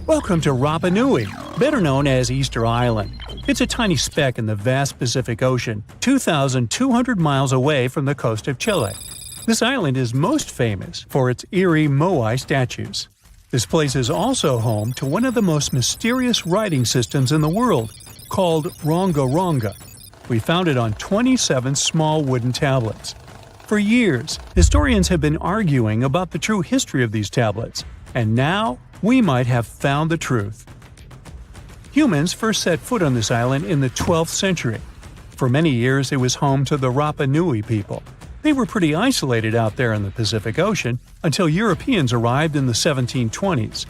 Welcome to Rapa Nui, better known as Easter Island. It's a tiny speck in the vast Pacific Ocean, 2,200 miles away from the coast of Chile. This island is most famous for its eerie Moai statues. This place is also home to one of the most mysterious writing systems in the world, called Ronga Ronga. We found it on 27 small wooden tablets. For years, historians have been arguing about the true history of these tablets, and now we might have found the truth. Humans first set foot on this island in the 12th century. For many years, it was home to the Rapa Nui people. They were pretty isolated out there in the Pacific Ocean until Europeans arrived in the 1720s.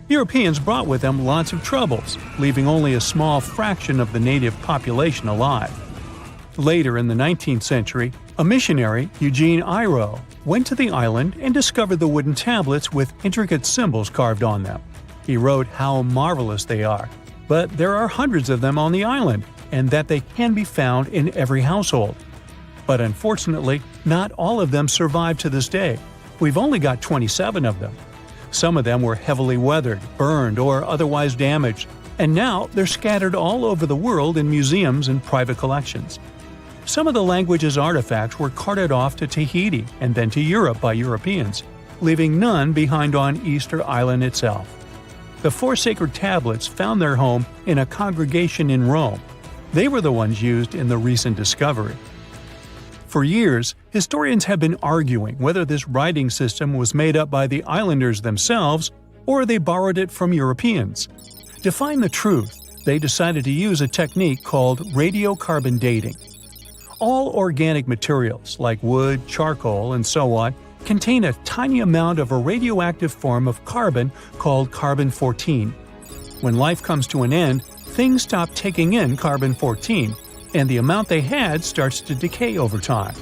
Europeans brought with them lots of troubles, leaving only a small fraction of the native population alive. Later in the 19th century, a missionary, Eugene Iro, went to the island and discovered the wooden tablets with intricate symbols carved on them. He wrote how marvelous they are, but there are hundreds of them on the island, and that they can be found in every household. But unfortunately, not all of them survive to this day. We've only got 27 of them. Some of them were heavily weathered, burned, or otherwise damaged, and now they're scattered all over the world in museums and private collections. Some of the language's artifacts were carted off to Tahiti and then to Europe by Europeans, leaving none behind on Easter Island itself. The 4 sacred tablets found their home in a congregation in Rome. They were the ones used in the recent discovery. For years, historians have been arguing whether this writing system was made up by the islanders themselves or they borrowed it from Europeans. To find the truth, they decided to use a technique called radiocarbon dating. All organic materials, like wood, charcoal, and so on, contain a tiny amount of a radioactive form of carbon called carbon-14. When life comes to an end, things stop taking in carbon-14, and the amount they had starts to decay over time.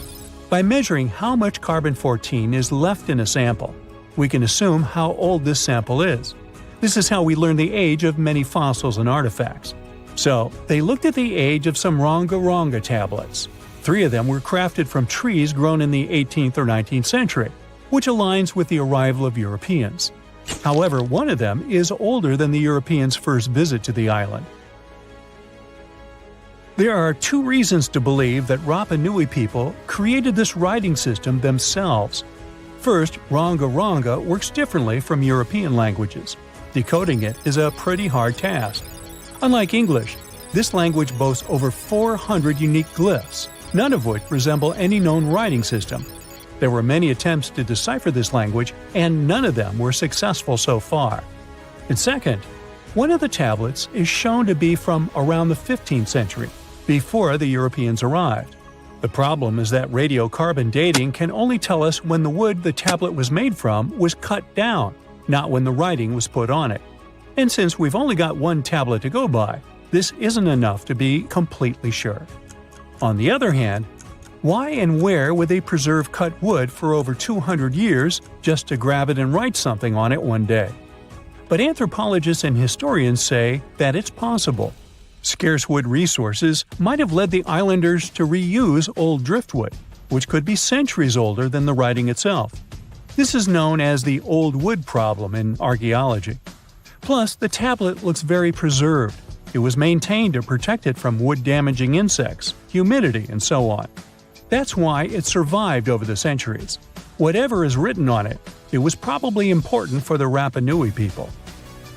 By measuring how much carbon-14 is left in a sample, we can assume how old this sample is. This is how we learn the age of many fossils and artifacts. So, they looked at the age of some Ronga Ronga tablets. 3 of them were crafted from trees grown in the 18th or 19th century, which aligns with the arrival of Europeans. However, one of them is older than the Europeans' first visit to the island. There are 2 reasons to believe that Rapa Nui people created this writing system themselves. First, Ronga Ronga works differently from European languages. Decoding it is a pretty hard task. Unlike English, this language boasts over 400 unique glyphs, none of which resemble any known writing system. There were many attempts to decipher this language, and none of them were successful so far. And second, one of the tablets is shown to be from around the 15th century, before the Europeans arrived. The problem is that radiocarbon dating can only tell us when the wood the tablet was made from was cut down, not when the writing was put on it. And since we've only got one tablet to go by, this isn't enough to be completely sure. On the other hand, why and where would they preserve cut wood for over 200 years just to grab it and write something on it one day? But anthropologists and historians say that it's possible. Scarce wood resources might have led the islanders to reuse old driftwood, which could be centuries older than the writing itself. This is known as the old wood problem in archaeology. Plus, the tablet looks very preserved. It was maintained to protect it from wood-damaging insects, humidity, and so on. That's why it survived over the centuries. Whatever is written on it, it was probably important for the Rapa Nui people.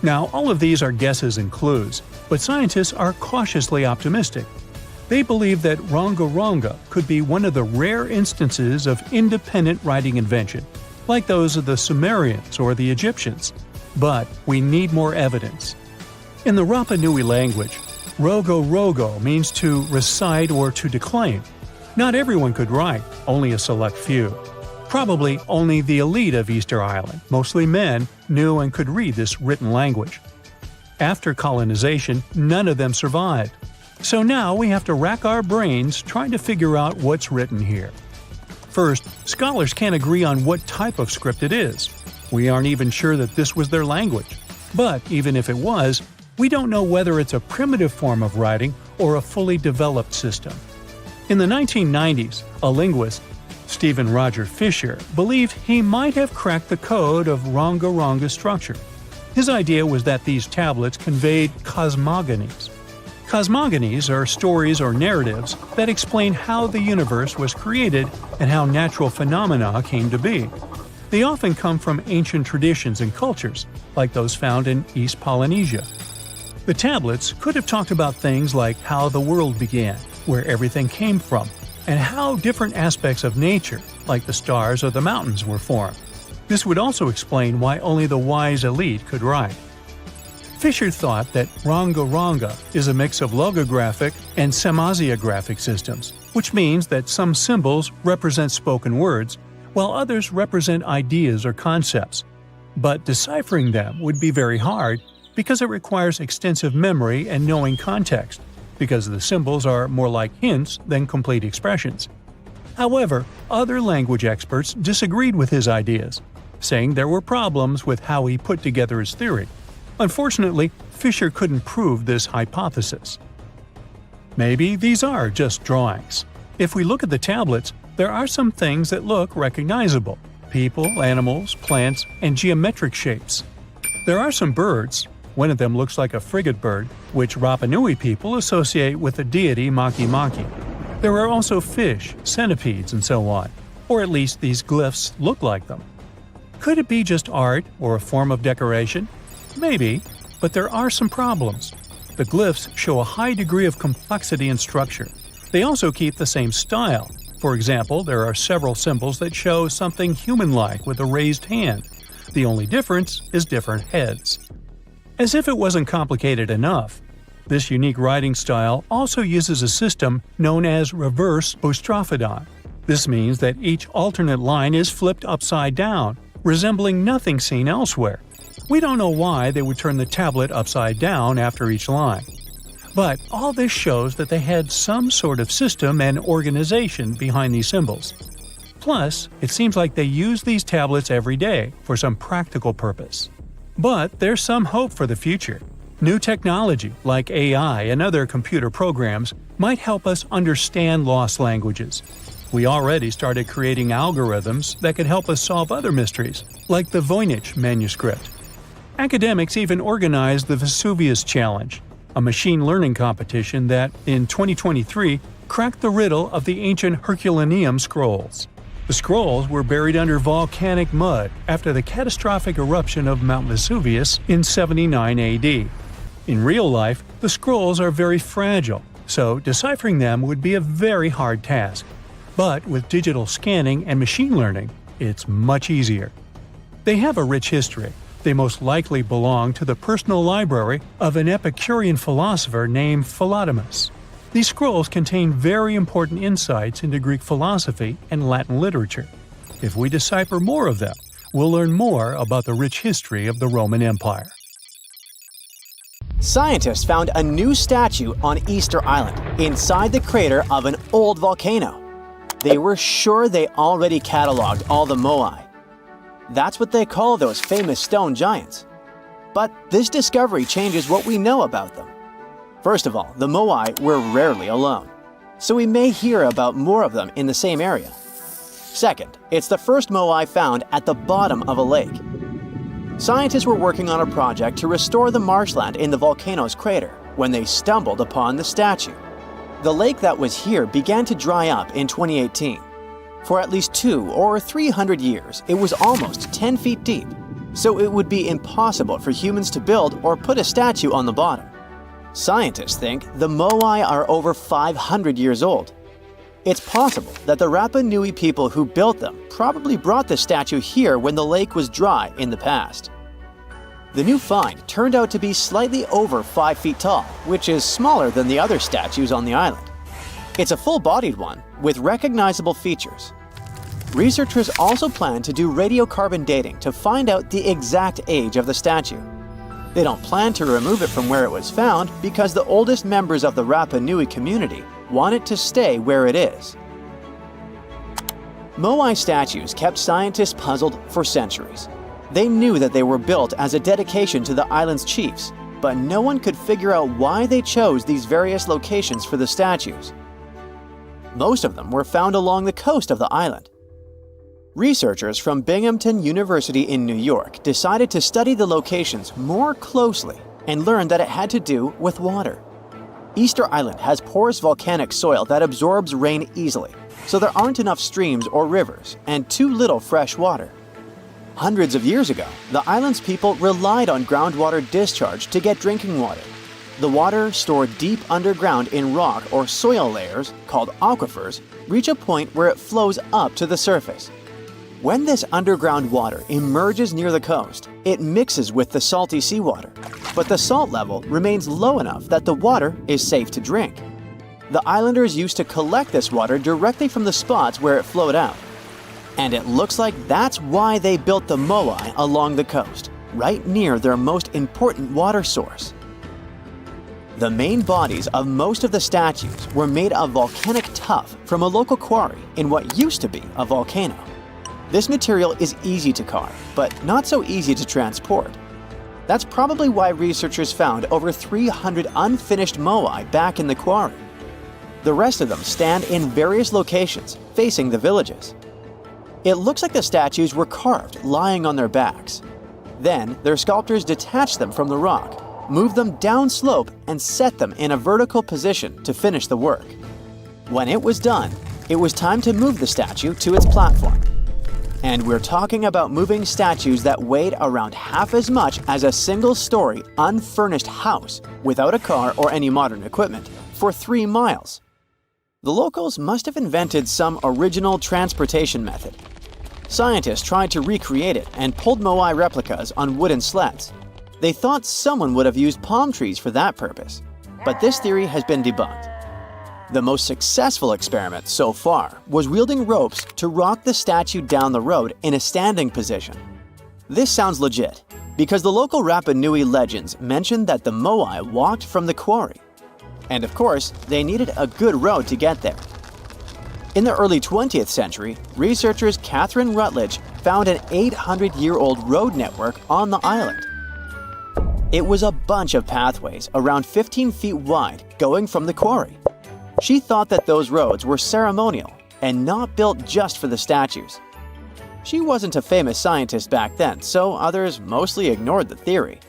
Now, all of these are guesses and clues, but scientists are cautiously optimistic. They believe that Ronga Ronga could be one of the rare instances of independent writing invention, like those of the Sumerians or the Egyptians. But we need more evidence. In the Rapa Nui language, rogo rogo means to recite or to declaim. Not everyone could write, only a select few. Probably only the elite of Easter Island, mostly men, knew and could read this written language. After colonization, none of them survived. So now we have to rack our brains trying to figure out what's written here. First, scholars can't agree on what type of script it is. We aren't even sure that this was their language. But even if it was, we don't know whether it's a primitive form of writing or a fully developed system. In the 1990s, a linguist, Stephen Roger Fisher, believed he might have cracked the code of Ronga Ronga structure. His idea was that these tablets conveyed cosmogonies. Cosmogonies are stories or narratives that explain how the universe was created and how natural phenomena came to be. They often come from ancient traditions and cultures, like those found in East Polynesia. The tablets could have talked about things like how the world began, where everything came from, and how different aspects of nature, like the stars or the mountains, were formed. This would also explain why only the wise elite could write. Fisher thought that Ranga is a mix of logographic and semasiographic systems, which means that some symbols represent spoken words, while others represent ideas or concepts. But deciphering them would be very hard because it requires extensive memory and knowing context, because the symbols are more like hints than complete expressions. However, other language experts disagreed with his ideas, saying there were problems with how he put together his theory. Unfortunately, Fisher couldn't prove this hypothesis. Maybe these are just drawings. If we look at the tablets, there are some things that look recognizable: people, animals, plants, and geometric shapes. There are some birds. One of them looks like a frigate bird, which Rapa Nui people associate with the deity Maki Maki. There are also fish, centipedes, and so on, or at least these glyphs look like them. Could it be just art or a form of decoration? Maybe, but there are some problems. The glyphs show a high degree of complexity and structure. They also keep the same style. For example, there are several symbols that show something human-like with a raised hand. The only difference is different heads. As if it wasn't complicated enough, this unique writing style also uses a system known as reverse boustrophodon. This means that each alternate line is flipped upside down, resembling nothing seen elsewhere. We don't know why they would turn the tablet upside down after each line. But all this shows that they had some sort of system and organization behind these symbols. Plus, it seems like they use these tablets every day for some practical purpose. But there's some hope for the future. New technology, like AI and other computer programs, might help us understand lost languages. We already started creating algorithms that could help us solve other mysteries, like the Voynich manuscript. Academics even organized the Vesuvius Challenge, a machine learning competition that, in 2023, cracked the riddle of the ancient Herculaneum scrolls. The scrolls were buried under volcanic mud after the catastrophic eruption of Mount Vesuvius in 79 AD. In real life, the scrolls are very fragile, so deciphering them would be a very hard task. But with digital scanning and machine learning, it's much easier. They have a rich history. They most likely belong to the personal library of an Epicurean philosopher named Philodemus. These scrolls contain very important insights into Greek philosophy and Latin literature. If we decipher more of them, we'll learn more about the rich history of the Roman Empire. Scientists found a new statue on Easter Island, inside the crater of an old volcano. They were sure they already cataloged all the Moai. That's what they call those famous stone giants. But this discovery changes what we know about them. First of all, the Moai were rarely alone, so we may hear about more of them in the same area. Second, it's the first Moai found at the bottom of a lake. Scientists were working on a project to restore the marshland in the volcano's crater when they stumbled upon the statue. The lake that was here began to dry up in 2018. For at least 200 or 300 years, it was almost 10 feet deep, so it would be impossible for humans to build or put a statue on the bottom. Scientists think the Moai are over 500 years old. It's possible that the Rapa Nui people who built them probably brought the statue here when the lake was dry in the past. The new find turned out to be slightly over 5 feet tall, which is smaller than the other statues on the island. It's a full-bodied one with recognizable features. Researchers also plan to do radiocarbon dating to find out the exact age of the statue. They don't plan to remove it from where it was found because the oldest members of the Rapa Nui community want it to stay where it is. Moai statues kept scientists puzzled for centuries. They knew that they were built as a dedication to the island's chiefs, but no one could figure out why they chose these various locations for the statues. Most of them were found along the coast of the island. Researchers from Binghamton University in New York decided to study the locations more closely and learned that it had to do with water. Easter Island has porous volcanic soil that absorbs rain easily, so there aren't enough streams or rivers and too little fresh water. Hundreds of years ago, the island's people relied on groundwater discharge to get drinking water. The water stored deep underground in rock or soil layers, called aquifers, reach a point where it flows up to the surface. When this underground water emerges near the coast, it mixes with the salty seawater, but the salt level remains low enough that the water is safe to drink. The islanders used to collect this water directly from the spots where it flowed out. And it looks like that's why they built the Moai along the coast, right near their most important water source. The main bodies of most of the statues were made of volcanic tuff from a local quarry in what used to be a volcano. This material is easy to carve, but not so easy to transport. That's probably why researchers found over 300 unfinished Moai back in the quarry. The rest of them stand in various locations, facing the villages. It looks like the statues were carved lying on their backs. Then, their sculptors detached them from the rock, moved them downslope, and set them in a vertical position to finish the work. When it was done, it was time to move the statue to its platform. And we're talking about moving statues that weighed around half as much as a single-story, unfurnished house without a car or any modern equipment for 3 miles. The locals must have invented some original transportation method. Scientists tried to recreate it and pulled Moai replicas on wooden sleds. They thought someone would have used palm trees for that purpose, but this theory has been debunked. The most successful experiment so far was wielding ropes to rock the statue down the road in a standing position. This sounds legit, because the local Rapa Nui legends mention that the Moai walked from the quarry. And of course, they needed a good road to get there. In the early 20th century, researchers Catherine Rutledge found an 800-year-old road network on the island. It was a bunch of pathways around 15 feet wide going from the quarry. She thought that those roads were ceremonial and not built just for the statues. She wasn't a famous scientist back then, so others mostly ignored the theory.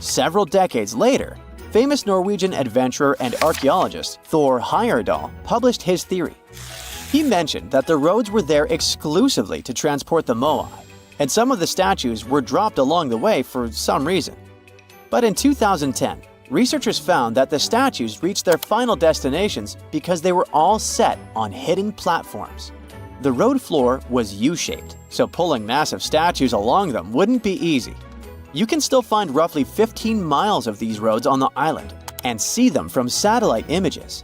Several decades later, famous Norwegian adventurer and archaeologist Thor Heyerdahl published his theory. He mentioned that the roads were there exclusively to transport the Moai, and some of the statues were dropped along the way for some reason. But in 2010, researchers found that the statues reached their final destinations because they were all set on hidden platforms. The road floor was U-shaped, so pulling massive statues along them wouldn't be easy. You can still find roughly 15 miles of these roads on the island and see them from satellite images.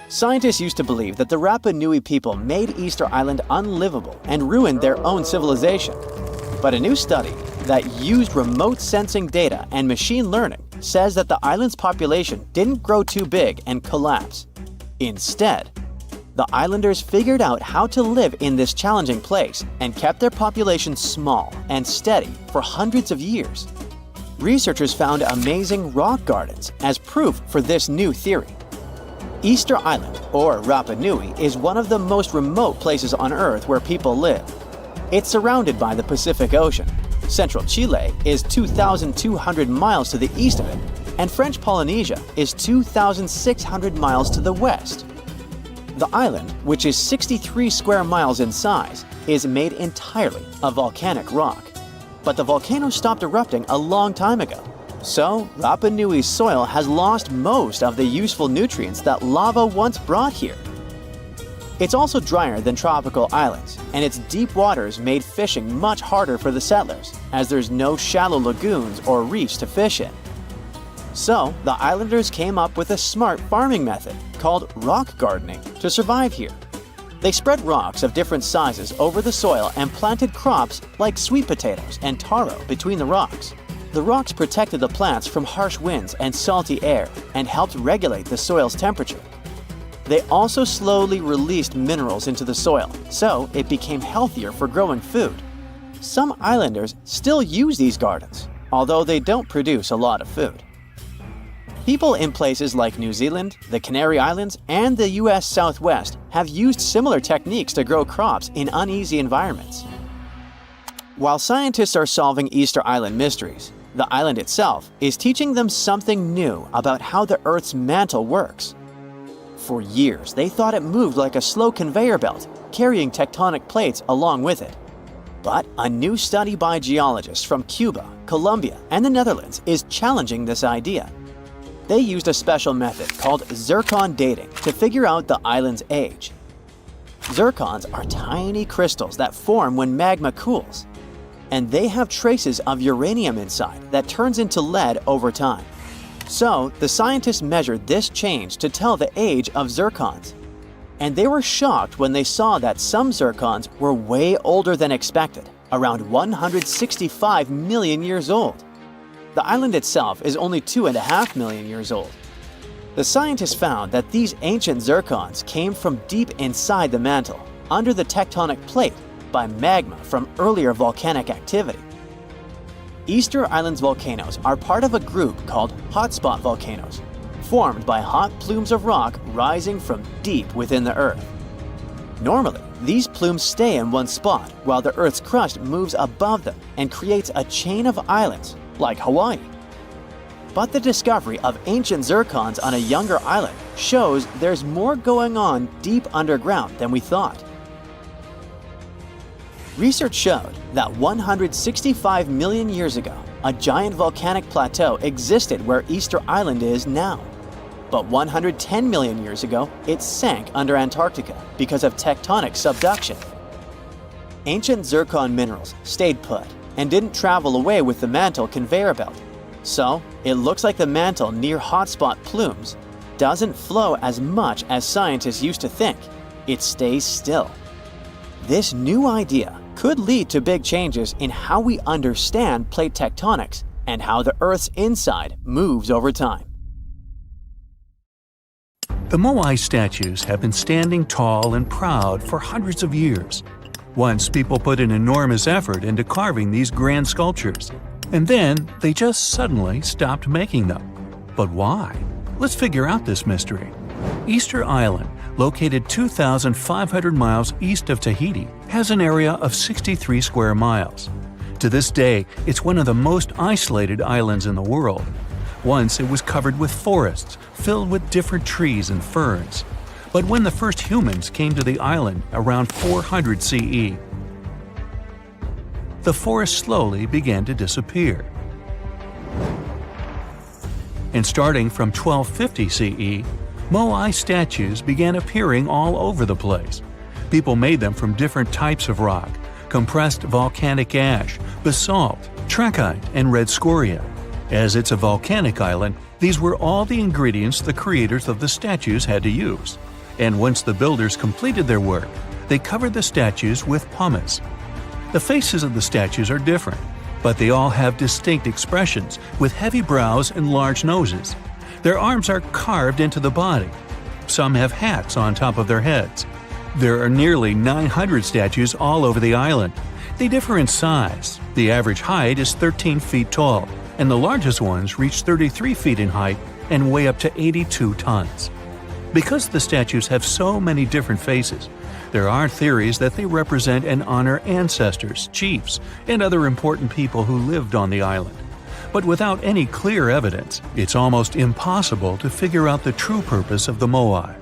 Scientists used to believe that the Rapa Nui people made Easter Island unlivable and ruined their own civilization. But a new study that used remote sensing data and machine learning says that the island's population didn't grow too big and collapse. Instead, the islanders figured out how to live in this challenging place and kept their population small and steady for hundreds of years. Researchers found amazing rock gardens as proof for this new theory. Easter Island, or Rapa Nui, is one of the most remote places on Earth where people live. It's surrounded by the Pacific Ocean. Central Chile is 2,200 miles to the east of it, and French Polynesia is 2,600 miles to the west. The island, which is 63 square miles in size, is made entirely of volcanic rock. But the volcano stopped erupting a long time ago, so Rapa Nui's soil has lost most of the useful nutrients that lava once brought here. It's also drier than tropical islands, and its deep waters made fishing much harder for the settlers, as there's no shallow lagoons or reefs to fish in. So, the islanders came up with a smart farming method called rock gardening to survive here. They spread rocks of different sizes over the soil and planted crops like sweet potatoes and taro between the rocks. The rocks protected the plants from harsh winds and salty air and helped regulate the soil's temperature. They also slowly released minerals into the soil, so it became healthier for growing food. Some islanders still use these gardens, although they don't produce a lot of food. People in places like New Zealand, the Canary Islands, and the US Southwest have used similar techniques to grow crops in uneasy environments. While scientists are solving Easter Island mysteries, the island itself is teaching them something new about how the Earth's mantle works. For years, they thought it moved like a slow conveyor belt, carrying tectonic plates along with it. But a new study by geologists from Cuba, Colombia, and the Netherlands is challenging this idea. They used a special method called zircon dating to figure out the island's age. Zircons are tiny crystals that form when magma cools, and they have traces of uranium inside that turns into lead over time. So, the scientists measured this change to tell the age of zircons. And they were shocked when they saw that some zircons were way older than expected, around 165 million years old. The island itself is only 2.5 million years old. The scientists found that these ancient zircons came from deep inside the mantle, under the tectonic plate, by magma from earlier volcanic activity. Easter Island's volcanoes are part of a group called hotspot volcanoes, formed by hot plumes of rock rising from deep within the Earth. Normally, these plumes stay in one spot while the Earth's crust moves above them and creates a chain of islands, like Hawaii. But the discovery of ancient zircons on a younger island shows there's more going on deep underground than we thought. Research showed that 165 million years ago, a giant volcanic plateau existed where Easter Island is now. But 110 million years ago, it sank under Antarctica because of tectonic subduction. Ancient zircon minerals stayed put and didn't travel away with the mantle conveyor belt. So, it looks like the mantle near hotspot plumes doesn't flow as much as scientists used to think. It stays still. This new idea could lead to big changes in how we understand plate tectonics and how the Earth's inside moves over time. The Moai statues have been standing tall and proud for hundreds of years. Once people put an enormous effort into carving these grand sculptures, and then they just suddenly stopped making them. But why? Let's figure out this mystery. Easter Island, located 2,500 miles east of Tahiti, has an area of 63 square miles. To this day, it's one of the most isolated islands in the world. Once it was covered with forests, filled with different trees and ferns. But when the first humans came to the island around 400 CE, the forest slowly began to disappear. And starting from 1250 CE, Moai statues began appearing all over the place. People made them from different types of rock: compressed volcanic ash, basalt, trachyte, and red scoria. As it's a volcanic island, these were all the ingredients the creators of the statues had to use. And once the builders completed their work, they covered the statues with pumice. The faces of the statues are different, but they all have distinct expressions, with heavy brows and large noses. Their arms are carved into the body. Some have hats on top of their heads. There are nearly 900 statues all over the island. They differ in size. The average height is 13 feet tall, and the largest ones reach 33 feet in height and weigh up to 82 tons. Because the statues have so many different faces, there are theories that they represent and honor ancestors, chiefs, and other important people who lived on the island. But without any clear evidence, it's almost impossible to figure out the true purpose of the Moai.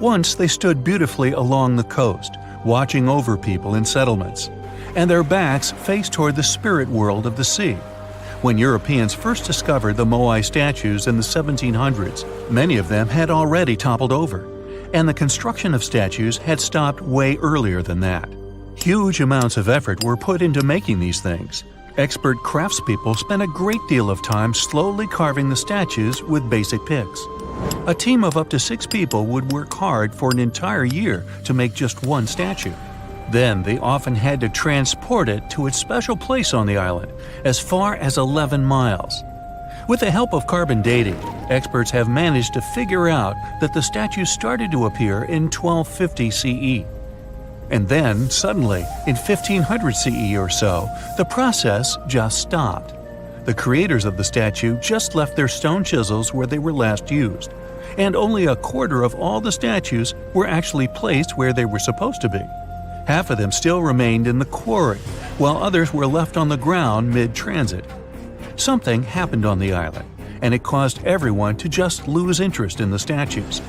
Once they stood beautifully along the coast, watching over people in settlements, and their backs faced toward the spirit world of the sea. When Europeans first discovered the Moai statues in the 1700s, many of them had already toppled over, and the construction of statues had stopped way earlier than that. Huge amounts of effort were put into making these things. Expert craftspeople spent a great deal of time slowly carving the statues with basic picks. A team of up to 6 people would work hard for an entire year to make just one statue. Then they often had to transport it to its special place on the island, as far as 11 miles. With the help of carbon dating, experts have managed to figure out that the statues started to appear in 1250 CE. And then, suddenly, in 1500 CE or so, the process just stopped. The creators of the statue just left their stone chisels where they were last used. and only a quarter of all the statues were actually placed where they were supposed to be. Half of them still remained in the quarry, while others were left on the ground mid-transit. Something happened on the island, and it caused everyone to just lose interest in the statues.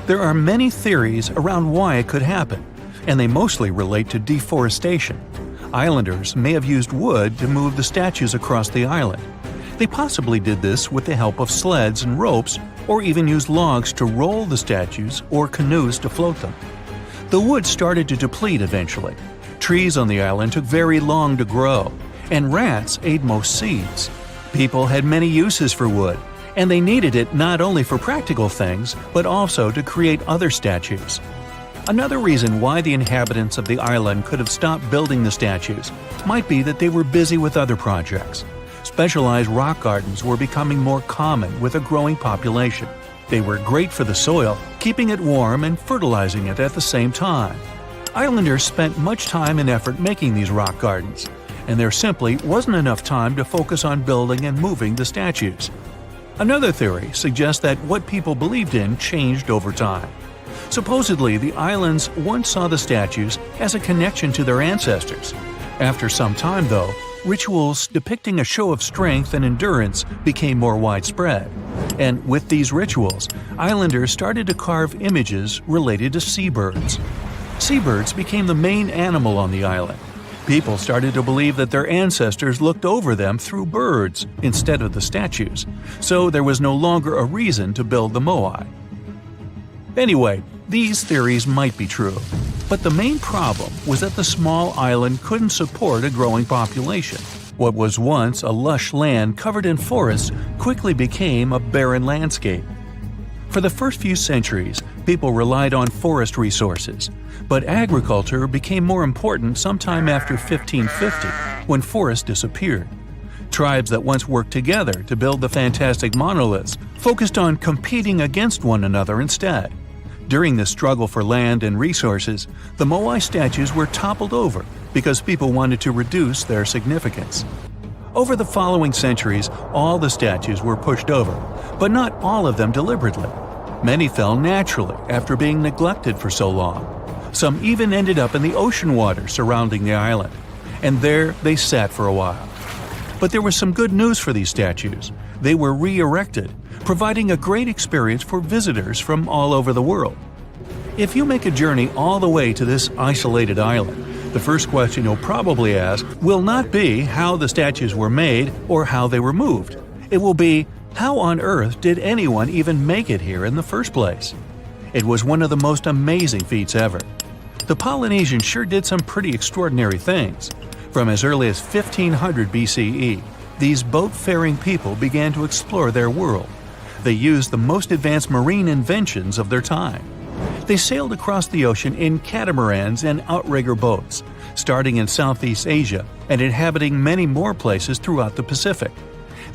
There are many theories around why it could happen, and they mostly relate to deforestation. Islanders may have used wood to move the statues across the island. They possibly did this with the help of sleds and ropes, or even used logs to roll the statues or canoes to float them. The wood started to deplete eventually. Trees on the island took very long to grow, and rats ate most seeds. People had many uses for wood, and they needed it not only for practical things, but also to create other statues. Another reason why the inhabitants of the island could have stopped building the statues might be that they were busy with other projects. Specialized rock gardens were becoming more common with a growing population. They were great for the soil, keeping it warm and fertilizing it at the same time. Islanders spent much time and effort making these rock gardens, and there simply wasn't enough time to focus on building and moving the statues. Another theory suggests that what people believed in changed over time. Supposedly, the islands once saw the statues as a connection to their ancestors. After some time, though, rituals depicting a show of strength and endurance became more widespread. And with these rituals, islanders started to carve images related to seabirds. Seabirds became the main animal on the island. People started to believe that their ancestors looked over them through birds instead of the statues, so there was no longer a reason to build the Moai. Anyway, these theories might be true, but the main problem was that the small island couldn't support a growing population. What was once a lush land covered in forests quickly became a barren landscape. For the first few centuries, people relied on forest resources, but agriculture became more important sometime after 1550, when forests disappeared. Tribes that once worked together to build the fantastic monoliths focused on competing against one another instead. During this struggle for land and resources, the Moai statues were toppled over because people wanted to reduce their significance. Over the following centuries, all the statues were pushed over, but not all of them deliberately. Many fell naturally after being neglected for so long. Some even ended up in the ocean water surrounding the island, and there they sat for a while. But there was some good news for these statues. They were re-erected, providing a great experience for visitors from all over the world. If you make a journey all the way to this isolated island, the first question you'll probably ask will not be how the statues were made or how they were moved. It will be, how on earth did anyone even make it here in the first place? It was one of the most amazing feats ever. The Polynesians sure did some pretty extraordinary things. From as early as 1500 BCE, these boat-faring people began to explore their world. They used the most advanced marine inventions of their time. They sailed across the ocean in catamarans and outrigger boats, starting in Southeast Asia and inhabiting many more places throughout the Pacific.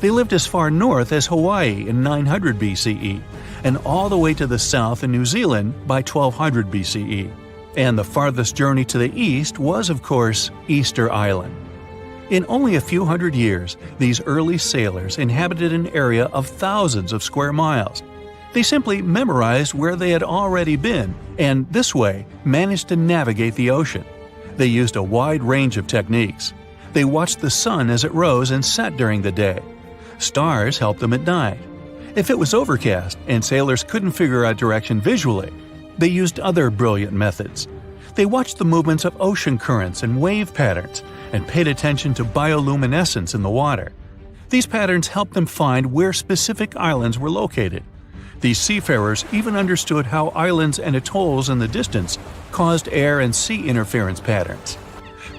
They lived as far north as Hawaii in 900 BCE and all the way to the south in New Zealand by 1200 BCE. And the farthest journey to the east was, of course, Easter Island. In only a few hundred years, these early sailors inhabited an area of thousands of square miles. They simply memorized where they had already been, and this way managed to navigate the ocean. They used a wide range of techniques. They watched the sun as it rose and set during the day. Stars helped them at night. If it was overcast and sailors couldn't figure out direction visually, they used other brilliant methods. They watched the movements of ocean currents and wave patterns and paid attention to bioluminescence in the water. These patterns helped them find where specific islands were located. These seafarers even understood how islands and atolls in the distance caused air and sea interference patterns.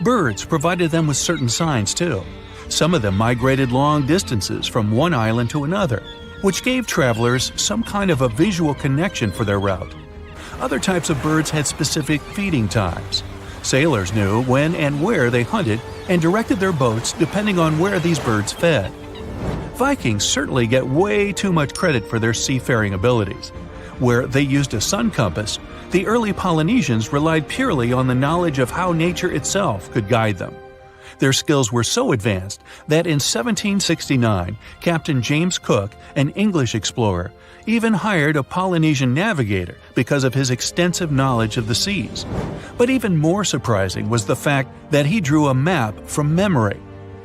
Birds provided them with certain signs too. Some of them migrated long distances from one island to another, which gave travelers some kind of a visual connection for their route. Other types of birds had specific feeding times. Sailors knew when and where they hunted and directed their boats depending on where these birds fed. Vikings certainly get way too much credit for their seafaring abilities. Where they used a sun compass, the early Polynesians relied purely on the knowledge of how nature itself could guide them. Their skills were so advanced that in 1769, Captain James Cook, an English explorer, even hired a Polynesian navigator because of his extensive knowledge of the seas. But even more surprising was the fact that he drew a map from memory.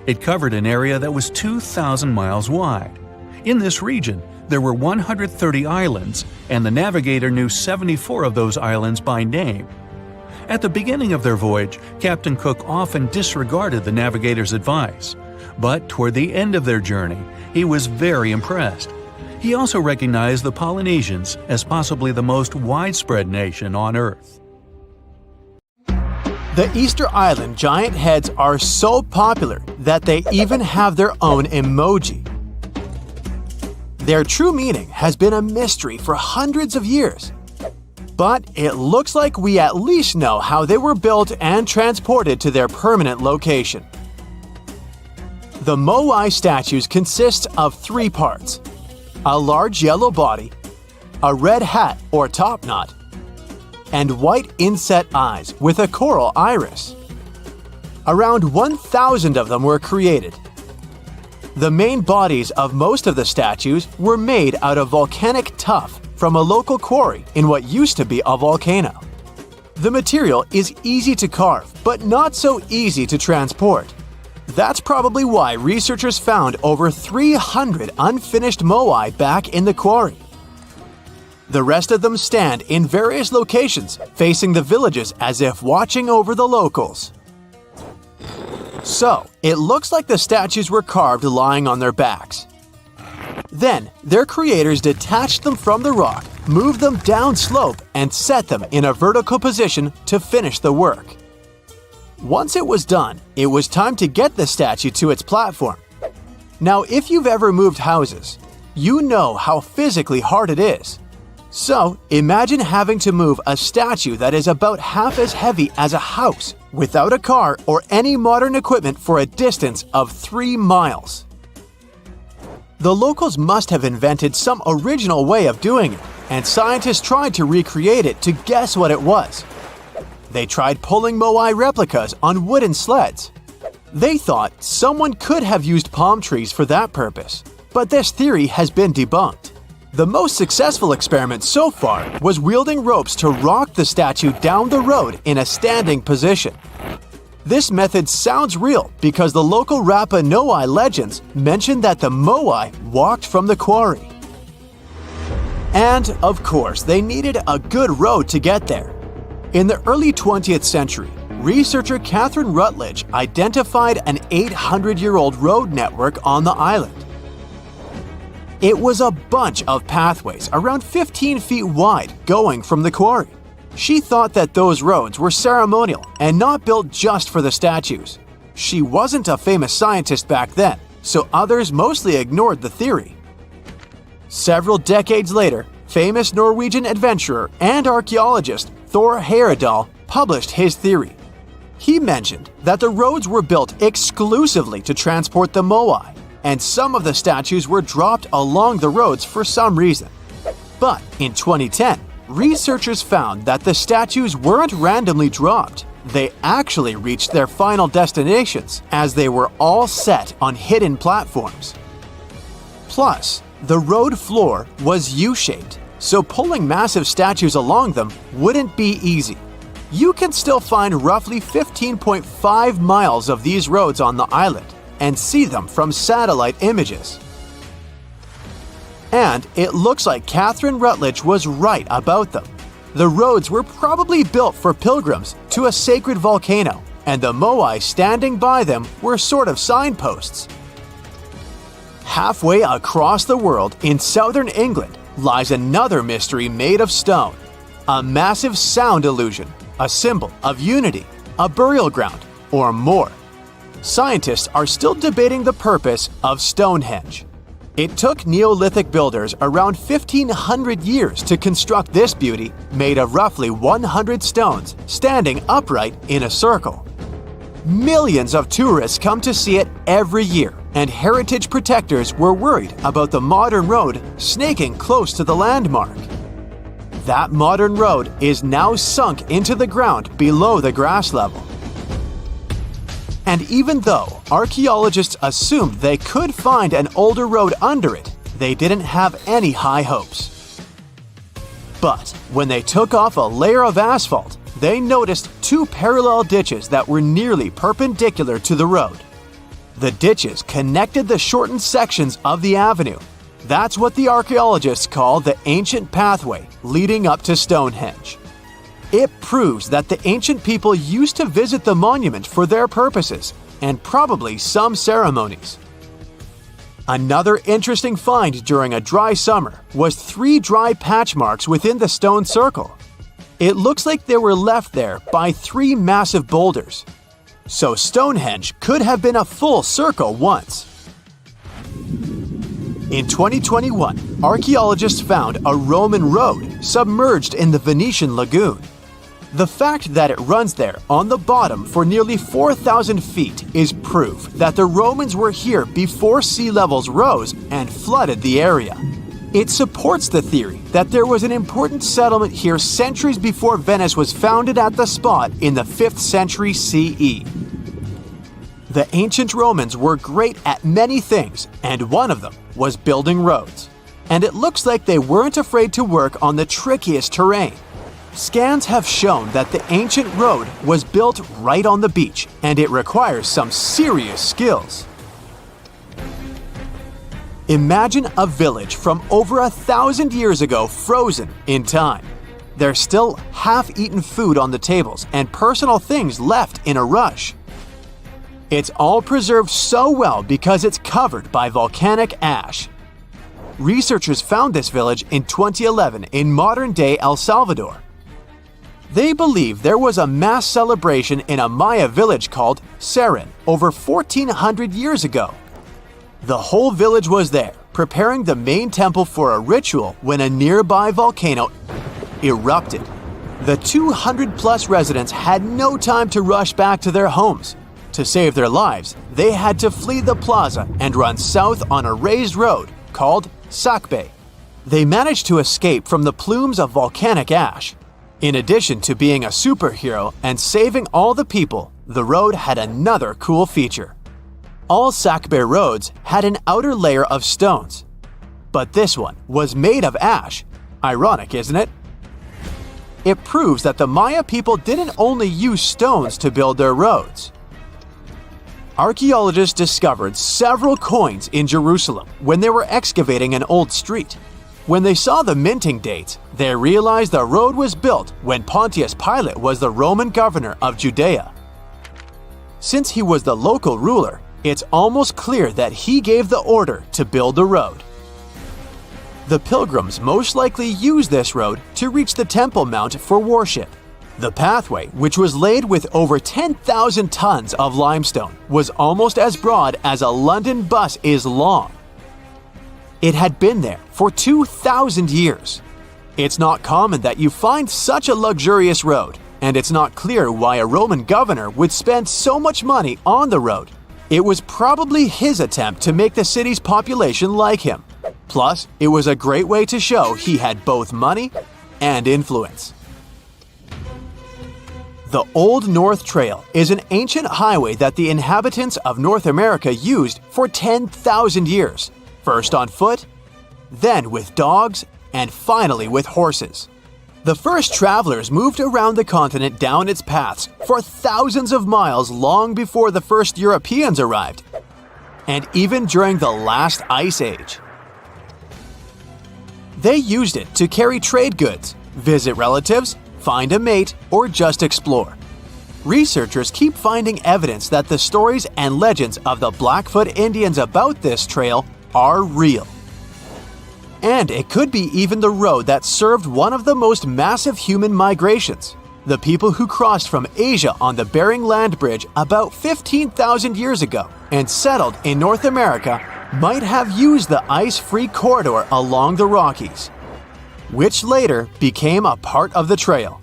It covered an area that was 2,000 miles wide. In this region, there were 130 islands, and the navigator knew 74 of those islands by name. At the beginning of their voyage, Captain Cook often disregarded the navigator's advice. But toward the end of their journey, he was very impressed. He also recognized the Polynesians as possibly the most widespread nation on Earth. The Easter Island giant heads are so popular that they even have their own emoji. Their true meaning has been a mystery for hundreds of years. But it looks like we at least know how they were built and transported to their permanent location. The Moai statues consist of 3 parts: a large yellow body, a red hat or top knot, and white inset eyes with a coral iris. Around 1,000 of them were created. The main bodies of most of the statues were made out of volcanic tuff from a local quarry in what used to be a volcano. The material is easy to carve, but not so easy to transport. That's probably why researchers found over 300 unfinished moai back in the quarry. The rest of them stand in various locations, facing the villages as if watching over the locals. So, it looks like the statues were carved lying on their backs. Then, their creators detached them from the rock, moved them down slope, and set them in a vertical position to finish the work. Once it was done, it was time to get the statue to its platform. Now, if you've ever moved houses, you know how physically hard it is. So, imagine having to move a statue that is about half as heavy as a house without a car or any modern equipment for a distance of 3 miles. The locals must have invented some original way of doing it, and scientists tried to recreate it to guess what it was. They tried pulling moai replicas on wooden sleds. They thought someone could have used palm trees for that purpose, but this theory has been debunked. The most successful experiment so far was wielding ropes to rock the statue down the road in a standing position. This method sounds real because the local Rapa Nui legends mention that the moai walked from the quarry. And, of course, they needed a good road to get there. In the early 20th century, researcher Catherine Rutledge identified an 800-year-old road network on the island. It was a bunch of pathways around 15 feet wide going from the quarry. She thought that those roads were ceremonial and not built just for the statues. She wasn't a famous scientist back then, so others mostly ignored the theory. Several decades later, famous Norwegian adventurer and archaeologist Thor Heyerdahl published his theory. He mentioned that the roads were built exclusively to transport the moai, and some of the statues were dropped along the roads for some reason. But in 2010, researchers found that the statues weren't randomly dropped. They actually reached their final destinations, as they were all set on hidden platforms. Plus, the road floor was U-shaped, so pulling massive statues along them wouldn't be easy. You can still find roughly 15.5 miles of these roads on the island and see them from satellite images. And it looks like Catherine Rutledge was right about them. The roads were probably built for pilgrims to a sacred volcano, and the moai standing by them were sort of signposts. Halfway across the world in southern England lies another mystery made of stone, a massive sound illusion, a symbol of unity, a burial ground, or more. Scientists are still debating the purpose of Stonehenge. It took Neolithic builders around 1,500 years to construct this beauty made of roughly 100 stones standing upright in a circle. Millions of tourists come to see it every year, and heritage protectors were worried about the modern road snaking close to the landmark. That modern road is now sunk into the ground below the grass level. And even though archaeologists assumed they could find an older road under it, they didn't have any high hopes. But when they took off a layer of asphalt, they noticed two parallel ditches that were nearly perpendicular to the road. The ditches connected the shortened sections of the avenue. That's what the archaeologists call the ancient pathway leading up to Stonehenge. It proves that the ancient people used to visit the monument for their purposes and probably some ceremonies. Another interesting find during a dry summer was 3 dry patch marks within the stone circle. It looks like they were left there by 3 massive boulders. So Stonehenge could have been a full circle once. In 2021, archaeologists found a Roman road submerged in the Venetian lagoon. The fact that it runs there on the bottom for nearly 4,000 feet is proof that the Romans were here before sea levels rose and flooded the area. It supports the theory that there was an important settlement here centuries before Venice was founded at the spot in the 5th century CE. The ancient Romans were great at many things, and one of them was building roads. And it looks like they weren't afraid to work on the trickiest terrain. Scans have shown that the ancient road was built right on the beach, and it requires some serious skills. Imagine a village from over 1,000 years ago frozen in time. There's still half-eaten food on the tables and personal things left in a rush. It's all preserved so well because it's covered by volcanic ash. Researchers found this village in 2011 in modern-day El Salvador. They believe there was a mass celebration in a Maya village called Seren over 1,400 years ago. The whole village was there, preparing the main temple for a ritual when a nearby volcano erupted. The 200-plus residents had no time to rush back to their homes. To save their lives, they had to flee the plaza and run south on a raised road called Sacbe. They managed to escape from the plumes of volcanic ash. In addition to being a superhero and saving all the people, the road had another cool feature. All Sacbe roads had an outer layer of stones, but this one was made of ash. Ironic, isn't it? It proves that the Maya people didn't only use stones to build their roads. Archaeologists discovered several coins in Jerusalem when they were excavating an old street. When they saw the minting dates, they realized the road was built when Pontius Pilate was the Roman governor of Judea. Since he was the local ruler, it's almost clear that he gave the order to build the road. The pilgrims most likely used this road to reach the Temple Mount for worship. The pathway, which was laid with over 10,000 tons of limestone, was almost as broad as a London bus is long. It had been there for 2,000 years. It's not common that you find such a luxurious road, and it's not clear why a Roman governor would spend so much money on the road. It was probably his attempt to make the city's population like him. Plus, it was a great way to show he had both money and influence. The Old North Trail is an ancient highway that the inhabitants of North America used for 10,000 years, first on foot, then with dogs, and finally with horses. The first travelers moved around the continent down its paths for thousands of miles long before the first Europeans arrived, and even during the last ice age. They used it to carry trade goods, visit relatives, find a mate, or just explore. Researchers keep finding evidence that the stories and legends of the Blackfoot Indians about this trail are real. And it could be even the road that served one of the most massive human migrations. The people who crossed from Asia on the Bering Land Bridge about 15,000 years ago and settled in North America might have used the ice-free corridor along the Rockies, which later became a part of the trail.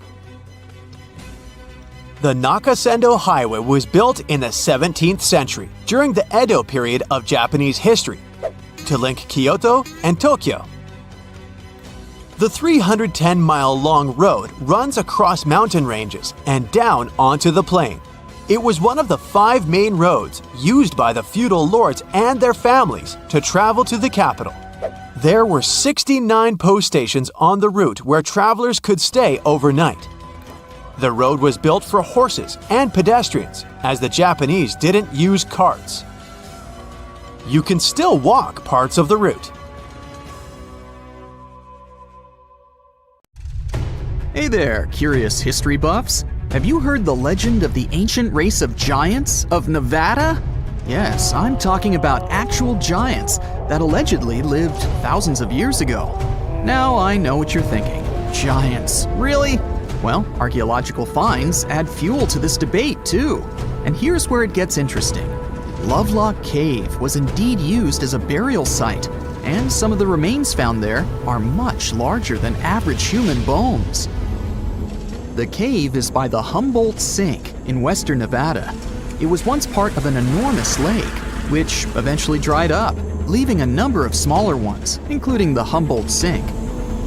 The Nakasendo Highway was built in the 17th century during the Edo period of Japanese history to link Kyoto and Tokyo. The 310-mile-long road runs across mountain ranges and down onto the plain. It was one of the 5 main roads used by the feudal lords and their families to travel to the capital. There were 69 post stations on the route where travelers could stay overnight. The road was built for horses and pedestrians, as the Japanese didn't use carts. You can still walk parts of the route. Hey there, curious history buffs. Have you heard the legend of the ancient race of giants of Nevada? Yes, I'm talking about actual giants that allegedly lived thousands of years ago. Now I know what you're thinking. Giants, really? Well, archaeological finds add fuel to this debate too. And here's where it gets interesting. Lovelock Cave was indeed used as a burial site, and some of the remains found there are much larger than average human bones. The cave is by the Humboldt Sink in western Nevada. It was once part of an enormous lake, which eventually dried up, leaving a number of smaller ones, including the Humboldt Sink.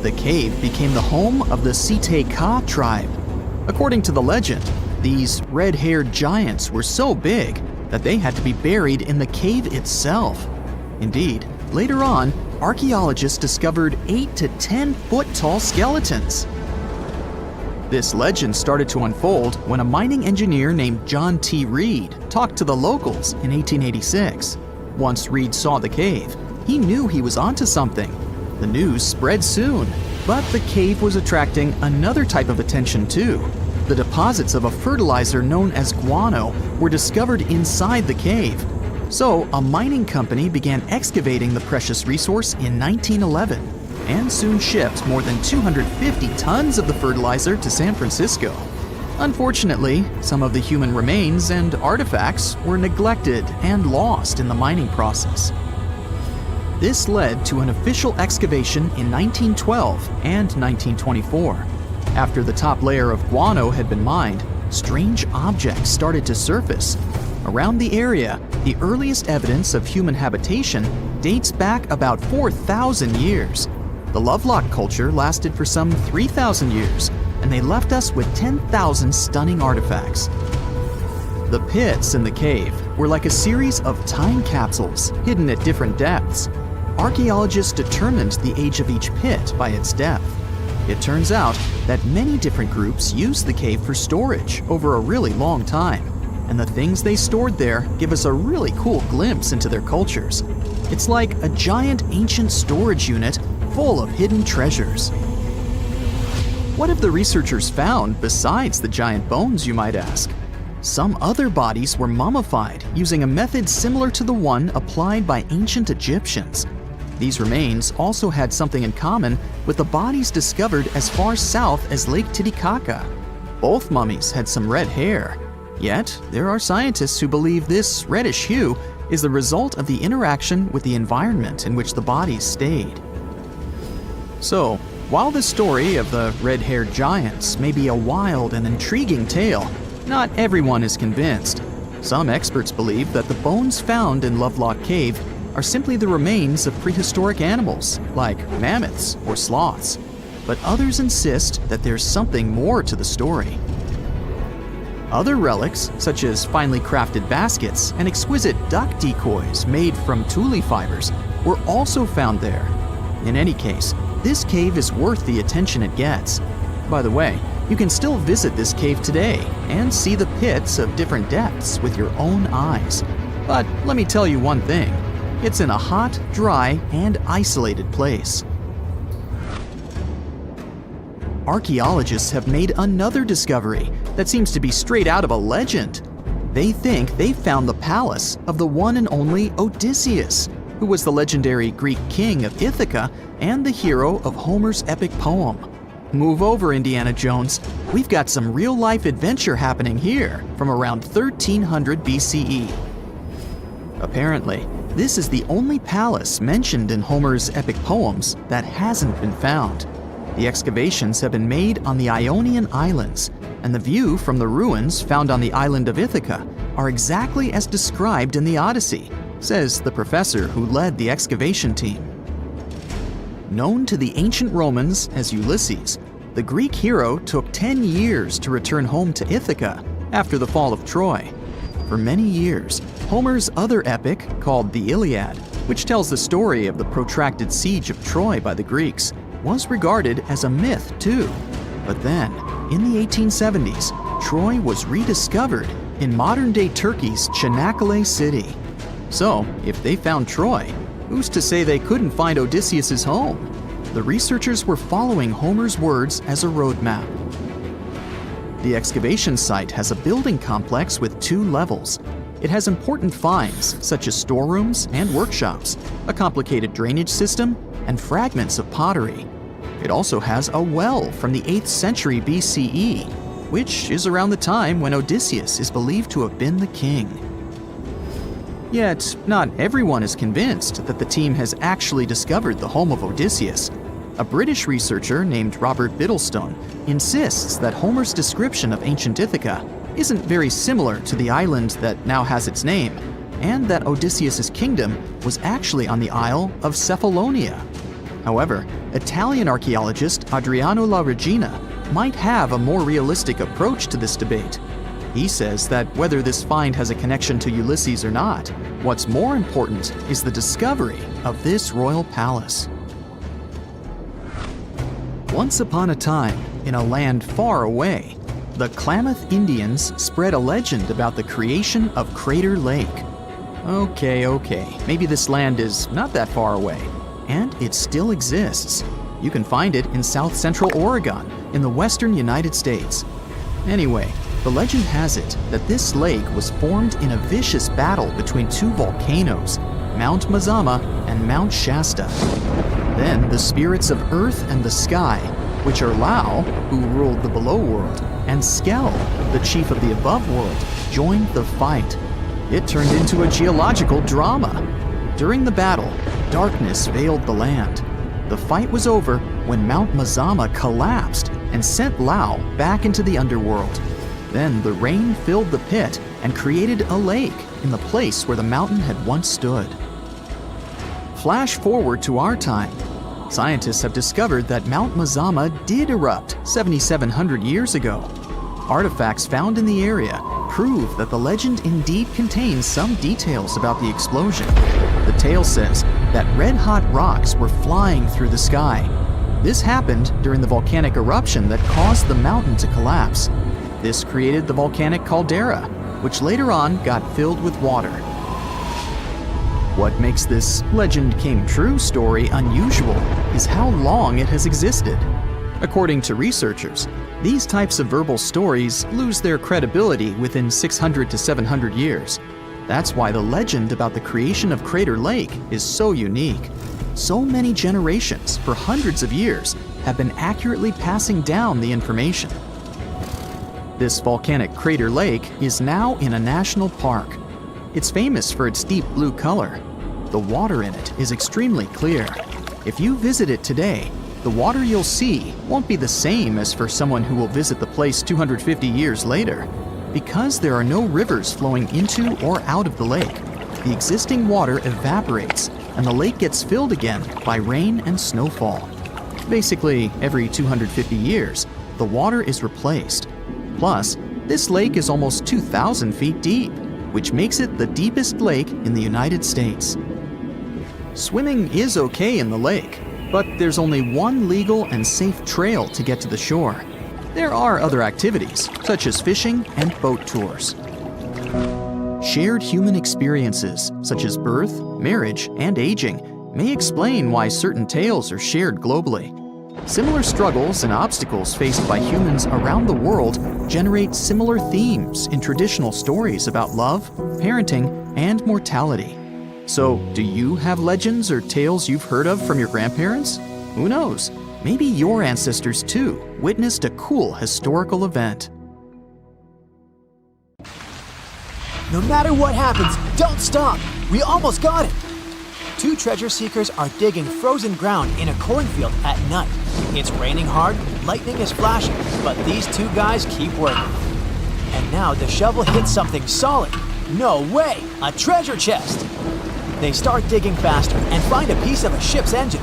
The cave became the home of the Site-Ka tribe. According to the legend, these red-haired giants were so big that they had to be buried in the cave itself. Indeed, later on, archaeologists discovered 8 to 10 foot tall skeletons. This legend started to unfold when a mining engineer named John T. Reed talked to the locals in 1886. Once Reed saw the cave, he knew he was onto something. The news spread soon, but the cave was attracting another type of attention too. The deposits of a fertilizer known as guano were discovered inside the cave. So a mining company began excavating the precious resource in 1911 and soon shipped more than 250 tons of the fertilizer to San Francisco. Unfortunately, some of the human remains and artifacts were neglected and lost in the mining process. This led to an official excavation in 1912 and 1924. After the top layer of guano had been mined, strange objects started to surface. Around the area, the earliest evidence of human habitation dates back about 4,000 years. The Lovelock culture lasted for some 3,000 years, and they left us with 10,000 stunning artifacts. The pits in the cave were like a series of time capsules hidden at different depths. Archaeologists determined the age of each pit by its depth. It turns out that many different groups used the cave for storage over a really long time, and the things they stored there give us a really cool glimpse into their cultures. It's like a giant ancient storage unit full of hidden treasures. What have the researchers found besides the giant bones, you might ask? Some other bodies were mummified using a method similar to the one applied by ancient Egyptians. These remains also had something in common with the bodies discovered as far south as Lake Titicaca. Both mummies had some red hair. Yet, there are scientists who believe this reddish hue is the result of the interaction with the environment in which the bodies stayed. So, while the story of the red-haired giants may be a wild and intriguing tale, not everyone is convinced. Some experts believe that the bones found in Lovelock Cave are simply the remains of prehistoric animals, like mammoths or sloths. But others insist that there's something more to the story. Other relics, such as finely crafted baskets and exquisite duck decoys made from tule fibers, were also found there. In any case, this cave is worth the attention it gets. By the way, you can still visit this cave today and see the pits of different depths with your own eyes. But let me tell you one thing, it's in a hot, dry, and isolated place. Archaeologists have made another discovery that seems to be straight out of a legend. They think they found the palace of the one and only Odysseus, who was the legendary Greek king of Ithaca and the hero of Homer's epic poem. Move over, Indiana Jones. We've got some real-life adventure happening here from around 1300 BCE. Apparently, this is the only palace mentioned in Homer's epic poems that hasn't been found. The excavations have been made on the Ionian Islands, and the view from the ruins found on the island of Ithaca are exactly as described in the Odyssey, says the professor who led the excavation team. Known to the ancient Romans as Ulysses, the Greek hero took 10 years to return home to Ithaca after the fall of Troy. For many years, Homer's other epic, called the Iliad, which tells the story of the protracted siege of Troy by the Greeks, was regarded as a myth too. But then, in the 1870s, Troy was rediscovered in modern-day Turkey's Çanakkale city. So, if they found Troy, who's to say they couldn't find Odysseus' home? The researchers were following Homer's words as a roadmap. The excavation site has a building complex with 2 levels. It has important finds, such as storerooms and workshops, a complicated drainage system, and fragments of pottery. It also has a well from the 8th century BCE, which is around the time when Odysseus is believed to have been the king. Yet, not everyone is convinced that the team has actually discovered the home of Odysseus. A British researcher named Robert Biddlestone insists that Homer's description of ancient Ithaca isn't very similar to the island that now has its name, and that Odysseus' kingdom was actually on the Isle of Cephalonia. However, Italian archaeologist Adriano La Regina might have a more realistic approach to this debate. He says that whether this find has a connection to Ulysses or not, what's more important is the discovery of this royal palace. Once upon a time, in a land far away, the Klamath Indians spread a legend about the creation of Crater Lake. Okay, maybe this land is not that far away, and it still exists. You can find it in south central Oregon, in the western United States. Anyway, the legend has it that this lake was formed in a vicious battle between 2 volcanoes, Mount Mazama and Mount Shasta. Then the spirits of earth and the sky, which are Lau, who ruled the below world, and Skel, the chief of the above world, joined the fight. It turned into a geological drama. During the battle, darkness veiled the land. The fight was over when Mount Mazama collapsed and sent Lau back into the underworld. Then the rain filled the pit and created a lake in the place where the mountain had once stood. Flash forward to our time. Scientists have discovered that Mount Mazama did erupt 7,700 years ago. Artifacts found in the area prove that the legend indeed contains some details about the explosion. The tale says that red-hot rocks were flying through the sky. This happened during the volcanic eruption that caused the mountain to collapse. This created the volcanic caldera, which later on got filled with water. What makes this legend came true story unusual is how long it has existed. According to researchers, these types of verbal stories lose their credibility within 600 to 700 years. That's why the legend about the creation of Crater Lake is so unique. So many generations, for hundreds of years, have been accurately passing down the information. This volcanic crater lake is now in a national park. It's famous for its deep blue color. The water in it is extremely clear. If you visit it today, the water you'll see won't be the same as for someone who will visit the place 250 years later. Because there are no rivers flowing into or out of the lake, the existing water evaporates and the lake gets filled again by rain and snowfall. Basically, every 250 years, the water is replaced. Plus, this lake is almost 2,000 feet deep, which makes it the deepest lake in the United States. Swimming is okay in the lake, but there's only one legal and safe trail to get to the shore. There are other activities, such as fishing and boat tours. Shared human experiences, such as birth, marriage, and aging, may explain why certain tales are shared globally. Similar struggles and obstacles faced by humans around the world generate similar themes in traditional stories about love, parenting, and mortality. So, do you have legends or tales you've heard of from your grandparents? Who knows? Maybe your ancestors too witnessed a cool historical event. No matter what happens, don't stop! We almost got it! 2 treasure seekers are digging frozen ground in a cornfield at night. It's raining hard, lightning is flashing, but these 2 guys keep working. And now the shovel hits something solid. No way! A treasure chest! They start digging faster and find a piece of a ship's engine.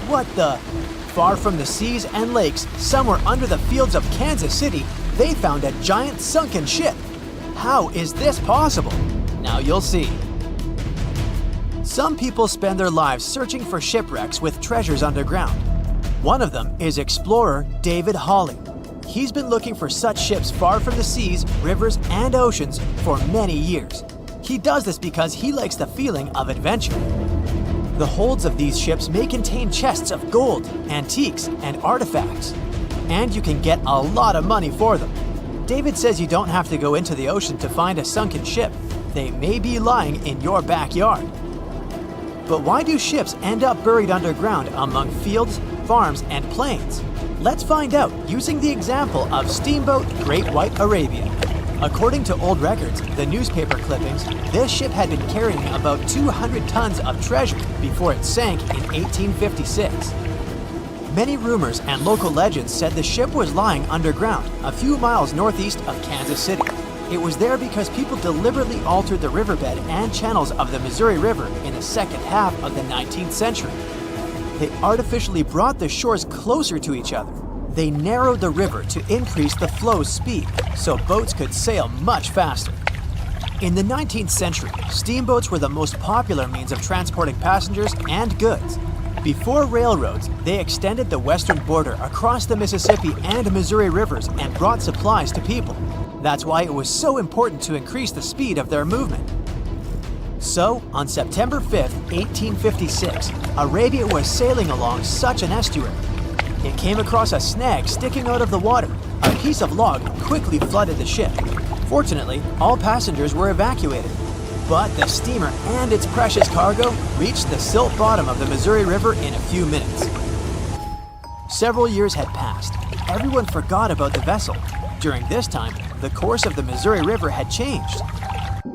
What the? Far from the seas and lakes, somewhere under the fields of Kansas City, they found a giant sunken ship. How is this possible? Now you'll see. Some people spend their lives searching for shipwrecks with treasures underground. One of them is explorer David Hawley. He's been looking for such ships far from the seas, rivers, and oceans for many years. He does this because he likes the feeling of adventure. The holds of these ships may contain chests of gold, antiques, and artifacts. And you can get a lot of money for them. David says you don't have to go into the ocean to find a sunken ship. They may be lying in your backyard. But why do ships end up buried underground among fields, farms, and plains? Let's find out using the example of steamboat Great White Arabia. According to old records, the newspaper clippings, this ship had been carrying about 200 tons of treasure before it sank in 1856. Many rumors and local legends said the ship was lying underground a few miles northeast of Kansas City. It was there because people deliberately altered the riverbed and channels of the Missouri River in the second half of the 19th century. They artificially brought the shores closer to each other. They narrowed the river to increase the flow's speed, so boats could sail much faster. In the 19th century, steamboats were the most popular means of transporting passengers and goods. Before railroads, they extended the western border across the Mississippi and Missouri rivers and brought supplies to people. That's why it was so important to increase the speed of their movement. So, on September 5, 1856, Arabia was sailing along such an estuary. It came across a snag sticking out of the water. A piece of log quickly flooded the ship. Fortunately, all passengers were evacuated. But the steamer and its precious cargo reached the silt bottom of the Missouri River in a few minutes. Several years had passed. Everyone forgot about the vessel. During this time, the course of the Missouri River had changed.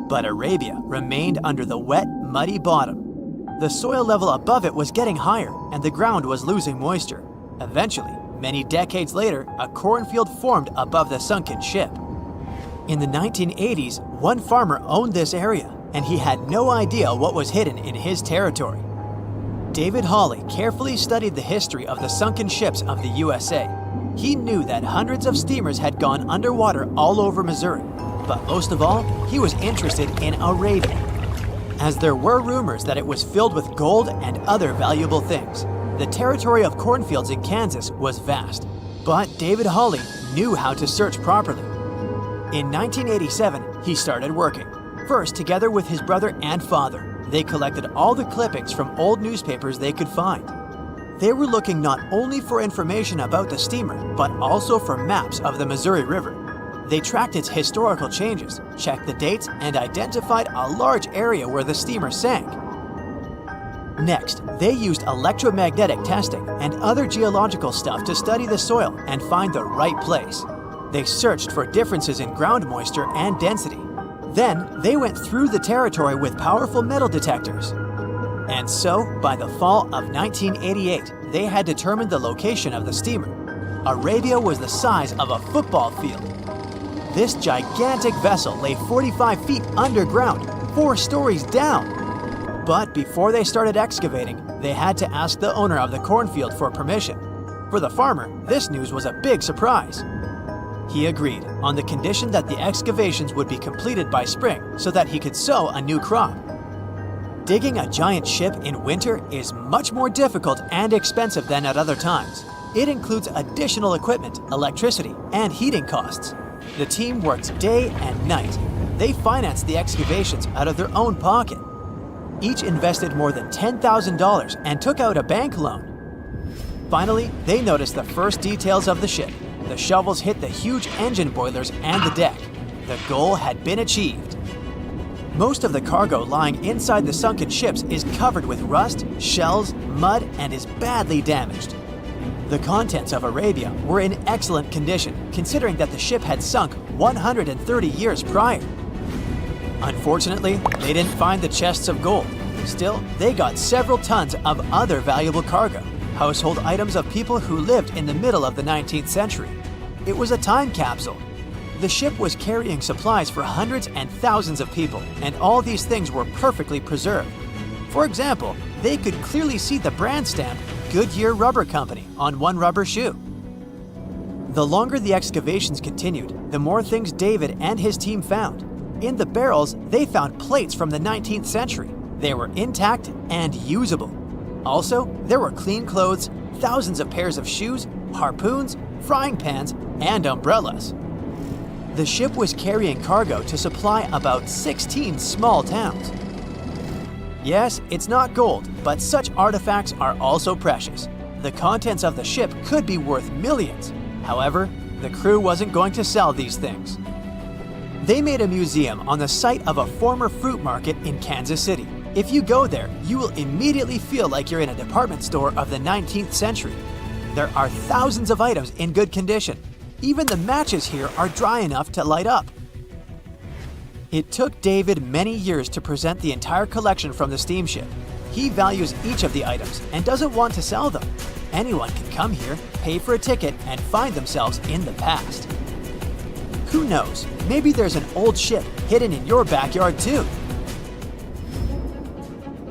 But Arabia remained under the wet, muddy bottom. The soil level above it was getting higher, and the ground was losing moisture. Eventually, many decades later, a cornfield formed above the sunken ship. In the 1980s, one farmer owned this area, and he had no idea what was hidden in his territory. David Hawley carefully studied the history of the sunken ships of the USA. He knew that hundreds of steamers had gone underwater all over Missouri, but most of all, he was interested in Arabia, as there were rumors that it was filled with gold and other valuable things. The territory of cornfields in Kansas was vast, but David Hawley knew how to search properly. In 1987, he started working. First, together with his brother and father, they collected all the clippings from old newspapers they could find. They were looking not only for information about the steamer, but also for maps of the Missouri River. They tracked its historical changes, checked the dates, and identified a large area where the steamer sank. Next, they used electromagnetic testing and other geological stuff to study the soil and find the right place. They searched for differences in ground moisture and density. Then, they went through the territory with powerful metal detectors. And so, by the fall of 1988, they had determined the location of the steamer. Arabia was the size of a football field. This gigantic vessel lay 45 feet underground, 4 stories down. But before they started excavating, they had to ask the owner of the cornfield for permission. For the farmer, this news was a big surprise. He agreed, on the condition that the excavations would be completed by spring so that he could sow a new crop. Digging a giant ship in winter is much more difficult and expensive than at other times. It includes additional equipment, electricity, and heating costs. The team worked day and night. They financed the excavations out of their own pocket. Each invested more than $10,000 and took out a bank loan. Finally, they noticed the first details of the ship. The shovels hit the huge engine boilers and the deck. The goal had been achieved. Most of the cargo lying inside the sunken ships is covered with rust, shells, mud, and is badly damaged. The contents of Arabia were in excellent condition, considering that the ship had sunk 130 years prior. Unfortunately, they didn't find the chests of gold. Still, they got several tons of other valuable cargo, household items of people who lived in the middle of the 19th century. It was a time capsule. The ship was carrying supplies for hundreds and thousands of people, and all these things were perfectly preserved. For example, they could clearly see the brand stamp Goodyear Rubber Company on one rubber shoe. The longer the excavations continued, the more things David and his team found. In the barrels, they found plates from the 19th century. They were intact and usable. Also, there were clean clothes, thousands of pairs of shoes, harpoons, frying pans, and umbrellas. The ship was carrying cargo to supply about 16 small towns. Yes, it's not gold, but such artifacts are also precious. The contents of the ship could be worth millions. However, the crew wasn't going to sell these things. They made a museum on the site of a former fruit market in Kansas City. If you go there, you will immediately feel like you're in a department store of the 19th century. There are thousands of items in good condition. Even the matches here are dry enough to light up. It took David many years to present the entire collection from the steamship. He values each of the items and doesn't want to sell them. Anyone can come here, pay for a ticket, and find themselves in the past. Who knows, maybe there's an old ship hidden in your backyard too.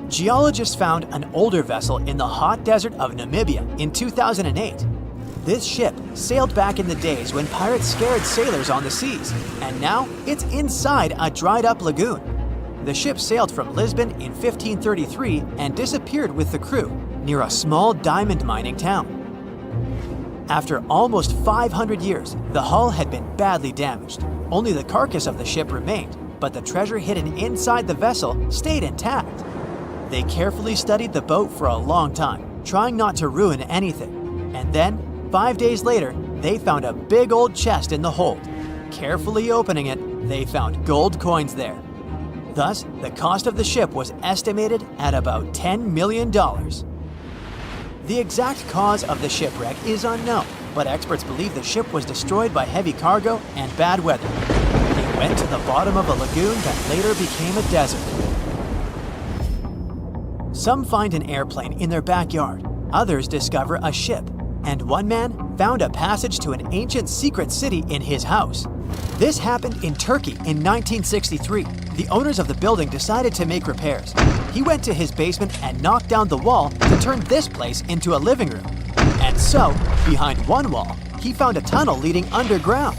Geologists found an older vessel in the hot desert of Namibia in 2008. This ship sailed back in the days when pirates scared sailors on the seas, and now it's inside a dried-up lagoon. The ship sailed from Lisbon in 1533 and disappeared with the crew near a small diamond mining town. After almost 500 years, the hull had been badly damaged. Only the carcass of the ship remained, but the treasure hidden inside the vessel stayed intact. They carefully studied the boat for a long time, trying not to ruin anything. And then, 5 days later, they found a big old chest in the hold. Carefully opening it, they found gold coins there. Thus, the cost of the ship was estimated at about $10 million. The exact cause of the shipwreck is unknown, but experts believe the ship was destroyed by heavy cargo and bad weather. It went to the bottom of a lagoon that later became a desert. Some find an airplane in their backyard, others discover a ship, and one man found a passage to an ancient secret city in his house. This happened in Turkey in 1963. The owners of the building decided to make repairs. He went to his basement and knocked down the wall to turn this place into a living room. And so, behind one wall, he found a tunnel leading underground.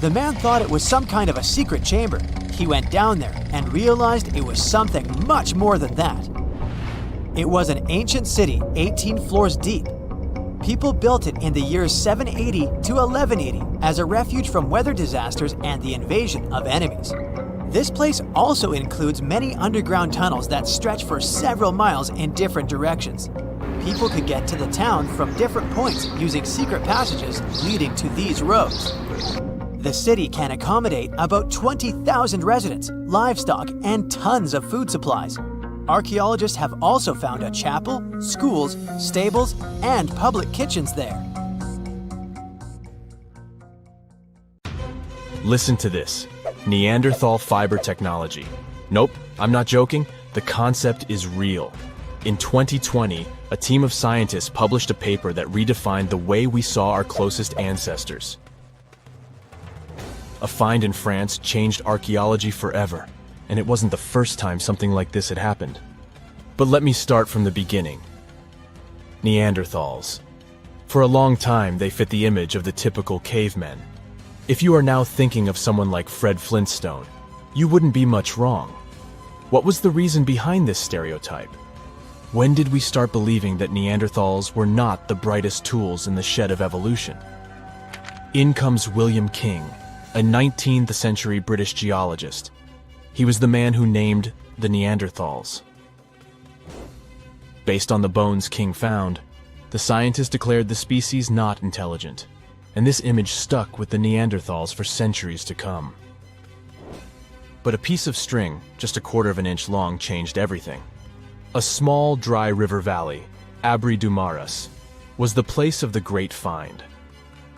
The man thought it was some kind of a secret chamber. He went down there and realized it was something much more than that. It was an ancient city 18 floors deep. People built it in the years 780 to 1180 as a refuge from weather disasters and the invasion of enemies. This place also includes many underground tunnels that stretch for several miles in different directions. People could get to the town from different points using secret passages leading to these roads. The city can accommodate about 20,000 residents, livestock, and tons of food supplies. Archaeologists have also found a chapel, schools, stables, and public kitchens there. Listen to this. Neanderthal fiber technology. Nope, I'm not joking. The concept is real. In 2020, a team of scientists published a paper that redefined the way we saw our closest ancestors. A find in France changed archaeology forever, and it wasn't the first time something like this had happened. But let me start from the beginning. Neanderthals. For a long time, they fit the image of the typical cavemen. If you are now thinking of someone like Fred Flintstone, you wouldn't be much wrong. What was the reason behind this stereotype? When did we start believing that Neanderthals were not the brightest tools in the shed of evolution? In comes William King, a 19th century British geologist. He was the man who named the Neanderthals. Based on the bones King found, the scientist declared the species not intelligent, and this image stuck with the Neanderthals for centuries to come. But a piece of string, just a quarter of an inch long, changed everything. A small, dry river valley, Abri du Maras, was the place of the great find.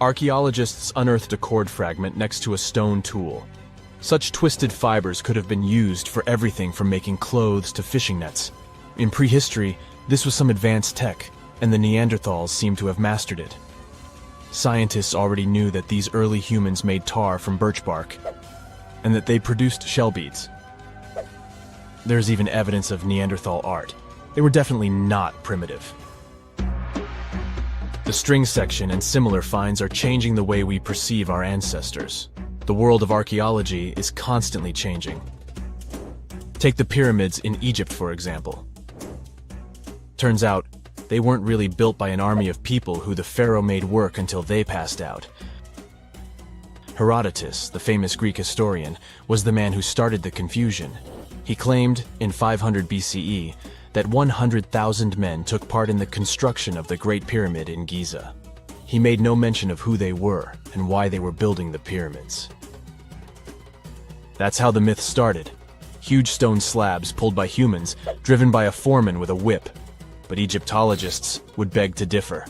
Archaeologists unearthed a cord fragment next to a stone tool. Such twisted fibers could have been used for everything from making clothes to fishing nets. In prehistory, this was some advanced tech, and the Neanderthals seemed to have mastered it. Scientists already knew that these early humans made tar from birch bark, and that they produced shell beads. There's even evidence of Neanderthal art. They were definitely not primitive. The string section and similar finds are changing the way we perceive our ancestors. The world of archaeology is constantly changing. Take the pyramids in Egypt, for example. Turns out, they weren't really built by an army of people who the pharaoh made work until they passed out. Herodotus, the famous Greek historian, was the man who started the confusion. He claimed, in 500 BCE, that 100,000 men took part in the construction of the Great Pyramid in Giza. He made no mention of who they were and why they were building the pyramids. That's how the myth started. Huge stone slabs pulled by humans, driven by a foreman with a whip. But Egyptologists would beg to differ.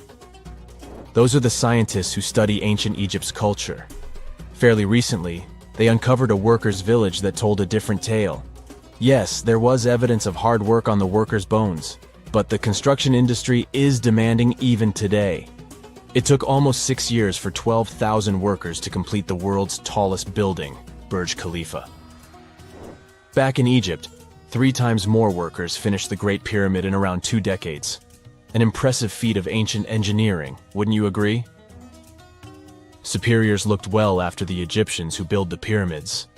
Those are the scientists who study ancient Egypt's culture. Fairly recently, they uncovered a workers' village that told a different tale. Yes, there was evidence of hard work on the workers' bones, but the construction industry is demanding even today. It took almost 6 years for 12,000 workers to complete the world's tallest building, Burj Khalifa. Back in Egypt, 3 times more workers finished the Great Pyramid in around 2 decades. An impressive feat of ancient engineering, wouldn't you agree? Superiors looked well after the Egyptians who built the pyramids.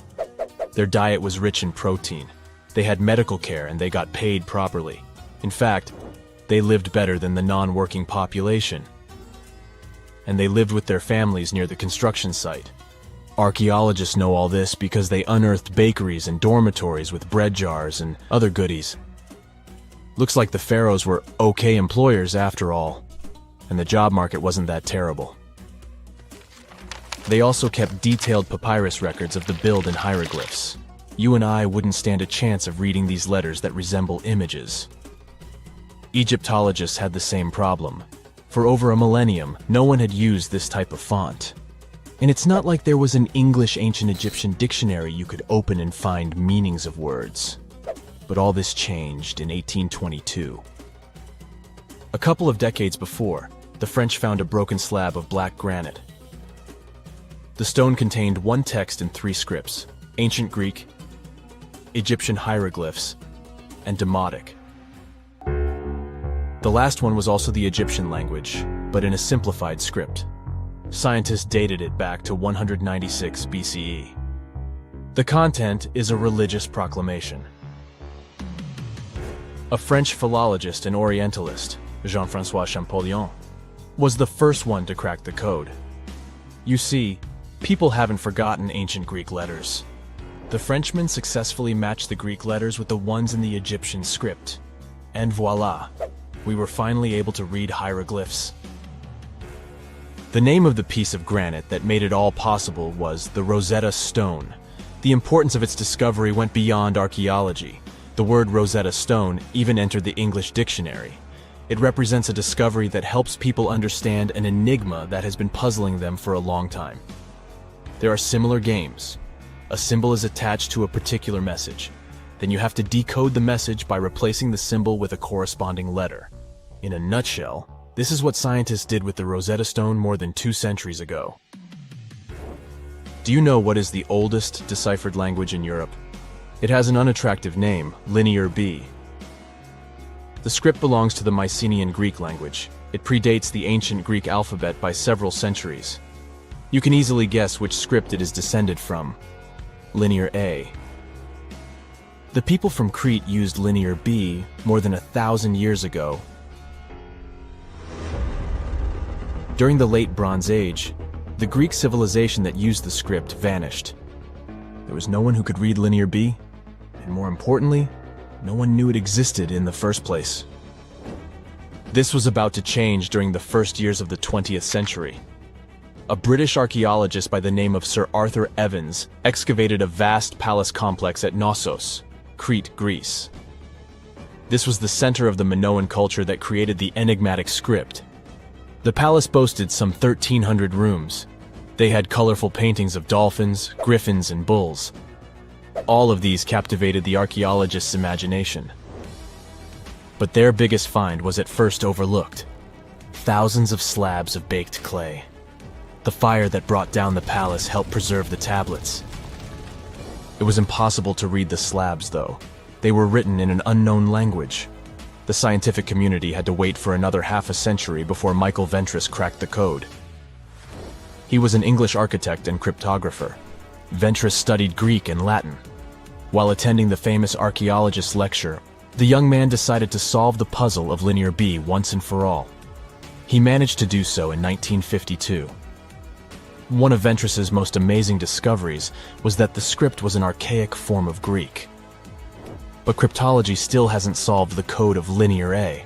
Their diet was rich in protein. They had medical care and they got paid properly. In fact, they lived better than the non-working population. And they lived with their families near the construction site. Archaeologists know all this because they unearthed bakeries and dormitories with bread jars and other goodies. Looks like the pharaohs were okay employers after all, and the job market wasn't that terrible. They also kept detailed papyrus records of the build and hieroglyphs. You and I wouldn't stand a chance of reading these letters that resemble images. Egyptologists had the same problem. For over a millennium, no one had used this type of font. And it's not like there was an English ancient Egyptian dictionary you could open and find meanings of words. But all this changed in 1822. A couple of decades before, the French found a broken slab of black granite. The stone contained one text in 3 scripts: Ancient Greek, Egyptian hieroglyphs, and Demotic. The last one was also the Egyptian language, but in a simplified script. Scientists dated it back to 196 BCE. The content is a religious proclamation. A French philologist and Orientalist, Jean-François Champollion, was the first one to crack the code. You see, people haven't forgotten ancient Greek letters. The Frenchman successfully matched the Greek letters with the ones in the Egyptian script. And voila, we were finally able to read hieroglyphs. The name of the piece of granite that made it all possible was the Rosetta Stone. The importance of its discovery went beyond archaeology. The word Rosetta Stone even entered the English dictionary. It represents a discovery that helps people understand an enigma that has been puzzling them for a long time. There are similar games. A symbol is attached to a particular message. Then you have to decode the message by replacing the symbol with a corresponding letter. In a nutshell, this is what scientists did with the Rosetta Stone more than 2 centuries ago. Do you know what is the oldest deciphered language in Europe? It has an unattractive name, Linear B. The script belongs to the Mycenaean Greek language. It predates the ancient Greek alphabet by several centuries. You can easily guess which script it is descended from. Linear A. The people from Crete used Linear B more than 1,000 years ago. During the Late Bronze Age, the Greek civilization that used the script vanished. There was no one who could read Linear B, and more importantly, no one knew it existed in the first place. This was about to change during the first years of the 20th century. A British archaeologist by the name of Sir Arthur Evans excavated a vast palace complex at Knossos, Crete, Greece. This was the center of the Minoan culture that created the enigmatic script. The palace boasted some 1,300 rooms. They had colorful paintings of dolphins, griffins, and bulls. All of these captivated the archaeologists' imagination. But their biggest find was at first overlooked: thousands of slabs of baked clay. The fire that brought down the palace helped preserve the tablets. It was impossible to read the slabs, though. They were written in an unknown language. The scientific community had to wait for another half a century before Michael Ventris cracked the code. He was an English architect and cryptographer. Ventris studied Greek and Latin. While attending the famous archaeologist's lecture, the young man decided to solve the puzzle of Linear B once and for all. He managed to do so in 1952. One of Ventris's most amazing discoveries was that the script was an archaic form of Greek. But cryptology still hasn't solved the code of Linear A.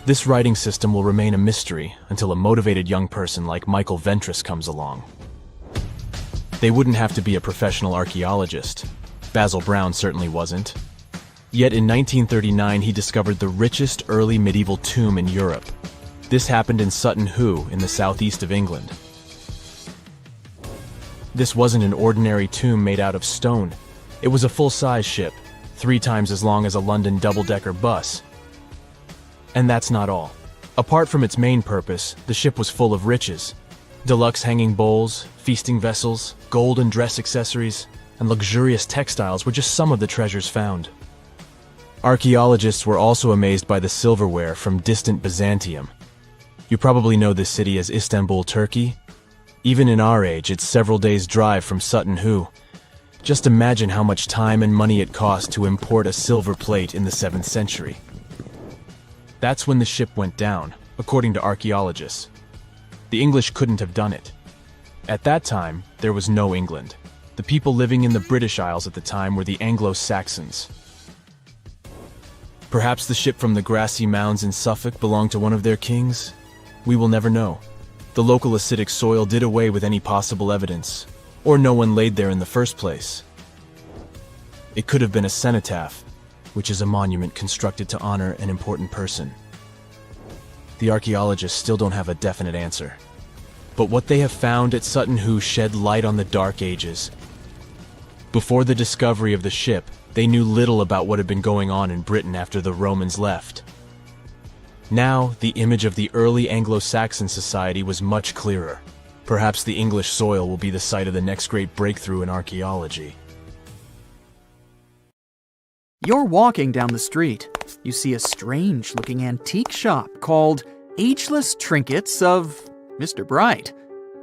This writing system will remain a mystery until a motivated young person like Michael Ventris comes along. They wouldn't have to be a professional archaeologist. Basil Brown certainly wasn't. Yet in 1939 he discovered the richest early medieval tomb in Europe. This happened in Sutton Hoo in the southeast of England. This wasn't an ordinary tomb made out of stone. It was a full-size ship, 3 times as long as a London double-decker bus. And that's not all. Apart from its main purpose, the ship was full of riches. Deluxe hanging bowls, feasting vessels, gold and dress accessories, and luxurious textiles were just some of the treasures found. Archaeologists were also amazed by the silverware from distant Byzantium. You probably know this city as Istanbul, Turkey. Even in our age, it's several days' drive from Sutton Hoo. Just imagine how much time and money it cost to import a silver plate in the 7th century. That's when the ship went down, according to archaeologists. The English couldn't have done it. At that time, there was no England. The people living in the British Isles at the time were the Anglo-Saxons. Perhaps the ship from the grassy mounds in Suffolk belonged to one of their kings? We will never know. The local acidic soil did away with any possible evidence, or no one laid there in the first place. It could have been a cenotaph, which is a monument constructed to honor an important person. The archaeologists still don't have a definite answer. But what they have found at Sutton Hoo shed light on the Dark Ages. Before the discovery of the ship, they knew little about what had been going on in Britain after the Romans left. Now, the image of the early Anglo-Saxon society was much clearer. Perhaps the English soil will be the site of the next great breakthrough in archaeology. You're walking down the street. You see a strange-looking antique shop called Ageless Trinkets of Mr. Bright.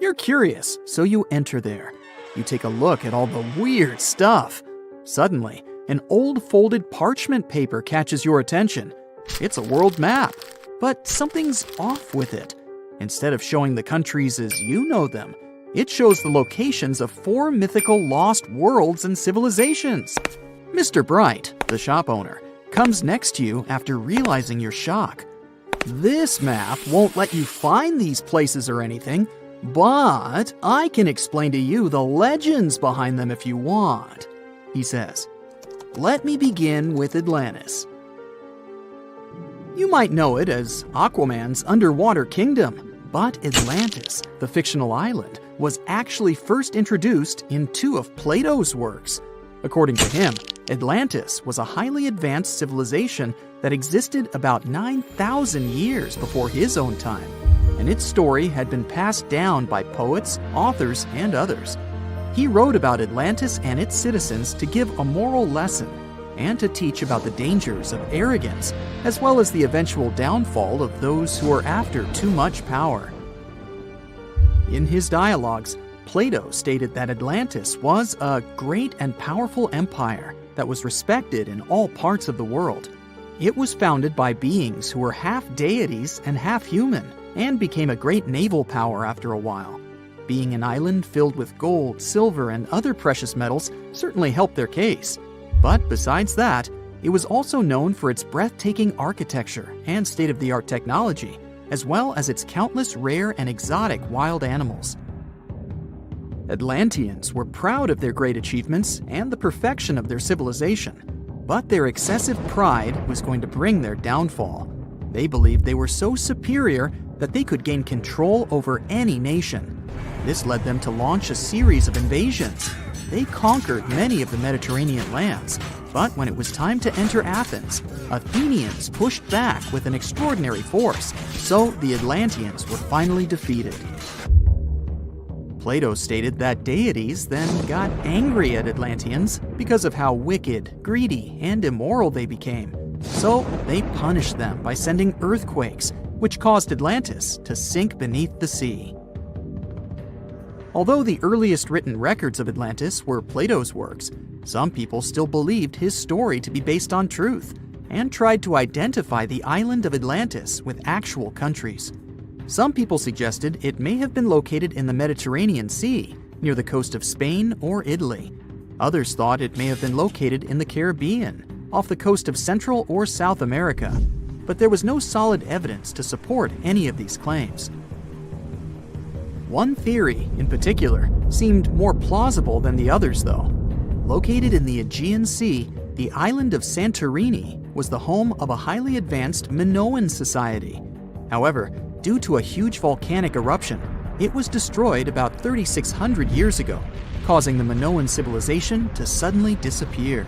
You're curious, so you enter there. You take a look at all the weird stuff. Suddenly, an old folded parchment paper catches your attention. It's a world map, but something's off with it. Instead of showing the countries as you know them, it shows the locations of 4 mythical lost worlds and civilizations. Mr. Bright, the shop owner, comes next to you after realizing your shock. This map won't let you find these places or anything, but I can explain to you the legends behind them if you want, he says. Let me begin with Atlantis. You might know it as Aquaman's underwater kingdom, but Atlantis, the fictional island, was actually first introduced in 2 of Plato's works. According to him, Atlantis was a highly advanced civilization that existed about 9,000 years before his own time, and its story had been passed down by poets, authors, and others. He wrote about Atlantis and its citizens to give a moral lesson and to teach about the dangers of arrogance, as well as the eventual downfall of those who are after too much power. In his dialogues, Plato stated that Atlantis was a great and powerful empire that was respected in all parts of the world. It was founded by beings who were half deities and half human, and became a great naval power after a while. Being an island filled with gold, silver, and other precious metals certainly helped their case. But besides that, it was also known for its breathtaking architecture and state-of-the-art technology, as well as its countless rare and exotic wild animals. Atlanteans were proud of their great achievements and the perfection of their civilization, but their excessive pride was going to bring their downfall. They believed they were so superior that they could gain control over any nation. This led them to launch a series of invasions. They conquered many of the Mediterranean lands, but when it was time to enter Athens, Athenians pushed back with an extraordinary force, so the Atlanteans were finally defeated. Plato stated that deities then got angry at Atlanteans because of how wicked, greedy, and immoral they became. So they punished them by sending earthquakes, which caused Atlantis to sink beneath the sea. Although the earliest written records of Atlantis were Plato's works, some people still believed his story to be based on truth and tried to identify the island of Atlantis with actual countries. Some people suggested it may have been located in the Mediterranean Sea, near the coast of Spain or Italy. Others thought it may have been located in the Caribbean, off the coast of Central or South America, but there was no solid evidence to support any of these claims. One theory, in particular, seemed more plausible than the others, though. Located in the Aegean Sea, the island of Santorini was the home of a highly advanced Minoan society. However, due to a huge volcanic eruption, it was destroyed about 3,600 years ago, causing the Minoan civilization to suddenly disappear.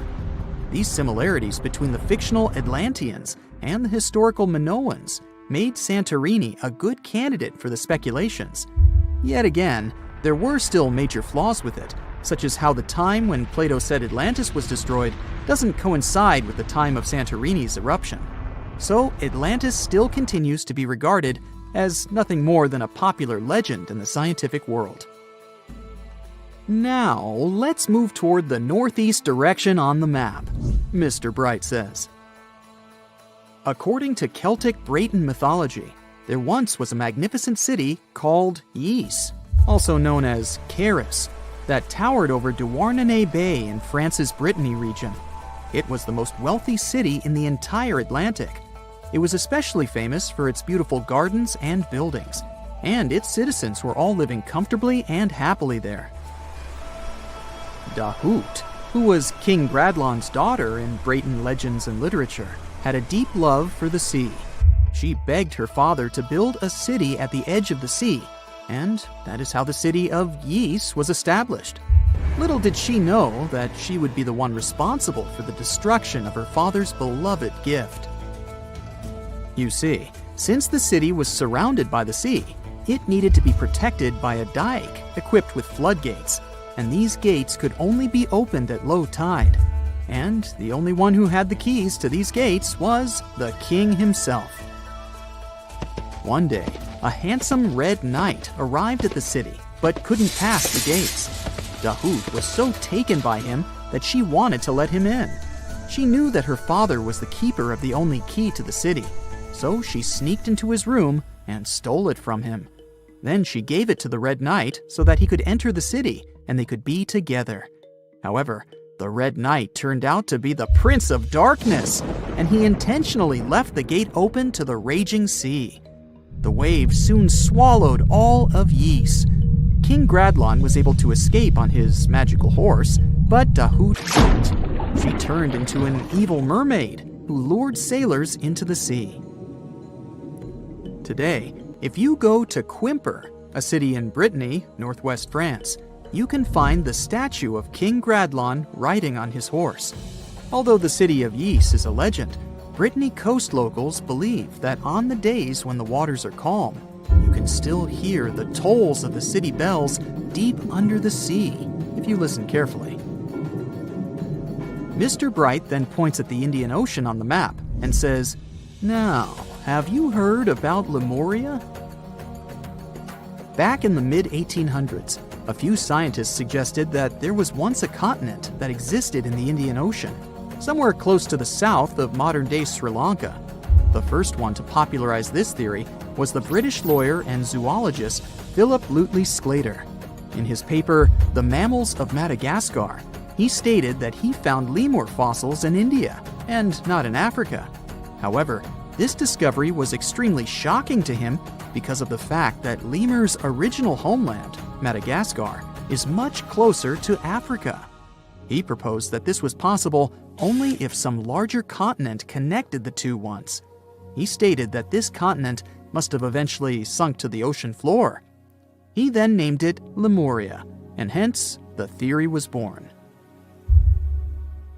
These similarities between the fictional Atlanteans and the historical Minoans made Santorini a good candidate for the speculations. Yet again, there were still major flaws with it, such as how the time when Plato said Atlantis was destroyed doesn't coincide with the time of Santorini's eruption. So Atlantis still continues to be regarded as nothing more than a popular legend in the scientific world. Now, let's move toward the northeast direction on the map, Mr. Bright says. According to Celtic Breton mythology, there once was a magnificent city called Ys, also known as Caris, that towered over Douarnenez Bay in France's Brittany region. It was the most wealthy city in the entire Atlantic. It was especially famous for its beautiful gardens and buildings, and its citizens were all living comfortably and happily there. Dahut, who was King Bradlon's daughter in Breton legends and literature, had a deep love for the sea. She begged her father to build a city at the edge of the sea, and that is how the city of Ys was established. Little did she know that she would be the one responsible for the destruction of her father's beloved gift. You see, since the city was surrounded by the sea, it needed to be protected by a dike equipped with floodgates, and these gates could only be opened at low tide. And the only one who had the keys to these gates was the king himself. One day, a handsome red knight arrived at the city, but couldn't pass the gates. Dahut was so taken by him that she wanted to let him in. She knew that her father was the keeper of the only key to the city, so she sneaked into his room and stole it from him. Then she gave it to the Red Knight so that he could enter the city and they could be together. However, the Red Knight turned out to be the Prince of Darkness, and he intentionally left the gate open to the raging sea. The waves soon swallowed all of Ys. King Gradlon was able to escape on his magical horse, but Dahut couldn't. She turned into an evil mermaid who lured sailors into the sea. Today, if you go to Quimper, a city in Brittany, northwest France, you can find the statue of King Gradlon riding on his horse. Although the city of Ys is a legend, Brittany coast locals believe that on the days when the waters are calm, you can still hear the tolls of the city bells deep under the sea, if you listen carefully. Mr. Bright then points at the Indian Ocean on the map and says, "Now, have you heard about Lemuria?" Back in the mid-1800s, a few scientists suggested that there was once a continent that existed in the Indian Ocean, somewhere close to the south of modern-day Sri Lanka. The first one to popularize this theory was the British lawyer and zoologist Philip Lutley Sclater. In his paper, The Mammals of Madagascar, he stated that he found lemur fossils in India, and not in Africa. However, this discovery was extremely shocking to him because of the fact that lemurs' original homeland, Madagascar, is much closer to Africa. He proposed that this was possible only if some larger continent connected the two once. He stated that this continent must have eventually sunk to the ocean floor. He then named it Lemuria, and hence the theory was born.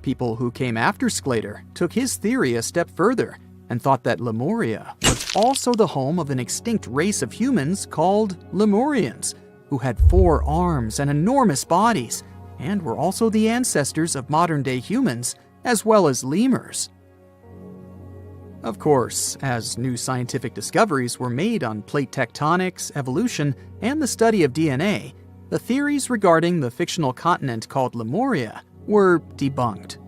People who came after Sclater took his theory a step further and thought that Lemuria was also the home of an extinct race of humans called Lemurians, who had 4 arms and enormous bodies, and were also the ancestors of modern-day humans, as well as lemurs. Of course, as new scientific discoveries were made on plate tectonics, evolution, and the study of DNA, the theories regarding the fictional continent called Lemuria were debunked.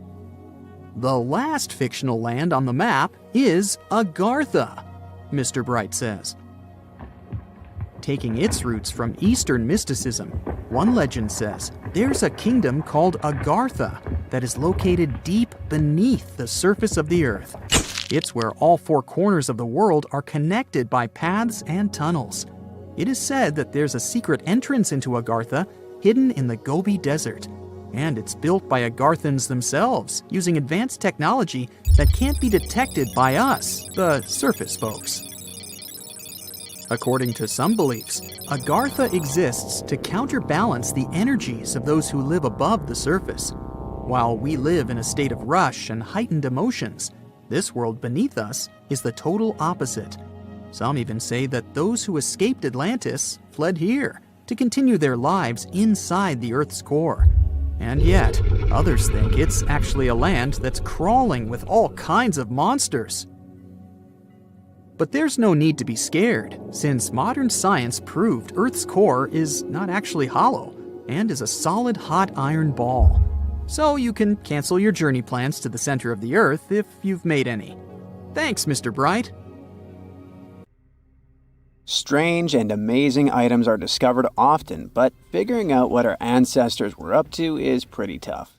The last fictional land on the map is Agartha, Mr. Bright says. Taking its roots from Eastern mysticism, one legend says there's a kingdom called Agartha that is located deep beneath the surface of the earth. It's where all four corners of the world are connected by paths and tunnels. It is said that there's a secret entrance into Agartha hidden in the Gobi Desert, and it's built by Agarthans themselves using advanced technology that can't be detected by us, the surface folks. According to some beliefs, Agartha exists to counterbalance the energies of those who live above the surface. While we live in a state of rush and heightened emotions, this world beneath us is the total opposite. Some even say that those who escaped Atlantis fled here to continue their lives inside the Earth's core. And yet, others think it's actually a land that's crawling with all kinds of monsters. But there's no need to be scared, since modern science proved Earth's core is not actually hollow and is a solid hot iron ball. So you can cancel your journey plans to the center of the Earth if you've made any. Thanks, Mr. Bright. Strange and amazing items are discovered often, but figuring out what our ancestors were up to is pretty tough.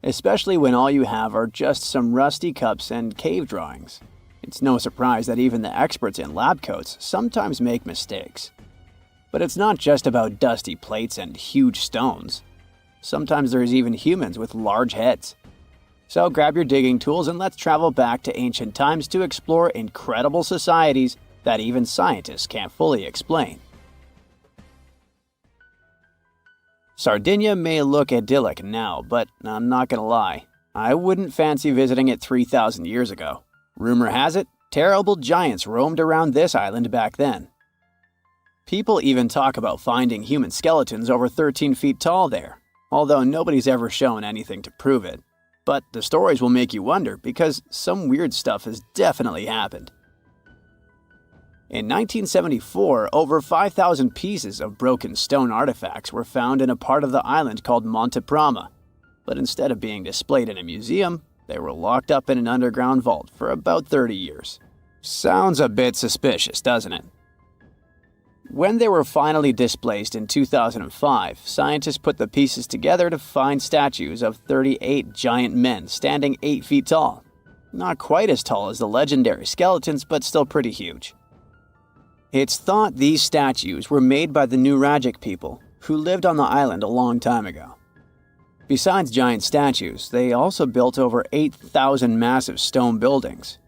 Especially when all you have are just some rusty cups and cave drawings. It's no surprise that even the experts in lab coats sometimes make mistakes. But it's not just about dusty plates and huge stones. Sometimes there's even humans with large heads. So grab your digging tools and let's travel back to ancient times to explore incredible societies that even scientists can't fully explain. Sardinia may look idyllic now, but I'm not gonna lie, I wouldn't fancy visiting it 3,000 years ago. Rumor has it, terrible giants roamed around this island back then. People even talk about finding human skeletons over 13 feet tall there, although nobody's ever shown anything to prove it. But the stories will make you wonder because some weird stuff has definitely happened. In 1974, over 5,000 pieces of broken stone artifacts were found in a part of the island called Monte Prama, but instead of being displayed in a museum, they were locked up in an underground vault for about 30 years. Sounds a bit suspicious, doesn't it? When they were finally displaced in 2005, scientists put the pieces together to find statues of 38 giant men standing 8 feet tall. Not quite as tall as the legendary skeletons, but still pretty huge. It's thought these statues were made by the Nuragic people, who lived on the island a long time ago. Besides giant statues, they also built over 8,000 massive stone buildings.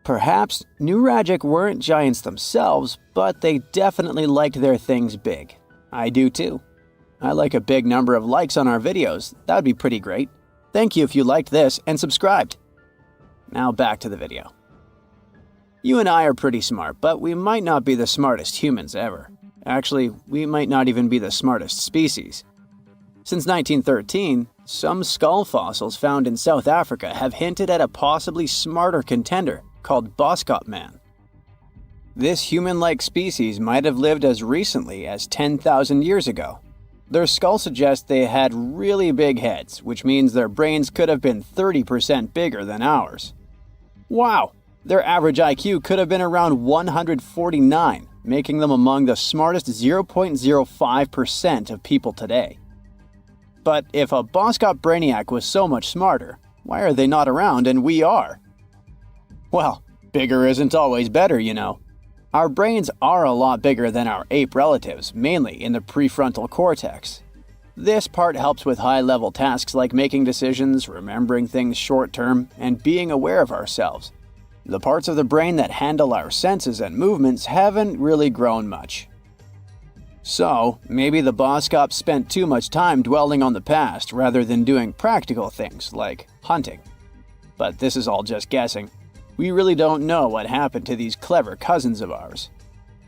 Perhaps Nuragic weren't giants themselves, but they definitely liked their things big. I do too. I like a big number of likes on our videos. That would be pretty great. Thank you if you liked this and subscribed. Now back to the video. You and I are pretty smart, but we might not be the smartest humans ever. Actually, we might not even be the smartest species. Since 1913, some skull fossils found in South Africa have hinted at a possibly smarter contender called Boskop Man. This human-like species might have lived as recently as 10,000 years ago. Their skull suggests they had really big heads, which means their brains could have been 30% bigger than ours. Wow! Their average IQ could have been around 149, making them among the smartest 0.05% of people today. But if a Boskop Brainiac was so much smarter, why are they not around and we are? Well, bigger isn't always better, you know. Our brains are a lot bigger than our ape relatives, mainly in the prefrontal cortex. This part helps with high-level tasks like making decisions, remembering things short-term, and being aware of ourselves. The parts of the brain that handle our senses and movements haven't really grown much. So, maybe the Boskops spent too much time dwelling on the past rather than doing practical things like hunting. But this is all just guessing. We really don't know what happened to these clever cousins of ours.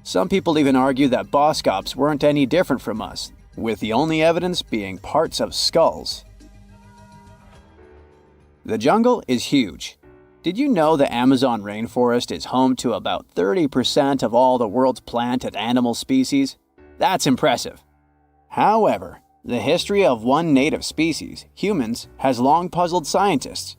Some people even argue that Boskops weren't any different from us, with the only evidence being parts of skulls. The jungle is huge. Did you know the Amazon rainforest is home to about 30% of all the world's plant and animal species? That's impressive. However, the history of one native species, humans, has long puzzled scientists.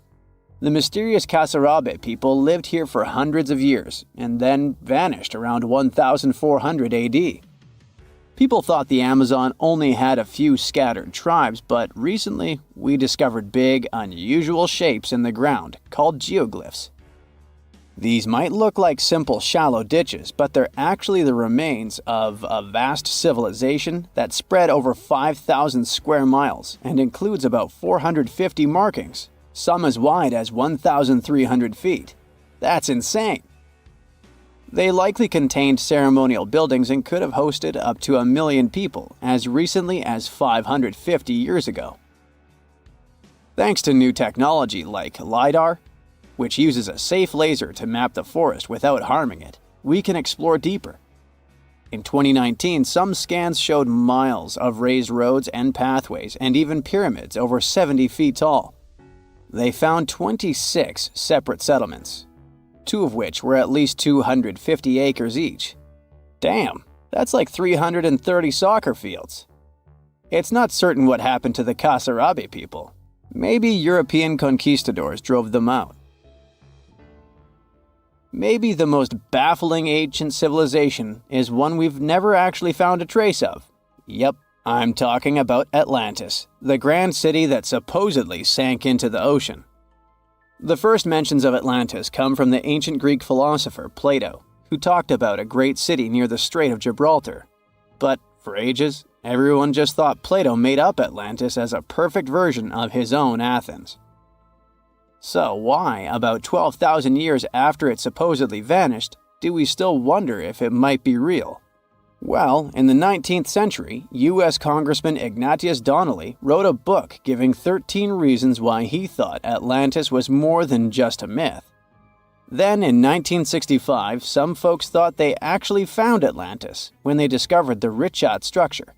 The mysterious Kasarabe people lived here for hundreds of years and then vanished around 1400 AD. People thought the Amazon only had a few scattered tribes, but recently we discovered big, unusual shapes in the ground called geoglyphs. These might look like simple shallow ditches, but they're actually the remains of a vast civilization that spread over 5,000 square miles and includes about 450 markings, some as wide as 1,300 feet. That's insane! They likely contained ceremonial buildings and could have hosted up to 1 million people as recently as 550 years ago. Thanks to new technology like LiDAR, which uses a safe laser to map the forest without harming it, we can explore deeper. In 2019, some scans showed miles of raised roads and pathways and even pyramids over 70 feet tall. They found 26 separate settlements, 2 of which were at least 250 acres each. Damn, that's like 330 soccer fields. It's not certain what happened to the Kasarabe people. Maybe European conquistadors drove them out. Maybe the most baffling ancient civilization is one we've never actually found a trace of. Yep, I'm talking about Atlantis, the grand city that supposedly sank into the ocean. The first mentions of Atlantis come from the ancient Greek philosopher Plato, who talked about a great city near the Strait of Gibraltar. But for ages, everyone just thought Plato made up Atlantis as a perfect version of his own Athens. So why, about 12,000 years after it supposedly vanished, do we still wonder if it might be real? Well, in the 19th century, U.S. Congressman Ignatius Donnelly wrote a book giving 13 reasons why he thought Atlantis was more than just a myth. Then, in 1965, some folks thought they actually found Atlantis when they discovered the Richat structure,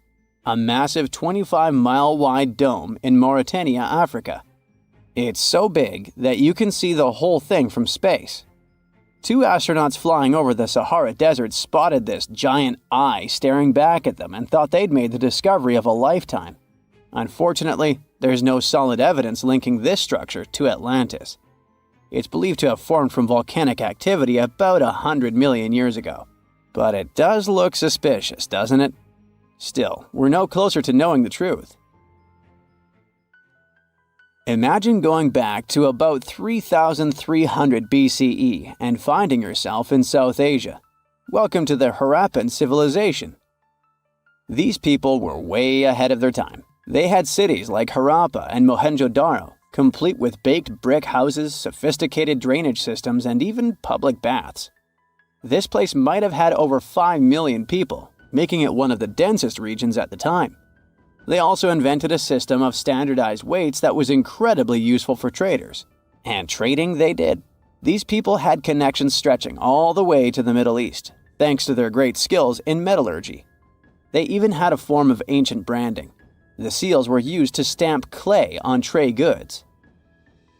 a massive 25-mile-wide dome in Mauritania, Africa. It's so big that you can see the whole thing from space. 2 astronauts flying over the Sahara Desert spotted this giant eye staring back at them and thought they'd made the discovery of a lifetime. Unfortunately, there's no solid evidence linking this structure to Atlantis. It's believed to have formed from volcanic activity about 100 million years ago. But it does look suspicious, doesn't it? Still, we're no closer to knowing the truth. Imagine going back to about 3,300 BCE and finding yourself in South Asia. Welcome to the Harappan civilization. These people were way ahead of their time. They had cities like Harappa and Mohenjo-Daro, complete with baked brick houses, sophisticated drainage systems, and even public baths. This place might have had over 5 million people, making it one of the densest regions at the time. They also invented a system of standardized weights that was incredibly useful for traders. And trading they did. These people had connections stretching all the way to the Middle East, thanks to their great skills in metallurgy. They even had a form of ancient branding. The seals were used to stamp clay on trade goods.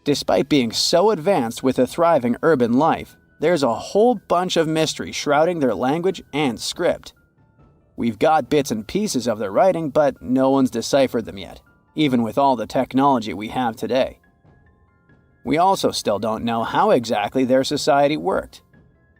Despite being so advanced with a thriving urban life, there's a whole bunch of mystery shrouding their language and script. We've got bits and pieces of their writing, but no one's deciphered them yet, even with all the technology we have today. We also still don't know how exactly their society worked.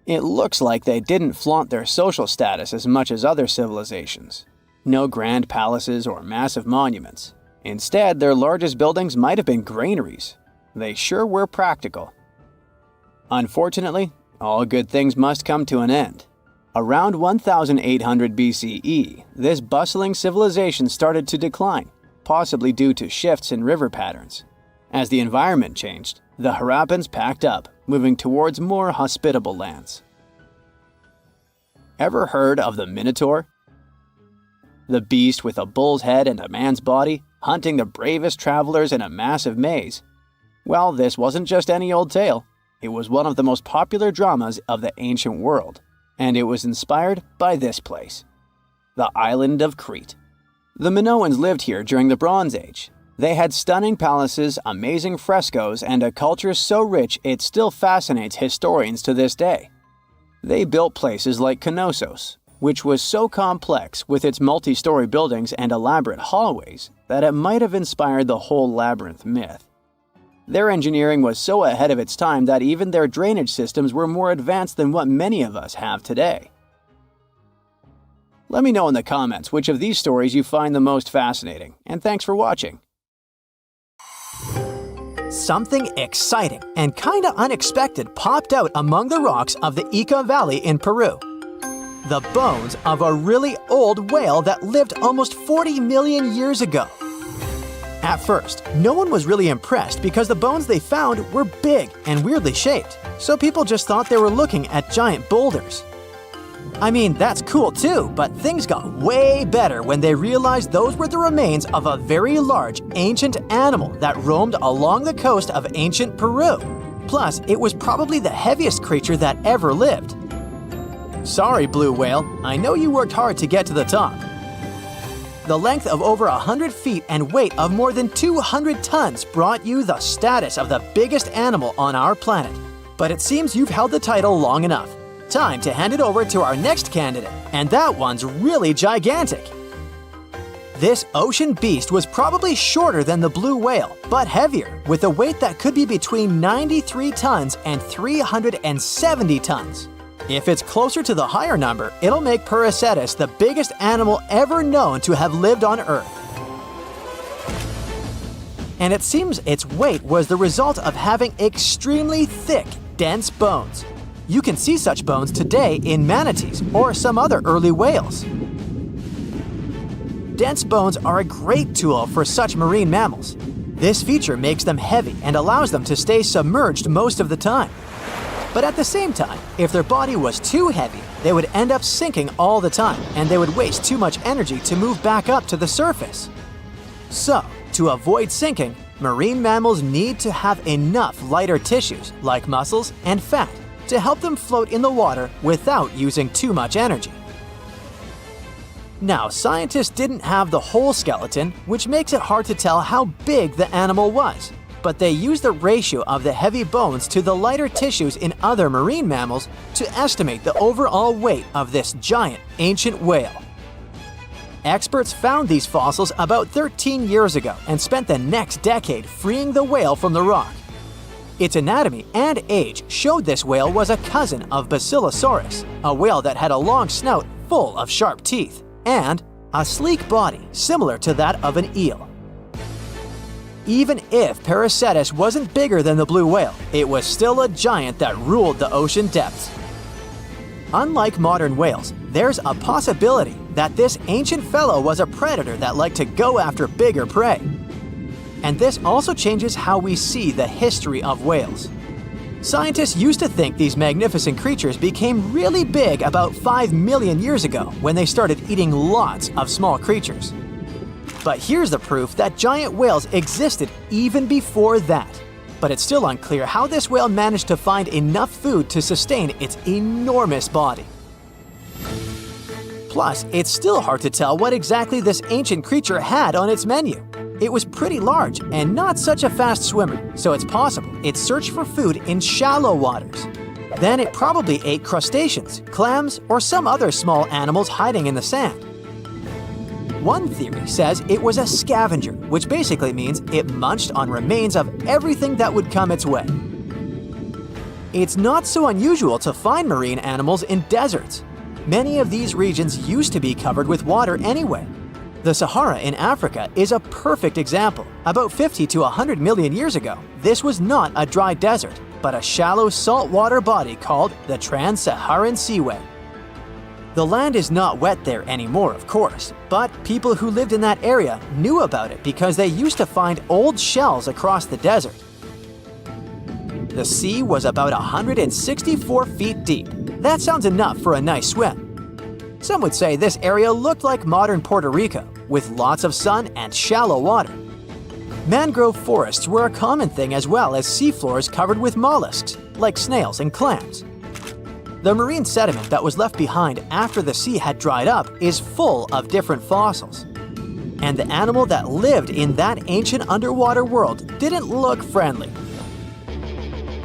It looks like they didn't flaunt their social status as much as other civilizations. No grand palaces or massive monuments. Instead, their largest buildings might have been granaries. They sure were practical. Unfortunately, all good things must come to an end. Around 1800 BCE, this bustling civilization started to decline, possibly due to shifts in river patterns. As the environment changed, the Harappans packed up, moving towards more hospitable lands. Ever heard of the Minotaur? The beast with a bull's head and a man's body, hunting the bravest travelers in a massive maze. Well, this wasn't just any old tale. It was one of the most popular dramas of the ancient world. And it was inspired by this place, the island of Crete. The Minoans lived here during the Bronze Age. They had stunning palaces, amazing frescoes, and a culture so rich it still fascinates historians to this day. They built places like Knossos, which was so complex with its multi-story buildings and elaborate hallways that it might have inspired the whole labyrinth myth. Their engineering was so ahead of its time that even their drainage systems were more advanced than what many of us have today. Let me know in the comments which of these stories you find the most fascinating, and thanks for watching. Something exciting and kinda unexpected popped out among the rocks of the Ica Valley in Peru. The bones of a really old whale that lived almost 40 million years ago. At first, no one was really impressed because the bones they found were big and weirdly shaped, so people just thought they were looking at giant boulders. I mean, that's cool too, but things got way better when they realized those were the remains of a very large, ancient animal that roamed along the coast of ancient Peru. Plus, it was probably the heaviest creature that ever lived. Sorry, blue whale, I know you worked hard to get to the top. The length of over 100 feet and weight of more than 200 tons brought you the status of the biggest animal on our planet. But it seems you've held the title long enough. Time to hand it over to our next candidate, and that one's really gigantic. This ocean beast was probably shorter than the blue whale, but heavier, with a weight that could be between 93 tons and 370 tons. If it's closer to the higher number, it'll make Peracetus the biggest animal ever known to have lived on Earth. And it seems its weight was the result of having extremely thick, dense bones. You can see such bones today in manatees or some other early whales. Dense bones are a great tool for such marine mammals. This feature makes them heavy and allows them to stay submerged most of the time. But at the same time, if their body was too heavy, they would end up sinking all the time, and they would waste too much energy to move back up to the surface. So, to avoid sinking, marine mammals need to have enough lighter tissues, like muscles and fat, to help them float in the water without using too much energy. Now, scientists didn't have the whole skeleton, which makes it hard to tell how big the animal was, but they used the ratio of the heavy bones to the lighter tissues in other marine mammals to estimate the overall weight of this giant ancient whale. Experts found these fossils about 13 years ago and spent the next decade freeing the whale from the rock. Its anatomy and age showed this whale was a cousin of Basilosaurus, a whale that had a long snout full of sharp teeth, and a sleek body similar to that of an eel. Even if Peracetus wasn't bigger than the blue whale, it was still a giant that ruled the ocean depths. Unlike modern whales, there's a possibility that this ancient fellow was a predator that liked to go after bigger prey. And this also changes how we see the history of whales. Scientists used to think these magnificent creatures became really big about 5 million years ago when they started eating lots of small creatures. But here's the proof that giant whales existed even before that. But it's still unclear how this whale managed to find enough food to sustain its enormous body. Plus, it's still hard to tell what exactly this ancient creature had on its menu. It was pretty large and not such a fast swimmer, so it's possible it searched for food in shallow waters. Then it probably ate crustaceans, clams, or some other small animals hiding in the sand. One theory says it was a scavenger, which basically means it munched on remains of everything that would come its way. It's not so unusual to find marine animals in deserts. Many of these regions used to be covered with water anyway. The Sahara in Africa is a perfect example. About 50 to 100 million years ago, this was not a dry desert, but a shallow saltwater body called the Trans-Saharan Seaway. The land is not wet there anymore, of course, but people who lived in that area knew about it because they used to find old shells across the desert. The sea was about 164 feet deep. That sounds enough for a nice swim. Some would say this area looked like modern Puerto Rico, with lots of sun and shallow water. Mangrove forests were a common thing as well as seafloors covered with mollusks, like snails and clams. The marine sediment that was left behind after the sea had dried up is full of different fossils. And the animal that lived in that ancient underwater world didn't look friendly.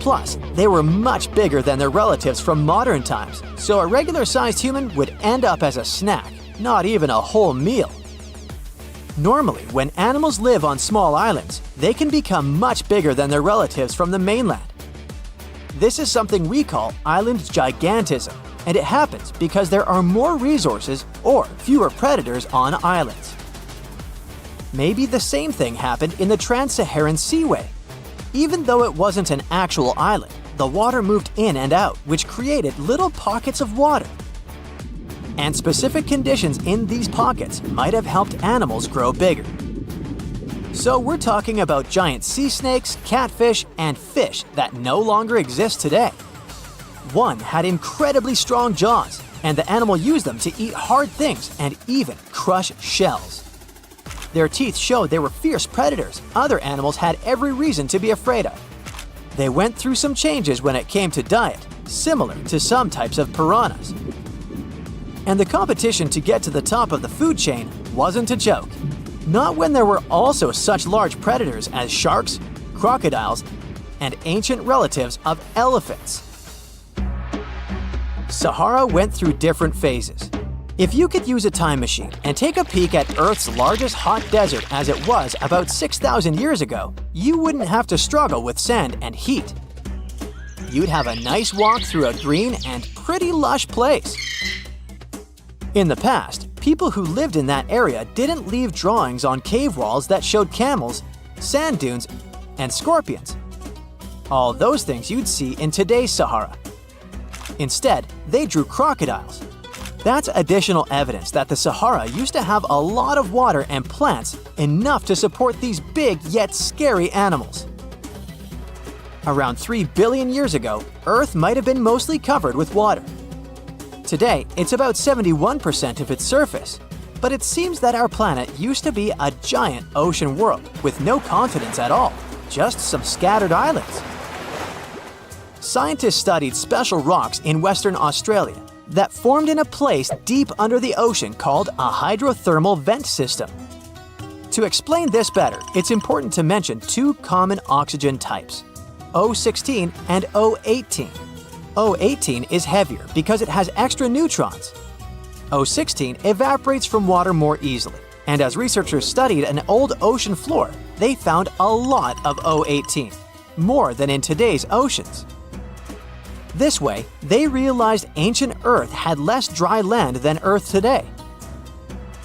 Plus, they were much bigger than their relatives from modern times, so a regular-sized human would end up as a snack, not even a whole meal. Normally, when animals live on small islands, they can become much bigger than their relatives from the mainland. This is something we call island gigantism, and it happens because there are more resources or fewer predators on islands. Maybe the same thing happened in the Trans-Saharan Seaway. Even though it wasn't an actual island, the water moved in and out, which created little pockets of water. And specific conditions in these pockets might have helped animals grow bigger. So we're talking about giant sea snakes, catfish, and fish that no longer exist today. One had incredibly strong jaws, and the animal used them to eat hard things and even crush shells. Their teeth showed they were fierce predators other animals had every reason to be afraid of. They went through some changes when it came to diet, similar to some types of piranhas. And the competition to get to the top of the food chain wasn't a joke. Not when there were also such large predators as sharks, crocodiles, and ancient relatives of elephants. Sahara went through different phases. If you could use a time machine and take a peek at Earth's largest hot desert as it was about 6,000 years ago, you wouldn't have to struggle with sand and heat. You'd have a nice walk through a green and pretty lush place. In the past, people who lived in that area didn't leave drawings on cave walls that showed camels, sand dunes, and scorpions. All those things you'd see in today's Sahara. Instead, they drew crocodiles. That's additional evidence that the Sahara used to have a lot of water and plants enough to support these big yet scary animals. Around 3 billion years ago, Earth might have been mostly covered with water. Today, it's about 71% of its surface, but it seems that our planet used to be a giant ocean world with no continents at all, just some scattered islands. Scientists studied special rocks in Western Australia that formed in a place deep under the ocean called a hydrothermal vent system. To explain this better, it's important to mention two common oxygen types, O16 and O18. O18 is heavier because it has extra neutrons. O16 evaporates from water more easily, and as researchers studied an old ocean floor, they found a lot of O18, more than in today's oceans. This way, they realized ancient Earth had less dry land than Earth today.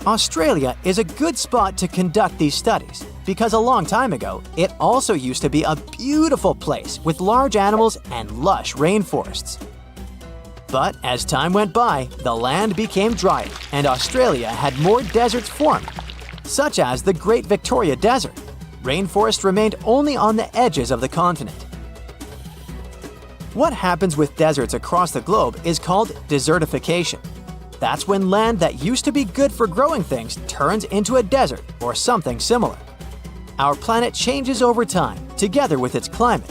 Australia is a good spot to conduct these studies because a long time ago, it also used to be a beautiful place with large animals and lush rainforests. But as time went by, the land became drier and Australia had more deserts formed, such as the Great Victoria Desert. Rainforest remained only on the edges of the continent. What happens with deserts across the globe is called desertification. That's when land that used to be good for growing things turns into a desert or something similar. Our planet changes over time, together with its climate.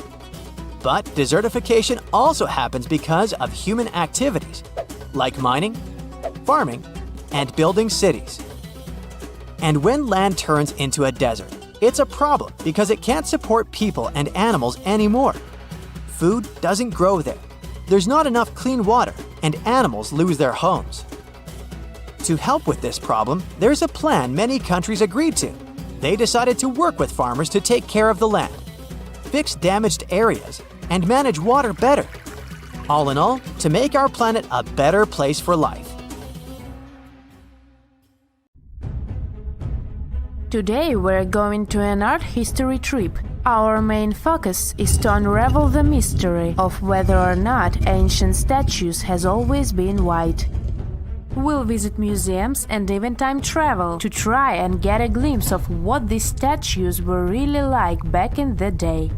But desertification also happens because of human activities, like mining, farming, and building cities. And when land turns into a desert, it's a problem because it can't support people and animals anymore. Food doesn't grow there. There's not enough clean water, and animals lose their homes. To help with this problem, there's a plan many countries agreed to. They decided to work with farmers to take care of the land, fix damaged areas, and manage water better. All in all, to make our planet a better place for life. Today we're going to an art history trip. Our main focus is to unravel the mystery of whether or not ancient statues has always been white. We'll visit museums and even time travel to try and get a glimpse of what these statues were really like back in the day.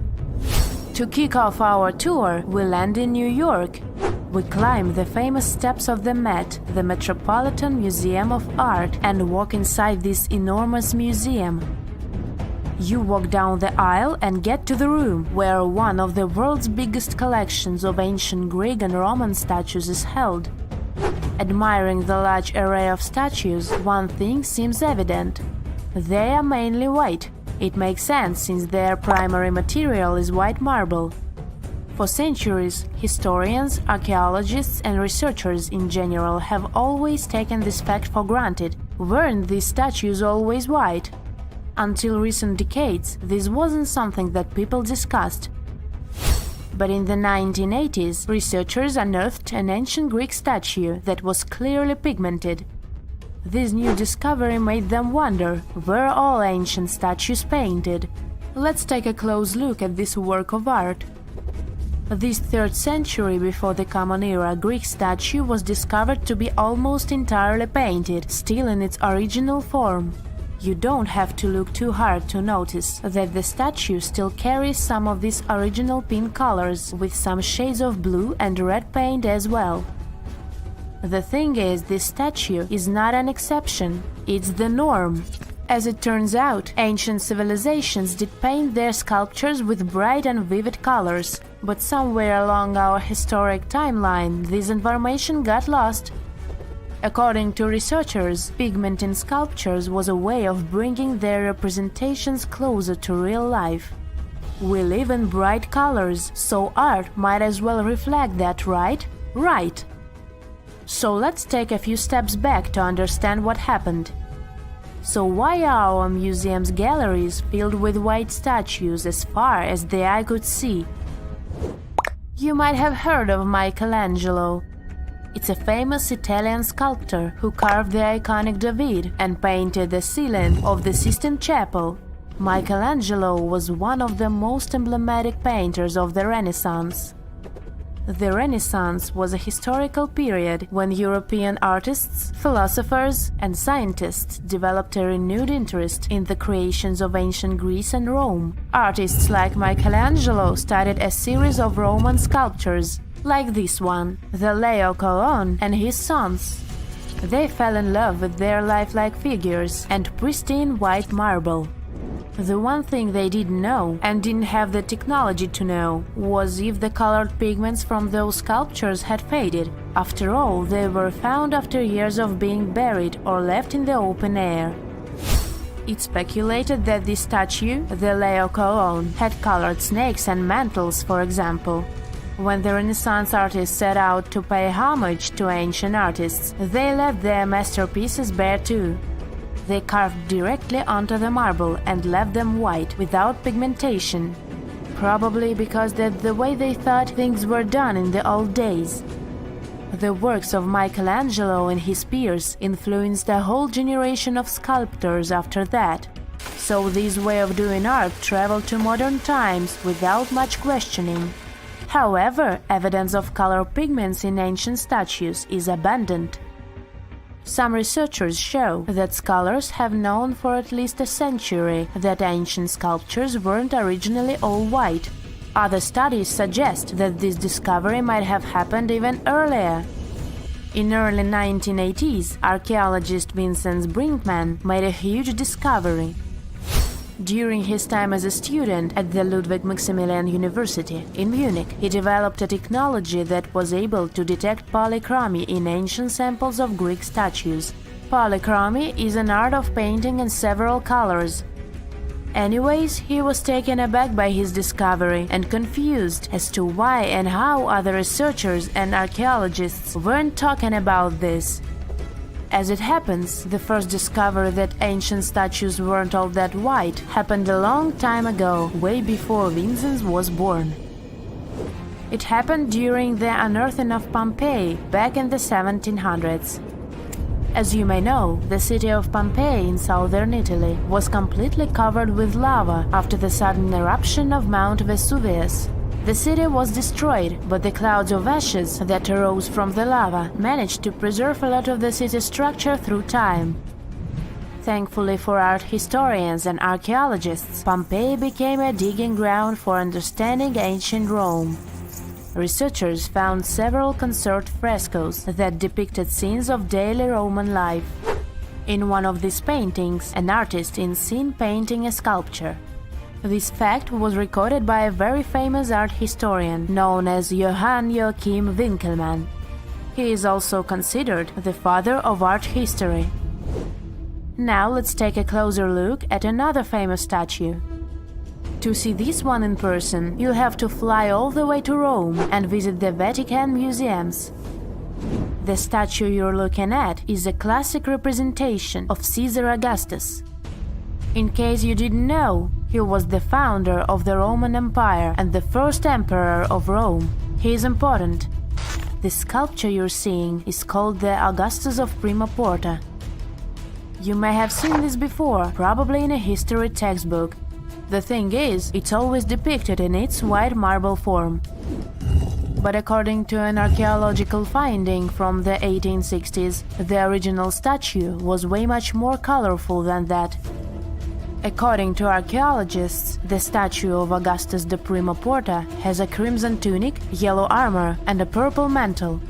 To kick off our tour, we land in New York. We climb the famous steps of the Met, the Metropolitan Museum of Art, and walk inside this enormous museum. You walk down the aisle and get to the room where one of the world's biggest collections of ancient Greek and Roman statues is held. Admiring the large array of statues, one thing seems evident. They are mainly white. It makes sense since their primary material is white marble. For centuries, historians, archaeologists, and researchers in general have always taken this fact for granted. Weren't these statues always white? Until recent decades, this wasn't something that people discussed. But in the 1980s, researchers unearthed an ancient Greek statue that was clearly pigmented. This new discovery made them wonder, were all ancient statues painted? Let's take a close look at this work of art. This 3rd century before the Common Era Greek statue was discovered to be almost entirely painted, still in its original form. You don't have to look too hard to notice that the statue still carries some of these original pink colors, with some shades of blue and red paint as well. The thing is, this statue is not an exception, it's the norm. As it turns out, ancient civilizations did paint their sculptures with bright and vivid colors, but somewhere along our historic timeline, this information got lost. According to researchers, pigment in sculptures was a way of bringing their representations closer to real life. We live in bright colors, so art might as well reflect that, right? Right! So let's take a few steps back to understand what happened. So why are our museum's galleries filled with white statues as far as the eye could see? You might have heard of Michelangelo. It's a famous Italian sculptor who carved the iconic David and painted the ceiling of the Sistine Chapel. Michelangelo was one of the most emblematic painters of the Renaissance. The Renaissance was a historical period when European artists, philosophers, and scientists developed a renewed interest in the creations of ancient Greece and Rome. Artists like Michelangelo studied a series of Roman sculptures, like this one, the Laocoon and his sons. They fell in love with their lifelike figures and pristine white marble. The one thing they didn't know, and didn't have the technology to know, was if the colored pigments from those sculptures had faded. After all, they were found after years of being buried or left in the open air. It's speculated that this statue, the Laocoon, had colored snakes and mantles, for example. When the Renaissance artists set out to pay homage to ancient artists, they left their masterpieces bare too. They carved directly onto the marble and left them white, without pigmentation. Probably because that's the way they thought things were done in the old days. The works of Michelangelo and his peers influenced a whole generation of sculptors after that. So this way of doing art traveled to modern times without much questioning. However, evidence of color pigments in ancient statues is abundant. Some researchers show that scholars have known for at least a century that ancient sculptures weren't originally all white. Other studies suggest that this discovery might have happened even earlier. In early 1980s, archaeologist Vincent Brinkmann made a huge discovery. During his time as a student at the Ludwig Maximilian University in Munich, he developed a technology that was able to detect polychromy in ancient samples of Greek statues. Polychromy is an art of painting in several colors. Anyways, he was taken aback by his discovery and confused as to why and how other researchers and archaeologists weren't talking about this. As it happens, the first discovery that ancient statues weren't all that white happened a long time ago, way before Vincent was born. It happened during the unearthing of Pompeii back in the 1700s. As you may know, the city of Pompeii in southern Italy was completely covered with lava after the sudden eruption of Mount Vesuvius. The city was destroyed, but the clouds of ashes that arose from the lava managed to preserve a lot of the city's structure through time. Thankfully for art historians and archaeologists, Pompeii became a digging ground for understanding ancient Rome. Researchers found several conserved frescoes that depicted scenes of daily Roman life. In one of these paintings, an artist is seen painting a sculpture. This fact was recorded by a very famous art historian known as Johann Joachim Winckelmann. He is also considered the father of art history. Now let's take a closer look at another famous statue. To see this one in person, you'll have to fly all the way to Rome and visit the Vatican museums. The statue you're looking at is a classic representation of Caesar Augustus. In case you didn't know, he was the founder of the Roman Empire and the first emperor of Rome. He is important. The sculpture you're seeing is called the Augustus of Prima Porta. You may have seen this before, probably in a history textbook. The thing is, it's always depicted in its white marble form. But according to an archaeological finding from the 1860s, the original statue was way much more colorful than that. According to archaeologists, the statue of Augustus de Prima Porta has a crimson tunic, yellow armor, and a purple mantle.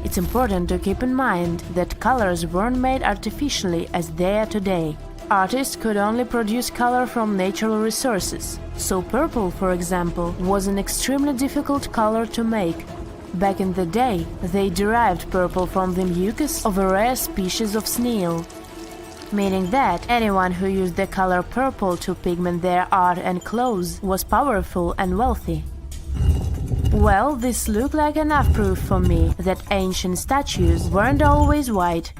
It's important to keep in mind that colors weren't made artificially as they are today. Artists could only produce color from natural resources, so purple, for example, was an extremely difficult color to make. Back in the day, they derived purple from the mucus of a rare species of snail, meaning that anyone who used the color purple to pigment their art and clothes was powerful and wealthy. Well, this looked like enough proof for me that ancient statues weren't always white.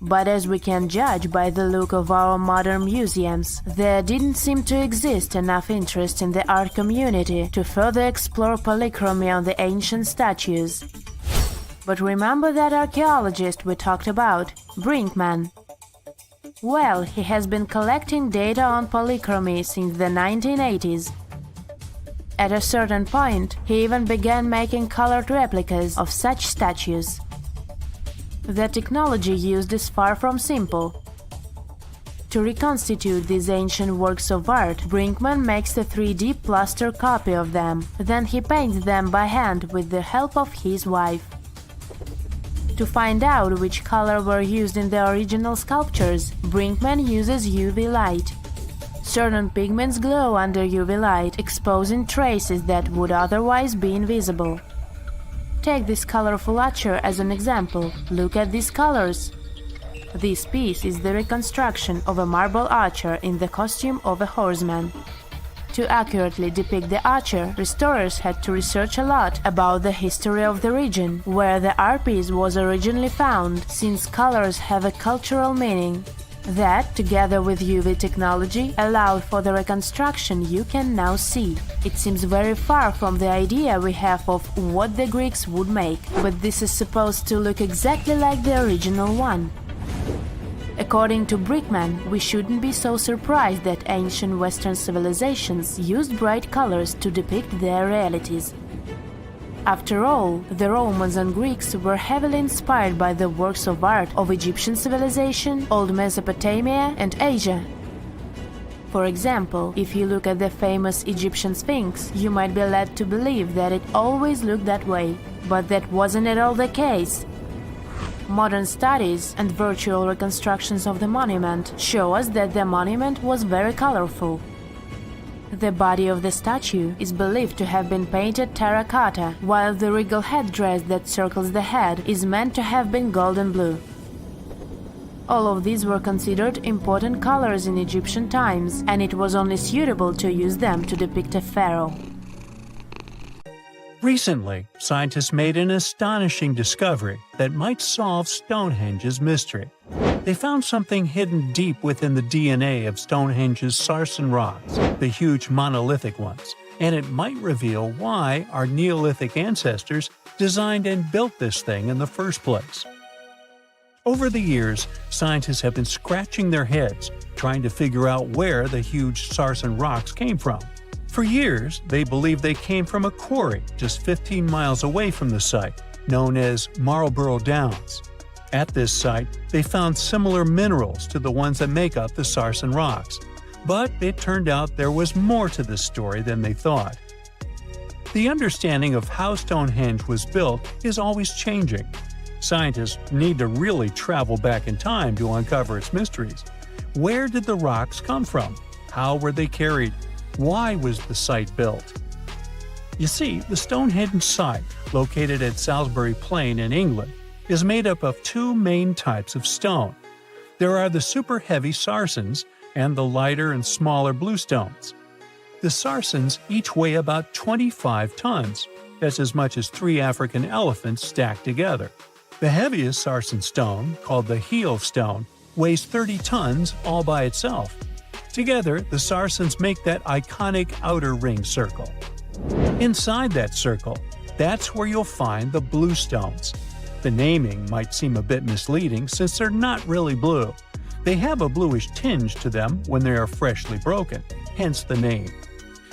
But as we can judge by the look of our modern museums, there didn't seem to exist enough interest in the art community to further explore polychromy on the ancient statues. But remember that archaeologist we talked about, Brinkman? Well, he has been collecting data on polychromy since the 1980s. At a certain point, he even began making colored replicas of such statues. The technology used is far from simple. To reconstitute these ancient works of art, Brinkman makes a 3D plaster copy of them. Then he paints them by hand with the help of his wife. To find out which color were used in the original sculptures, Brinkman uses UV light. Certain pigments glow under UV light, exposing traces that would otherwise be invisible. Take this colorful archer as an example. Look at these colors. This piece is the reconstruction of a marble archer in the costume of a horseman. To accurately depict the archer, restorers had to research a lot about the history of the region where the art piece was originally found, since colors have a cultural meaning. That, together with UV technology, allowed for the reconstruction you can now see. It seems very far from the idea we have of what the Greeks would make, but this is supposed to look exactly like the original one. According to Brinkman, we shouldn't be so surprised that ancient Western civilizations used bright colors to depict their realities. After all, the Romans and Greeks were heavily inspired by the works of art of Egyptian civilization, Old Mesopotamia, and Asia. For example, if you look at the famous Egyptian Sphinx, you might be led to believe that it always looked that way, but that wasn't at all the case. Modern studies and virtual reconstructions of the monument show us that the monument was very colorful. The body of the statue is believed to have been painted terracotta, while the regal headdress that circles the head is meant to have been golden blue. All of these were considered important colors in Egyptian times, and it was only suitable to use them to depict a pharaoh. Recently, scientists made an astonishing discovery that might solve Stonehenge's mystery. They found something hidden deep within the DNA of Stonehenge's sarsen rocks, the huge monolithic ones, and it might reveal why our Neolithic ancestors designed and built this thing in the first place. Over the years, scientists have been scratching their heads trying to figure out where the huge sarsen rocks came from. For years, they believed they came from a quarry just 15 miles away from the site, known as Marlborough Downs. At this site, they found similar minerals to the ones that make up the sarsen rocks. But it turned out there was more to this story than they thought. The understanding of how Stonehenge was built is always changing. Scientists need to really travel back in time to uncover its mysteries. Where did the rocks come from? How were they carried? Why was the site built? You see, the Stonehenge site, located at Salisbury Plain in England, is made up of two main types of stone. There are the super heavy sarsens and the lighter and smaller bluestones. The Sarsens each weigh about 25 tons. That's as much as 3 African elephants stacked together. The heaviest Sarsen stone, called the heel stone, weighs 30 tons all by itself. Together, the Sarsens make that iconic outer ring circle. Inside that circle, that's where you'll find the blue stones. The naming might seem a bit misleading since they're not really blue. They have a bluish tinge to them when they are freshly broken, hence the name.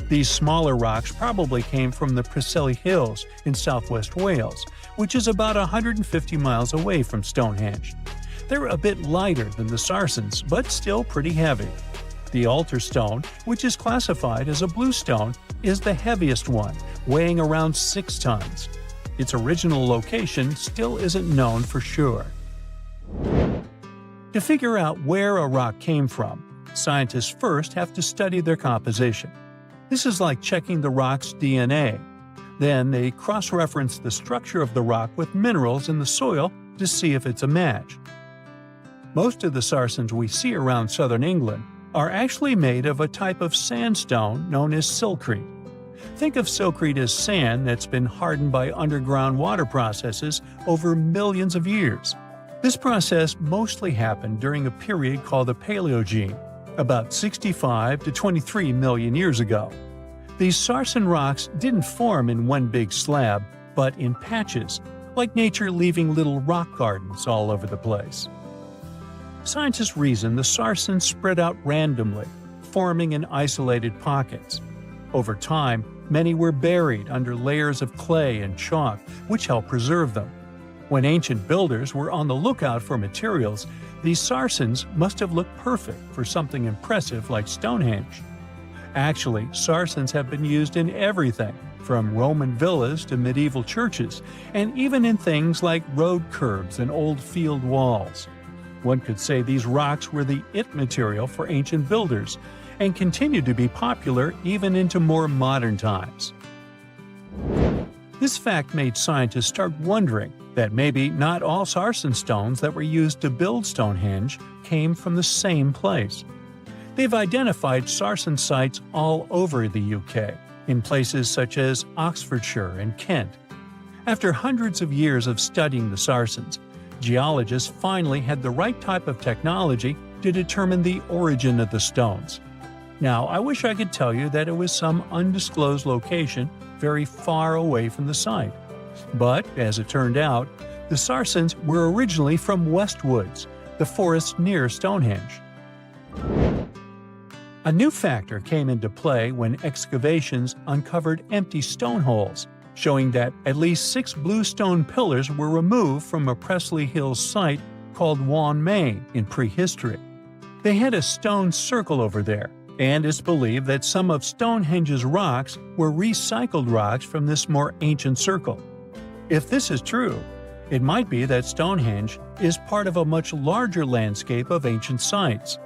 These smaller rocks probably came from the Preseli Hills in southwest Wales, which is about 150 miles away from Stonehenge. They're a bit lighter than the Sarsens, but still pretty heavy. The altar stone, which is classified as a blue stone, is the heaviest one, weighing around 6 tons. Its original location still isn't known for sure. To figure out where a rock came from, scientists first have to study their composition. This is like checking the rock's DNA. Then they cross-reference the structure of the rock with minerals in the soil to see if it's a match. Most of the Sarsens we see around southern England are actually made of a type of sandstone known as silcrete. Think of silcrete as sand that's been hardened by underground water processes over millions of years. This process mostly happened during a period called the Paleogene, about 65 to 23 million years ago. These Sarsen rocks didn't form in one big slab, but in patches, like nature leaving little rock gardens all over the place. Scientists reason the Sarsens spread out randomly, forming in isolated pockets. Over time, many were buried under layers of clay and chalk, which helped preserve them. When ancient builders were on the lookout for materials, these Sarsens must have looked perfect for something impressive like Stonehenge. Actually, Sarsens have been used in everything, from Roman villas to medieval churches, and even in things like road curbs and old field walls. One could say these rocks were the it material for ancient builders, and continue to be popular even into more modern times. This fact made scientists start wondering that maybe not all Sarsen stones that were used to build Stonehenge came from the same place. They've identified Sarsen sites all over the UK, in places such as Oxfordshire and Kent. After hundreds of years of studying the Sarsens, geologists finally had the right type of technology to determine the origin of the stones. Now, I wish I could tell you that it was some undisclosed location very far away from the site. But, as it turned out, the Sarsens were originally from Westwoods, the forest near Stonehenge. A new factor came into play when excavations uncovered empty stone holes, showing that at least 6 blue stone pillars were removed from a Preseli Hills site called Wan Main in prehistory. They had a stone circle over there, and it's believed that some of Stonehenge's rocks were recycled rocks from this more ancient circle. If this is true, it might be that Stonehenge is part of a much larger landscape of ancient sites.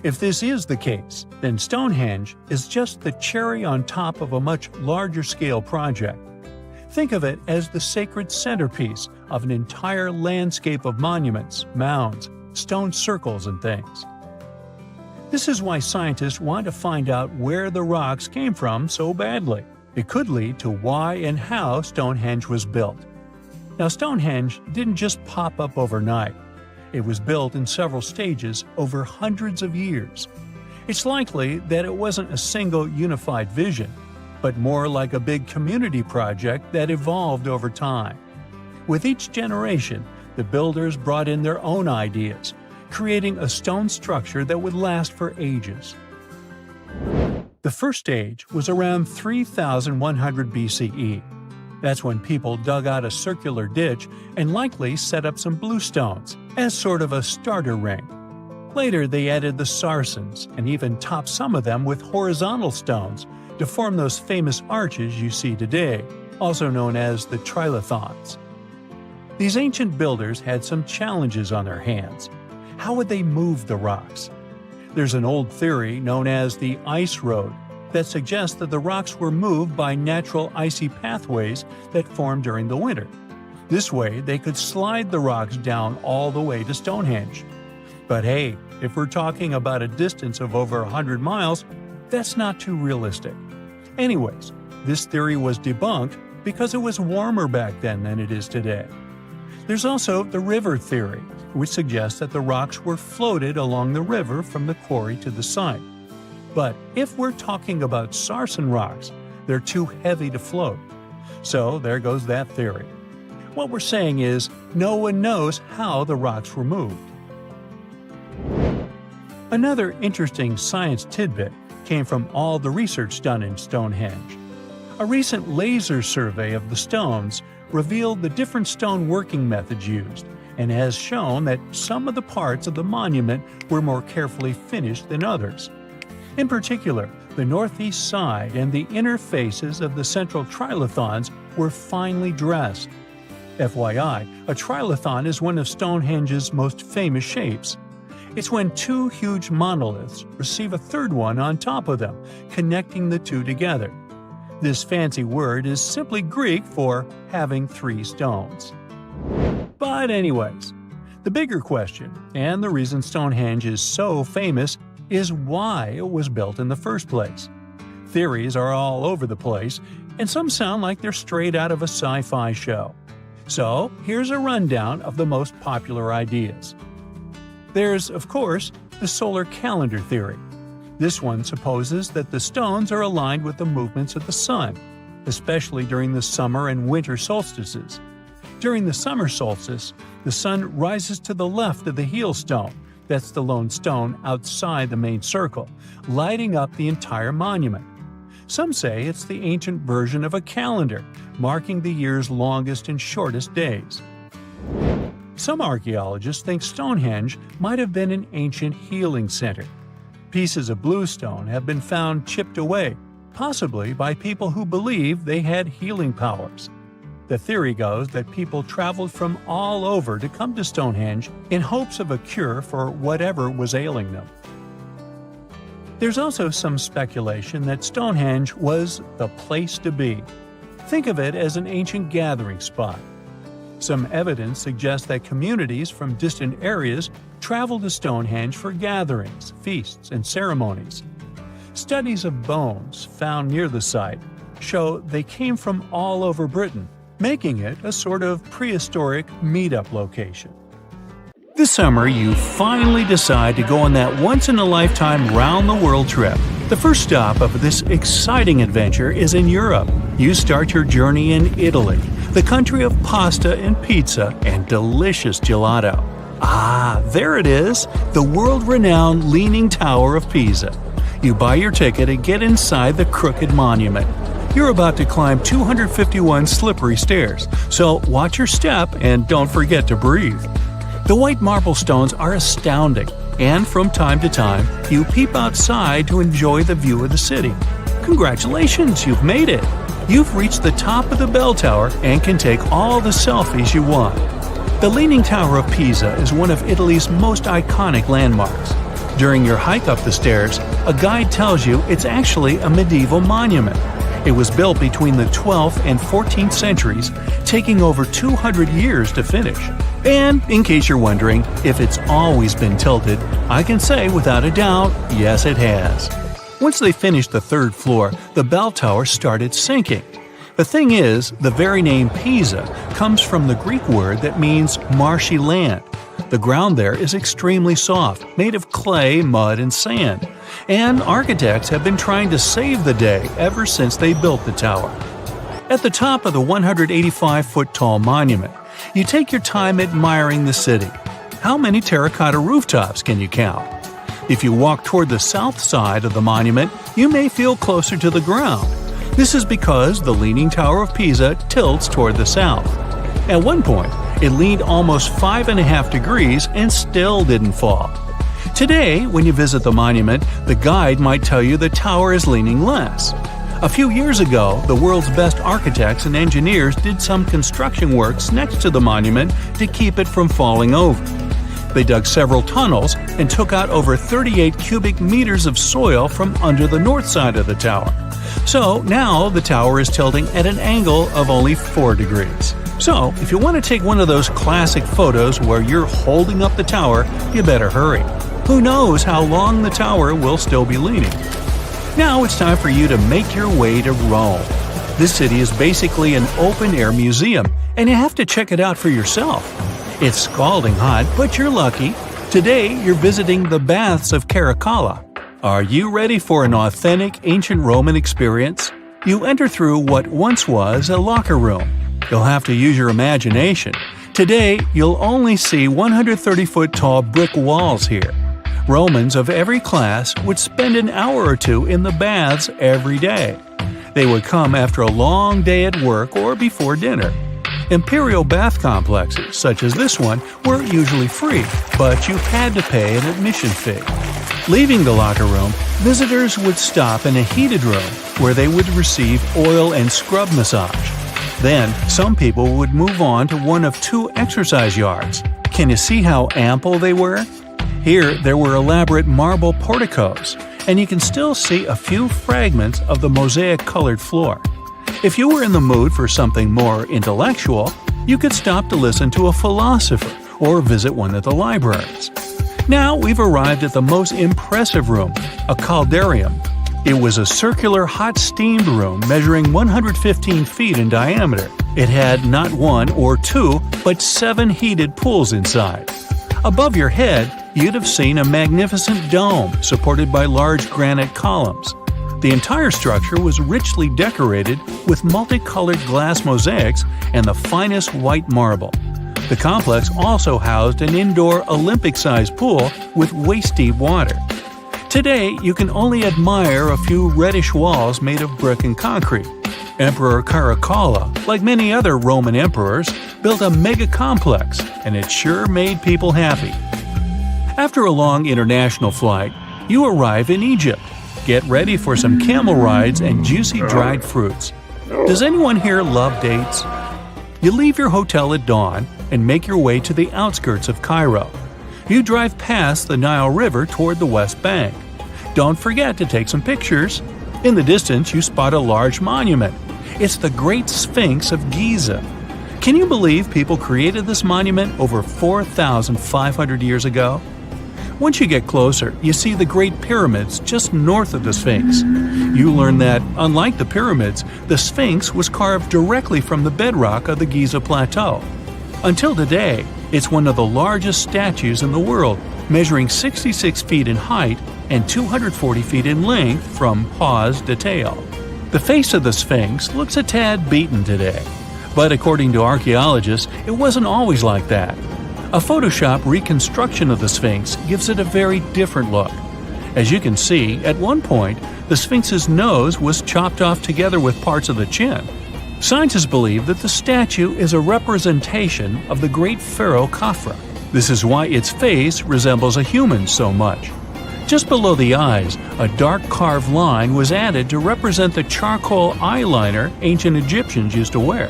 If this is the case, then Stonehenge is just the cherry on top of a much larger scale project. Think of it as the sacred centerpiece of an entire landscape of monuments, mounds, stone circles, and things. This is why scientists want to find out where the rocks came from so badly. It could lead to why and how Stonehenge was built. Now, Stonehenge didn't just pop up overnight. It was built in several stages over hundreds of years. It's likely that it wasn't a single unified vision, but more like a big community project that evolved over time. With each generation, the builders brought in their own ideas, creating a stone structure that would last for ages. The first stage was around 3100 BCE. That's when people dug out a circular ditch and likely set up some bluestones as sort of a starter ring. Later, they added the Sarsens and even topped some of them with horizontal stones to form those famous arches you see today, also known as the trilithons. These ancient builders had some challenges on their hands. How would they move the rocks? There's an old theory known as the ice road that suggests that the rocks were moved by natural icy pathways that formed during the winter. This way, they could slide the rocks down all the way to Stonehenge. But hey, if we're talking about a distance of over 100 miles, that's not too realistic. Anyways, this theory was debunked because it was warmer back then than it is today. There's also the river theory, which suggests that the rocks were floated along the river from the quarry to the site. But if we're talking about sarsen rocks, they're too heavy to float. So there goes that theory. What we're saying is, no one knows how the rocks were moved. Another interesting science tidbit came from all the research done in Stonehenge. A recent laser survey of the stones revealed the different stone working methods used, and has shown that some of the parts of the monument were more carefully finished than others. In particular, the northeast side and the inner faces of the central trilithons were finely dressed. FYI, a trilithon is one of Stonehenge's most famous shapes. It's when two huge monoliths receive a third one on top of them, connecting the two together. This fancy word is simply Greek for having three stones. But anyways, the bigger question, and the reason Stonehenge is so famous, is why it was built in the first place. Theories are all over the place, and some sound like they're straight out of a sci-fi show. So here's a rundown of the most popular ideas. There's, of course, the solar calendar theory. This one supposes that the stones are aligned with the movements of the sun, especially during the summer and winter solstices. During the summer solstice, the sun rises to the left of the heel stone, that's the lone stone outside the main circle, lighting up the entire monument. Some say it's the ancient version of a calendar, marking the year's longest and shortest days. Some archaeologists think Stonehenge might have been an ancient healing center. Pieces of bluestone have been found chipped away, possibly by people who believed they had healing powers. The theory goes that people traveled from all over to come to Stonehenge in hopes of a cure for whatever was ailing them. There's also some speculation that Stonehenge was the place to be. Think of it as an ancient gathering spot. Some evidence suggests that communities from distant areas traveled to Stonehenge for gatherings, feasts, and ceremonies. Studies of bones found near the site show they came from all over Britain, making it a sort of prehistoric meetup location. This summer, you finally decide to go on that once-in-a-lifetime round-the-world trip. The first stop of this exciting adventure is in Europe. You start your journey in Italy, the country of pasta and pizza and delicious gelato. Ah, there it is, the world-renowned Leaning Tower of Pisa. You buy your ticket and get inside the crooked monument. You're about to climb 251 slippery stairs, so watch your step and don't forget to breathe. The white marble stones are astounding, and from time to time, you peep outside to enjoy the view of the city. Congratulations, you've made it! You've reached the top of the bell tower and can take all the selfies you want. The Leaning Tower of Pisa is one of Italy's most iconic landmarks. During your hike up the stairs, a guide tells you it's actually a medieval monument. It was built between the 12th and 14th centuries, taking over 200 years to finish. And in case you're wondering if it's always been tilted, I can say without a doubt, yes it has. Once they finished the third floor, the bell tower started sinking. The thing is, the very name Pisa comes from the Greek word that means marshy land. The ground there is extremely soft, made of clay, mud, and sand. And architects have been trying to save the day ever since they built the tower. At the top of the 185-foot-tall monument, you take your time admiring the city. How many terracotta rooftops can you count? If you walk toward the south side of the monument, you may feel closer to the ground. This is because the Leaning Tower of Pisa tilts toward the south. At one point, it leaned almost 5.5 degrees and still didn't fall. Today, when you visit the monument, the guide might tell you the tower is leaning less. A few years ago, the world's best architects and engineers did some construction works next to the monument to keep it from falling over. They dug several tunnels and took out over 38 cubic meters of soil from under the north side of the tower. So now the tower is tilting at an angle of only 4 degrees. So if you want to take one of those classic photos where you're holding up the tower, you better hurry. Who knows how long the tower will still be leaning? Now it's time for you to make your way to Rome. This city is basically an open-air museum, and you have to check it out for yourself. It's scalding hot, but you're lucky. Today, you're visiting the baths of Caracalla. Are you ready for an authentic ancient Roman experience? You enter through what once was a locker room. You'll have to use your imagination. Today, you'll only see 130-foot tall brick walls here. Romans of every class would spend an hour or two in the baths every day. They would come after a long day at work or before dinner. Imperial bath complexes, such as this one, were usually free, but you had to pay an admission fee. Leaving the locker room, visitors would stop in a heated room where they would receive oil and scrub massage. Then, some people would move on to one of two exercise yards. Can you see how ample they were? Here, there were elaborate marble porticos, and you can still see a few fragments of the mosaic-colored floor. If you were in the mood for something more intellectual, you could stop to listen to a philosopher or visit one of the libraries. Now we've arrived at the most impressive room, a caldarium. It was a circular hot steamed room measuring 115 feet in diameter. It had not one or two, but 7 heated pools inside. Above your head, you'd have seen a magnificent dome supported by large granite columns. The entire structure was richly decorated with multicolored glass mosaics and the finest white marble. The complex also housed an indoor Olympic-sized pool with waist-deep water. Today, you can only admire a few reddish walls made of brick and concrete. Emperor Caracalla, like many other Roman emperors, built a mega-complex, and it sure made people happy. After a long international flight, you arrive in Egypt. Get ready for some camel rides and juicy dried fruits. Does anyone here love dates? You leave your hotel at dawn and make your way to the outskirts of Cairo. You drive past the Nile River toward the West Bank. Don't forget to take some pictures. In the distance, you spot a large monument. It's the Great Sphinx of Giza. Can you believe people created this monument over 4,500 years ago? Once you get closer, you see the Great Pyramids just north of the Sphinx. You learn that, unlike the pyramids, the Sphinx was carved directly from the bedrock of the Giza Plateau. Until today, it's one of the largest statues in the world, measuring 66 feet in height and 240 feet in length from paws to tail. The face of the Sphinx looks a tad beaten today, but according to archaeologists, it wasn't always like that. A Photoshop reconstruction of the Sphinx gives it a very different look. As you can see, at one point, the Sphinx's nose was chopped off together with parts of the chin. Scientists believe that the statue is a representation of the great pharaoh Khafra. This is why its face resembles a human so much. Just below the eyes, a dark carved line was added to represent the charcoal eyeliner ancient Egyptians used to wear.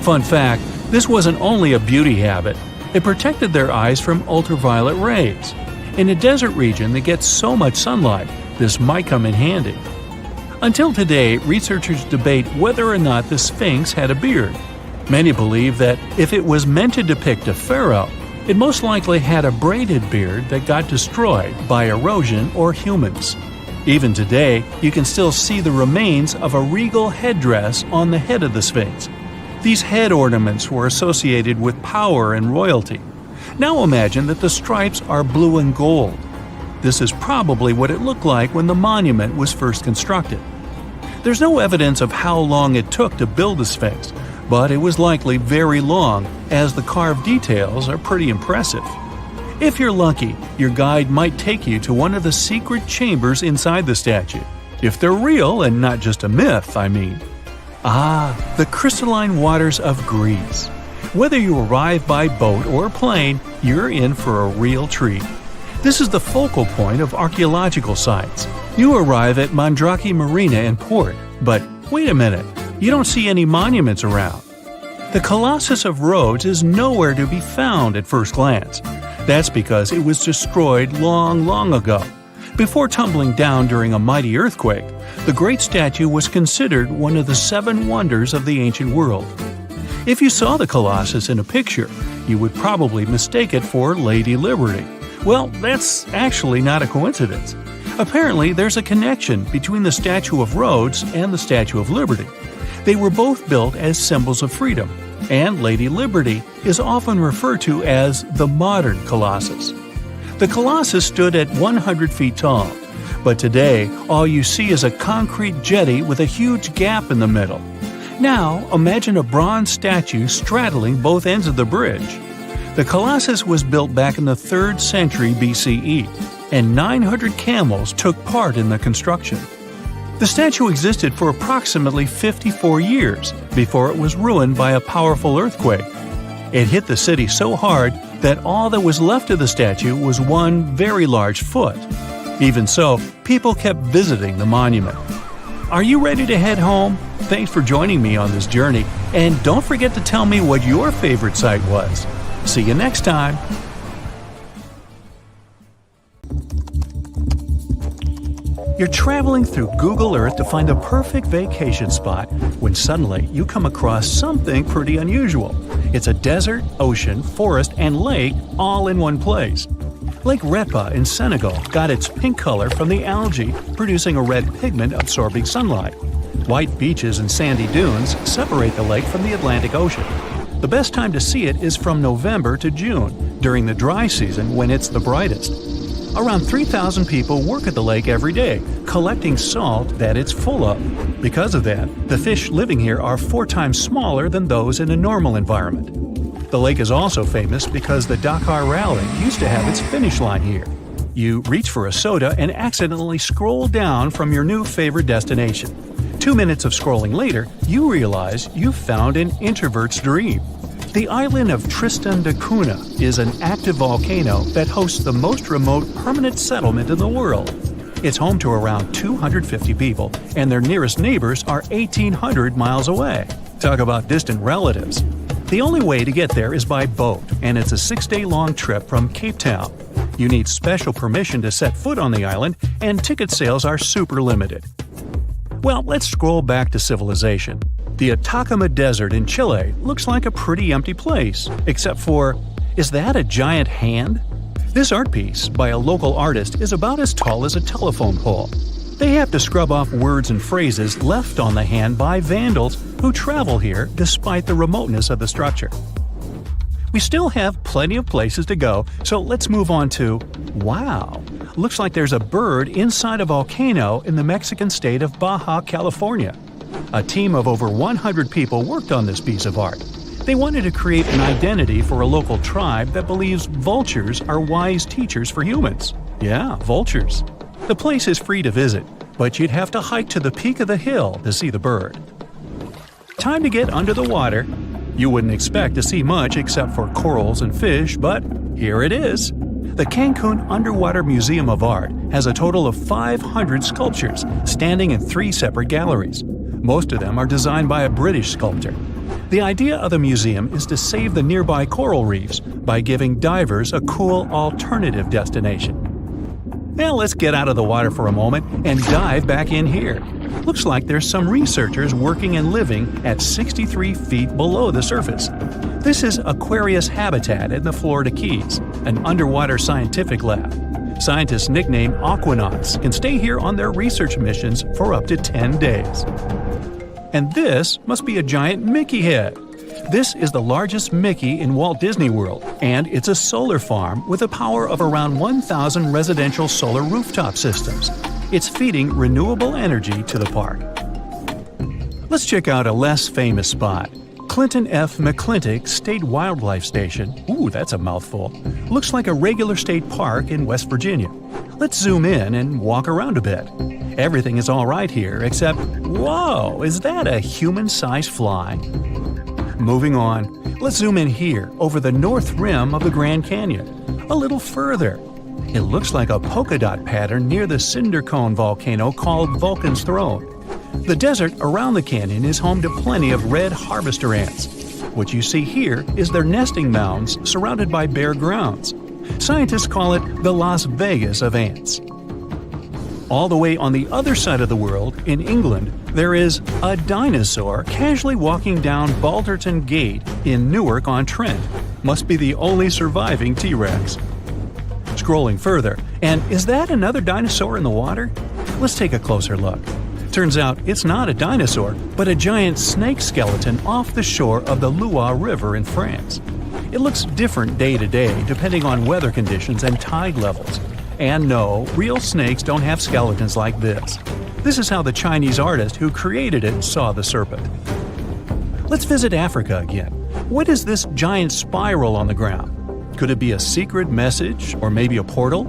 Fun fact, this wasn't only a beauty habit. It protected their eyes from ultraviolet rays. In a desert region that gets so much sunlight, this might come in handy. Until today, researchers debate whether or not the Sphinx had a beard. Many believe that if it was meant to depict a pharaoh, it most likely had a braided beard that got destroyed by erosion or humans. Even today, you can still see the remains of a regal headdress on the head of the Sphinx. These head ornaments were associated with power and royalty. Now imagine that the stripes are blue and gold. This is probably what it looked like when the monument was first constructed. There's no evidence of how long it took to build the Sphinx, but it was likely very long, as the carved details are pretty impressive. If you're lucky, your guide might take you to one of the secret chambers inside the statue. If they're real and not just a myth, I mean. Ah, the crystalline waters of Greece. Whether you arrive by boat or plane, you're in for a real treat. This is the focal point of archaeological sites. You arrive at Mandrake Marina and Port, but wait a minute, you don't see any monuments around. The Colossus of Rhodes is nowhere to be found at first glance. That's because it was destroyed long ago. Before tumbling down during a mighty earthquake, the great statue was considered one of the 7 wonders of the ancient world. If you saw the Colossus in a picture, you would probably mistake it for Lady Liberty. Well, that's actually not a coincidence. Apparently, there's a connection between the Statue of Rhodes and the Statue of Liberty. They were both built as symbols of freedom, and Lady Liberty is often referred to as the modern Colossus. The Colossus stood at 100 feet tall, but today all you see is a concrete jetty with a huge gap in the middle. Now, imagine a bronze statue straddling both ends of the bridge. The Colossus was built back in the 3rd century BCE, and 900 camels took part in the construction. The statue existed for approximately 54 years before it was ruined by a powerful earthquake. It hit the city so hard that all that was left of the statue was one very large foot. Even so, people kept visiting the monument. Are you ready to head home? Thanks for joining me on this journey, and don't forget to tell me what your favorite site was. See you next time! You're traveling through Google Earth to find the perfect vacation spot when suddenly you come across something pretty unusual. It's a desert, ocean, forest, and lake all in one place. Lake Retba in Senegal got its pink color from the algae producing a red pigment absorbing sunlight. White beaches and sandy dunes separate the lake from the Atlantic Ocean. The best time to see it is from November to June, during the dry season when it's the brightest. Around 3,000 people work at the lake every day, collecting salt that it's full of. Because of that, the fish living here are 4 times smaller than those in a normal environment. The lake is also famous because the Dakar Rally used to have its finish line here. You reach for a soda and accidentally scroll down from your new favorite destination. 2 minutes of scrolling later, you realize you've found an introvert's dream. The island of Tristan da Cunha is an active volcano that hosts the most remote permanent settlement in the world. It's home to around 250 people, and their nearest neighbors are 1,800 miles away. Talk about distant relatives. The only way to get there is by boat, and it's a 6-day-long trip from Cape Town. You need special permission to set foot on the island, and ticket sales are super limited. Well, let's scroll back to civilization. The Atacama Desert in Chile looks like a pretty empty place, except for, is that a giant hand? This art piece, by a local artist, is about as tall as a telephone pole. They have to scrub off words and phrases left on the hand by vandals who travel here despite the remoteness of the structure. We still have plenty of places to go, so let's move on to, wow! Looks like there's a bird inside a volcano in the Mexican state of Baja California. A team of over 100 people worked on this piece of art. They wanted to create an identity for a local tribe that believes vultures are wise teachers for humans. Yeah, vultures. The place is free to visit, but you'd have to hike to the peak of the hill to see the bird. Time to get under the water. You wouldn't expect to see much except for corals and fish, but here it is. The Cancun Underwater Museum of Art has a total of 500 sculptures standing in 3 separate galleries. Most of them are designed by a British sculptor. The idea of the museum is to save the nearby coral reefs by giving divers a cool alternative destination. Now let's get out of the water for a moment and dive back in here. Looks like there's some researchers working and living at 63 feet below the surface. This is Aquarius Habitat in the Florida Keys, an underwater scientific lab. Scientists nicknamed aquanauts can stay here on their research missions for up to 10 days. And this must be a giant Mickey head. This is the largest Mickey in Walt Disney World, and it's a solar farm with a power of around 1,000 residential solar rooftop systems. It's feeding renewable energy to the park. Let's check out a less famous spot. Clinton F. McClintock State Wildlife Station. Ooh, that's a mouthful. Looks like a regular state park in West Virginia. Let's zoom in and walk around a bit. Everything is all right here, except, whoa, is that a human-sized fly? Moving on, let's zoom in here over the north rim of the Grand Canyon. A little further. It looks like a polka dot pattern near the cinder cone volcano called Vulcan's Throne. The desert around the canyon is home to plenty of red harvester ants. What you see here is their nesting mounds surrounded by bare grounds. Scientists call it the Las Vegas of ants. All the way on the other side of the world, in England, there is a dinosaur casually walking down Balderton Gate in Newark-on-Trent. Must be the only surviving T-Rex. scrolling further, and is that another dinosaur in the water? Let's take a closer look. Turns out it's not a dinosaur, but a giant snake skeleton off the shore of the Loire River in France. It looks different day to day depending on weather conditions and tide levels. And no, real snakes don't have skeletons like this. This is how the Chinese artist who created it saw the serpent. Let's visit Africa again. What is this giant spiral on the ground? Could it be a secret message or maybe a portal?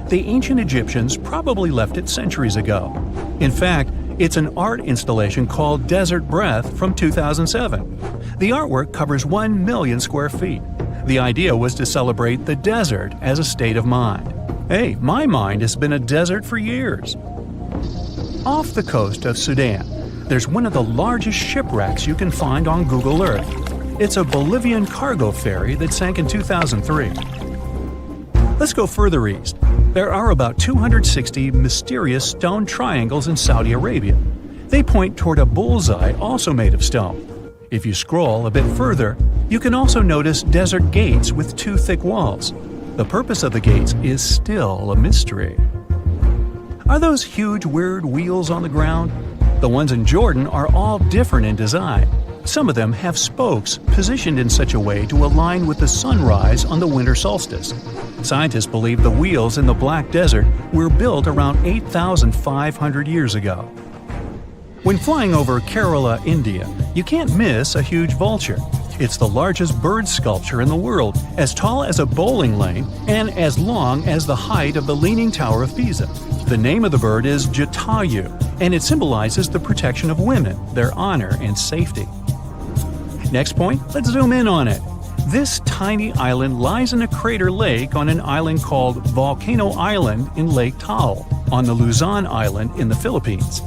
The ancient Egyptians probably left it centuries ago. In fact, it's an art installation called Desert Breath from 2007. The artwork covers 1 million square feet. The idea was to celebrate the desert as a state of mind. Hey, my mind has been a desert for years. Off the coast of Sudan, there's one of the largest shipwrecks you can find on Google Earth. It's a Bolivian cargo ferry that sank in 2003. Let's go further east. There are about 260 mysterious stone triangles in Saudi Arabia. They point toward a bullseye also made of stone. If you scroll a bit further, you can also notice desert gates with 2 thick walls. The purpose of the gates is still a mystery. Are those huge weird wheels on the ground? The ones in Jordan are all different in design. Some of them have spokes positioned in such a way to align with the sunrise on the winter solstice. Scientists believe the wheels in the Black Desert were built around 8,500 years ago. When flying over Kerala, India, you can't miss a huge vulture. It's the largest bird sculpture in the world, as tall as a bowling lane and as long as the height of the Leaning Tower of Pisa. The name of the bird is Jatayu, and it symbolizes the protection of women, their honor and safety. Next point, let's zoom in on it. This tiny island lies in a crater lake on an island called Volcano Island in Lake Taal, on the Luzon Island in the Philippines.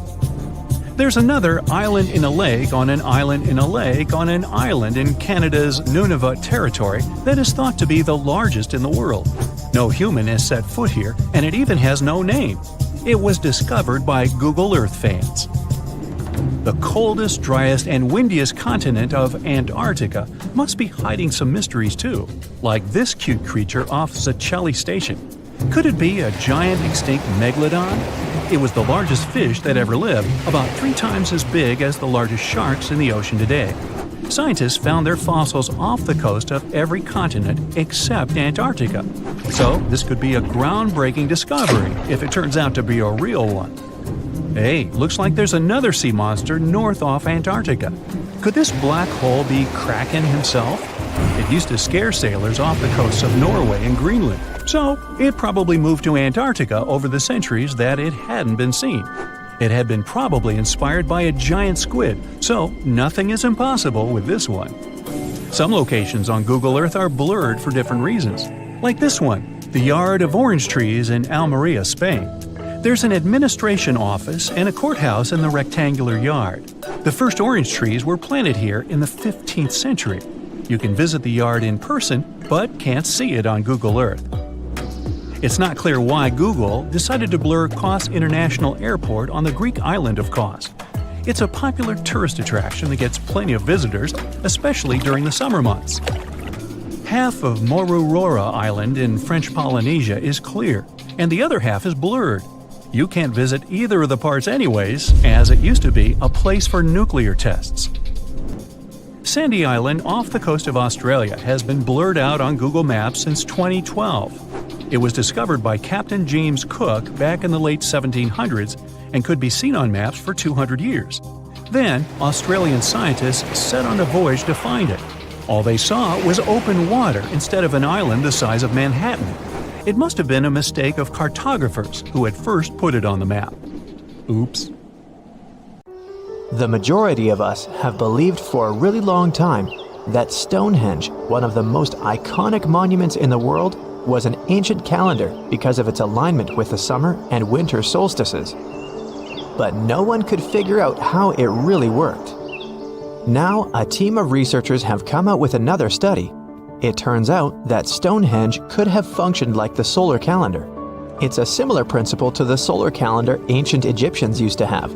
There's another island in a lake on an island in a lake on an island in Canada's Nunavut territory that is thought to be the largest in the world. No human has set foot here, and it even has no name. It was discovered by Google Earth fans. The coldest, driest, and windiest continent of Antarctica must be hiding some mysteries too, like this cute creature off Zacelli Station. Could it be a giant extinct megalodon? It was the largest fish that ever lived, about 3 times as big as the largest sharks in the ocean today. Scientists found their fossils off the coast of every continent except Antarctica. So this could be a groundbreaking discovery if it turns out to be a real one. Hey, looks like there's another sea monster north off Antarctica. Could this black hole be Kraken himself? It used to scare sailors off the coasts of Norway and Greenland, so it probably moved to Antarctica over the centuries that it hadn't been seen. It had been probably inspired by a giant squid, so nothing is impossible with this one. Some locations on Google Earth are blurred for different reasons, like this one, the Yard of Orange Trees in Almeria, Spain. There's an administration office and a courthouse in the rectangular yard. The first orange trees were planted here in the 15th century. You can visit the yard in person, but can't see it on Google Earth. It's not clear why Google decided to blur Kos International Airport on the Greek island of Kos. It's a popular tourist attraction that gets plenty of visitors, especially during the summer months. Half of Moruroa Island in French Polynesia is clear, and the other half is blurred. You can't visit either of the parts anyways, as it used to be a place for nuclear tests. Sandy Island off the coast of Australia has been blurred out on Google Maps since 2012. It was discovered by Captain James Cook back in the late 1700s and could be seen on maps for 200 years. Then, Australian scientists set on a voyage to find it. All they saw was open water instead of an island the size of Manhattan. It must have been a mistake of cartographers who had first put it on the map. Oops. The majority of us have believed for a really long time that Stonehenge, one of the most iconic monuments in the world, was an ancient calendar because of its alignment with the summer and winter solstices. But no one could figure out how it really worked. Now, a team of researchers have come out with another study. It turns out that Stonehenge could have functioned like the solar calendar. It's a similar principle to the solar calendar ancient Egyptians used to have,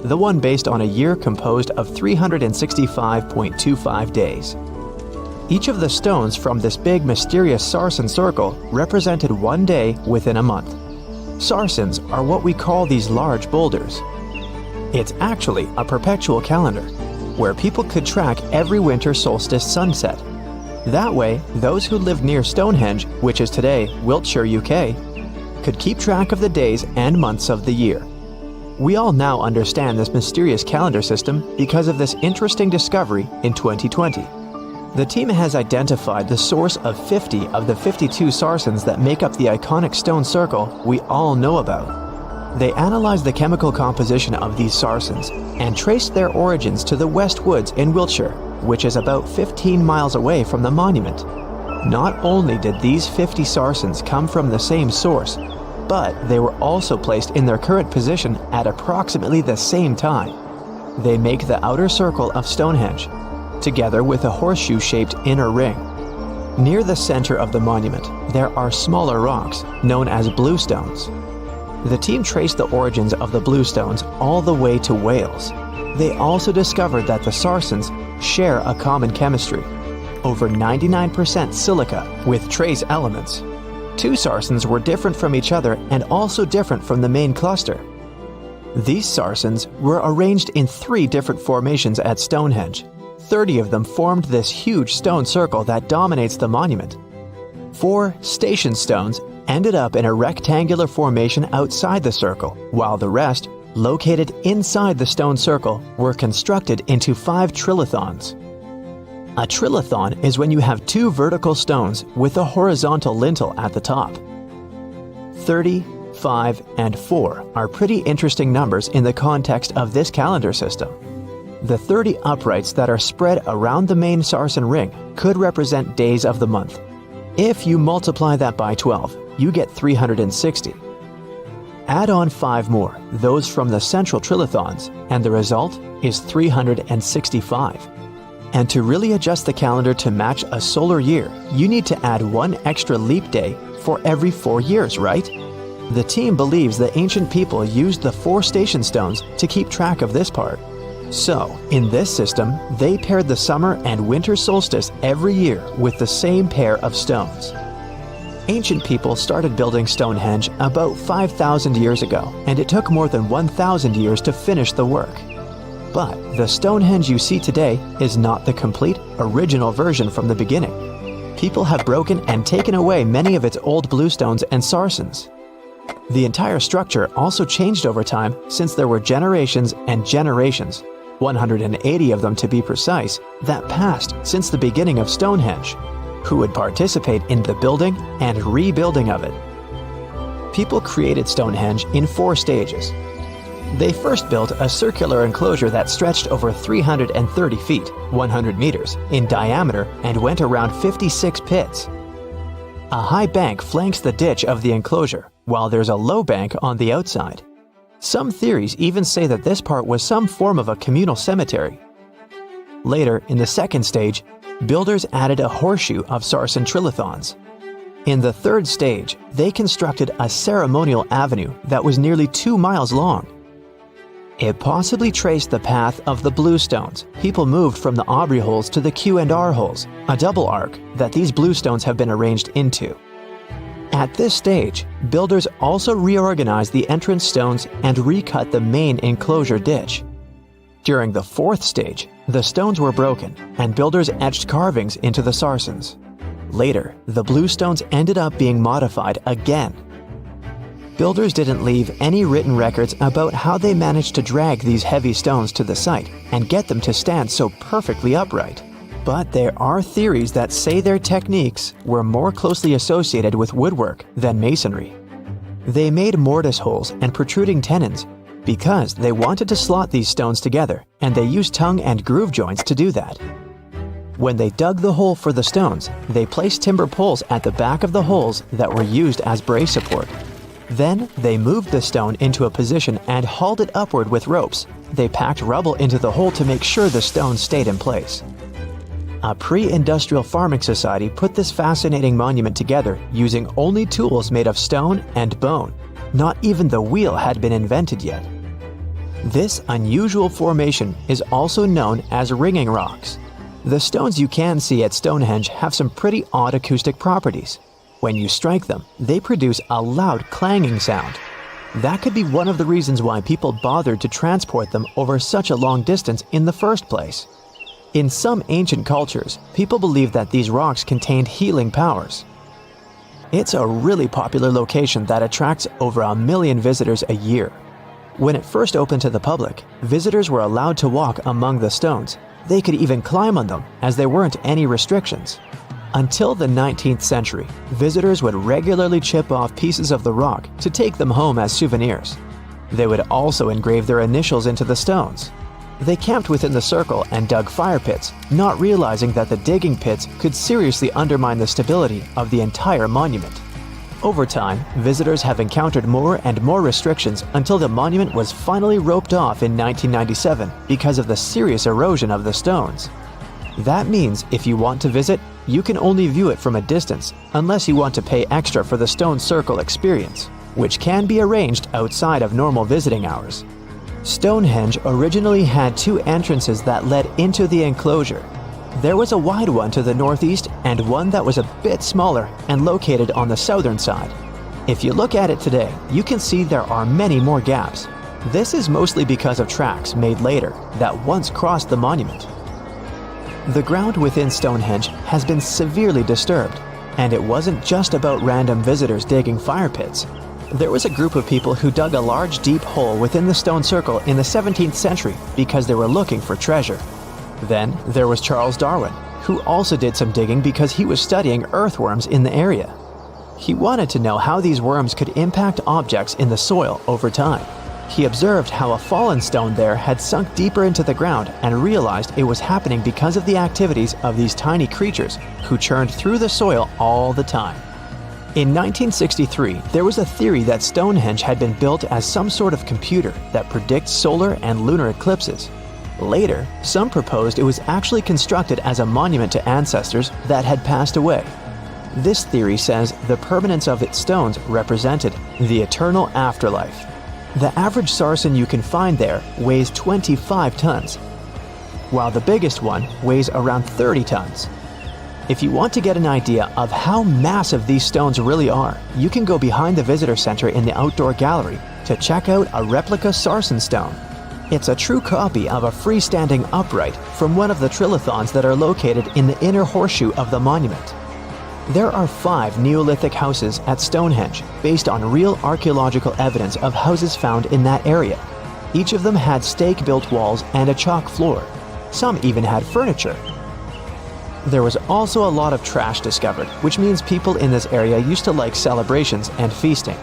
the one based on a year composed of 365.25 days. Each of the stones from this big mysterious sarsen circle represented one day within a month. Sarsens are what we call these large boulders. It's actually a perpetual calendar, where people could track every winter solstice sunset. That way, those who lived near Stonehenge, which is today Wiltshire, UK, could keep track of the days and months of the year. We all now understand this mysterious calendar system because of this interesting discovery in 2020. The team has identified the source of 50 of the 52 sarsens that make up the iconic stone circle we all know about. They analyzed the chemical composition of these sarsens and traced their origins to the West Woods in Wiltshire, which is about 15 miles away from the monument. Not only did these 50 sarsens come from the same source, but they were also placed in their current position at approximately the same time. They make the outer circle of Stonehenge, together with a horseshoe-shaped inner ring. Near the center of the monument, there are smaller rocks known as bluestones. The team traced the origins of the bluestones all the way to Wales. They also discovered that the sarsens share a common chemistry, over 99% silica with trace elements. Two sarsens were different from each other and also different from the main cluster. These sarsens were arranged in 3 different formations at Stonehenge. 30 of them formed this huge stone circle that dominates the monument. 4 station stones ended up in a rectangular formation outside the circle, while the rest, located inside the stone circle, were constructed into 5 trilithons. A trilithon is when you have 2 vertical stones with a horizontal lintel at the top. 30, 5, and 4 are pretty interesting numbers in the context of this calendar system. The 30 uprights that are spread around the main sarsen ring could represent days of the month. If you multiply that by 12, you get 360. Add on 5 more, those from the central trilithons, and the result is 365. And to really adjust the calendar to match a solar year, you need to add 1 extra leap day for every 4 years, right? The team believes the ancient people used the 4 station stones to keep track of this part. So, in this system, they paired the summer and winter solstice every year with the same pair of stones. Ancient people started building Stonehenge about 5,000 years ago, and it took more than 1,000 years to finish the work. But the Stonehenge you see today is not the complete, original version from the beginning. People have broken and taken away many of its old bluestones and sarsens. The entire structure also changed over time since there were generations and generations, 180 of them to be precise, that passed since the beginning of Stonehenge, who would participate in the building and rebuilding of it. People created Stonehenge in 4 stages. They first built a circular enclosure that stretched over 330 feet, 100 meters, in diameter and went around 56 pits. A high bank flanks the ditch of the enclosure, while there's a low bank on the outside. Some theories even say that this part was some form of a communal cemetery. Later, in the second stage, builders added a horseshoe of sarsen trilithons. In the third stage, they constructed a ceremonial avenue that was nearly 2 miles long. It possibly traced the path of the bluestones. People moved from the Aubrey holes to the Q&R holes, a double arc that these bluestones have been arranged into. At this stage, builders also reorganized the entrance stones and recut the main enclosure ditch. During the 4th stage, the stones were broken and builders etched carvings into the sarsens. Later, the bluestones ended up being modified again. Builders didn't leave any written records about how they managed to drag these heavy stones to the site and get them to stand so perfectly upright. But there are theories that say their techniques were more closely associated with woodwork than masonry. They made mortise holes and protruding tenons because they wanted to slot these stones together, and they used tongue and groove joints to do that. When they dug the hole for the stones, they placed timber poles at the back of the holes that were used as brace support. Then they moved the stone into a position and hauled it upward with ropes. They packed rubble into the hole to make sure the stone stayed in place. A pre-industrial farming society put this fascinating monument together using only tools made of stone and bone. Not even the wheel had been invented yet. This unusual formation is also known as ringing rocks. The stones you can see at Stonehenge have some pretty odd acoustic properties. When you strike them, they produce a loud clanging sound. That could be one of the reasons why people bothered to transport them over such a long distance in the first place. In some ancient cultures, people believed that these rocks contained healing powers. It's a really popular location that attracts over 1 million visitors a year. When it first opened to the public, visitors were allowed to walk among the stones. They could even climb on them, as there weren't any restrictions. Until the 19th century, visitors would regularly chip off pieces of the rock to take them home as souvenirs. They would also engrave their initials into the stones. They camped within the circle and dug fire pits, not realizing that the digging pits could seriously undermine the stability of the entire monument. Over time, visitors have encountered more and more restrictions until the monument was finally roped off in 1997 because of the serious erosion of the stones. That means if you want to visit, you can only view it from a distance unless you want to pay extra for the stone circle experience, which can be arranged outside of normal visiting hours. Stonehenge originally had 2 entrances that led into the enclosure. There was a wide one to the northeast and one that was a bit smaller and located on the southern side. If you look at it today, you can see there are many more gaps. This is mostly because of tracks made later that once crossed the monument. The ground within Stonehenge has been severely disturbed, and it wasn't just about random visitors digging fire pits. There was a group of people who dug a large deep hole within the stone circle in the 17th century because they were looking for treasure. Then there was Charles Darwin, who also did some digging because he was studying earthworms in the area. He wanted to know how these worms could impact objects in the soil over time. He observed how a fallen stone there had sunk deeper into the ground and realized it was happening because of the activities of these tiny creatures who churned through the soil all the time. In 1963, there was a theory that Stonehenge had been built as some sort of computer that predicts solar and lunar eclipses. Later, some proposed it was actually constructed as a monument to ancestors that had passed away. This theory says the permanence of its stones represented the eternal afterlife. The average sarsen you can find there weighs 25 tons, while the biggest one weighs around 30 tons. If you want to get an idea of how massive these stones really are, you can go behind the visitor center in the outdoor gallery to check out a replica sarsen stone. It's a true copy of a freestanding upright from one of the trilithons that are located in the inner horseshoe of the monument. There are 5 Neolithic houses at Stonehenge based on real archaeological evidence of houses found in that area. Each of them had stake-built walls and a chalk floor. Some even had furniture. There was also a lot of trash discovered, which means people in this area used to like celebrations and feasting.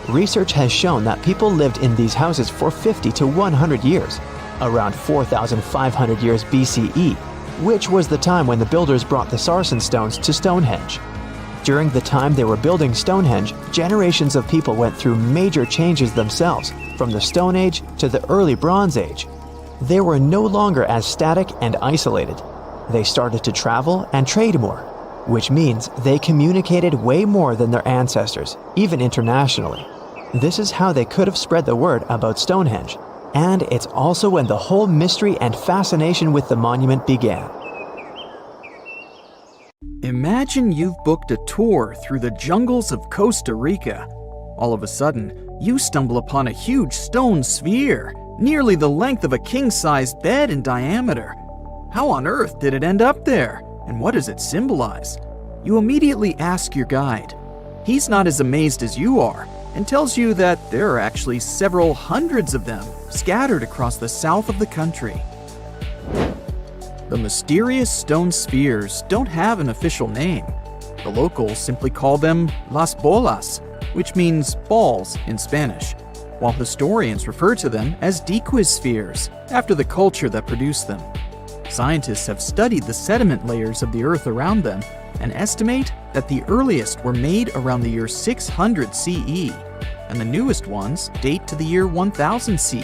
Research has shown that people lived in these houses for 50 to 100 years, around 4,500 years BCE, which was the time when the builders brought the sarsen stones to Stonehenge. During the time they were building Stonehenge, generations of people went through major changes themselves, from the Stone Age to the early Bronze Age. They were no longer as static and isolated. They started to travel and trade more, which means they communicated way more than their ancestors, even internationally. This is how they could have spread the word about Stonehenge, and it's also when the whole mystery and fascination with the monument began. Imagine you've booked a tour through the jungles of Costa Rica. All of a sudden, you stumble upon a huge stone sphere, nearly the length of a king-sized bed in diameter. How on earth did it end up there? And what does it symbolize? You immediately ask your guide. He's not as amazed as you are, and tells you that there are actually several hundreds of them scattered across the south of the country. The mysterious stone spheres don't have an official name. The locals simply call them las bolas, which means balls in Spanish, while historians refer to them as diquis spheres, after the culture that produced them. Scientists have studied the sediment layers of the earth around them and estimate that the earliest were made around the year 600 CE, and the newest ones date to the year 1000 CE.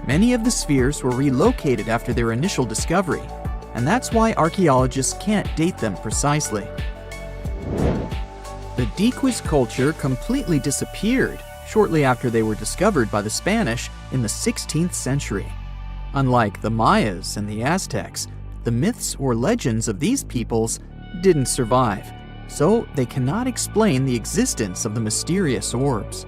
Many of the spheres were relocated after their initial discovery, and that's why archaeologists can't date them precisely. The diquis culture completely disappeared shortly after they were discovered by the Spanish in the 16th century. Unlike the Mayas and the Aztecs, the myths or legends of these peoples didn't survive, so they cannot explain the existence of the mysterious orbs.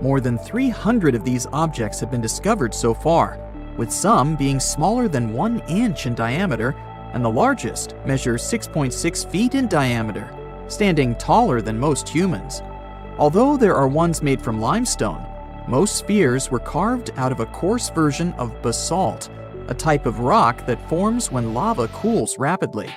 More than 300 of these objects have been discovered so far, with some being smaller than 1 inch in diameter, and the largest measures 6.6 feet in diameter, standing taller than most humans. Although there are ones made from limestone, most spheres were carved out of a coarse version of basalt, a type of rock that forms when lava cools rapidly.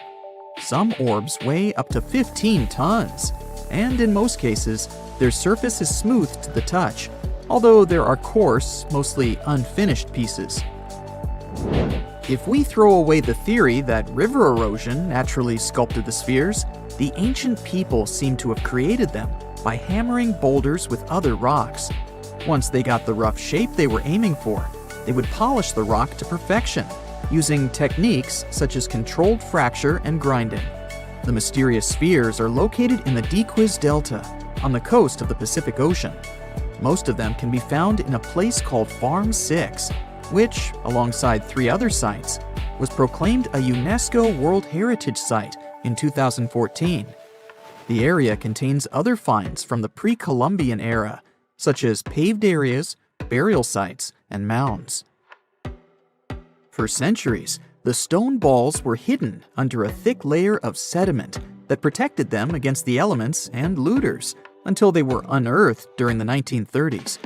Some orbs weigh up to 15 tons, and in most cases, their surface is smooth to the touch, although there are coarse, mostly unfinished pieces. If we throw away the theory that river erosion naturally sculpted the spheres, the ancient people seem to have created them by hammering boulders with other rocks. Once they got the rough shape they were aiming for, they would polish the rock to perfection, using techniques such as controlled fracture and grinding. The mysterious spheres are located in the Dequis Delta, on the coast of the Pacific Ocean. Most of them can be found in a place called Farm 6, which, alongside 3 other sites, was proclaimed a UNESCO World Heritage Site in 2014. The area contains other finds from the pre-Columbian era, such as paved areas, burial sites, and mounds. For centuries, the stone balls were hidden under a thick layer of sediment that protected them against the elements and looters until they were unearthed during the 1930s.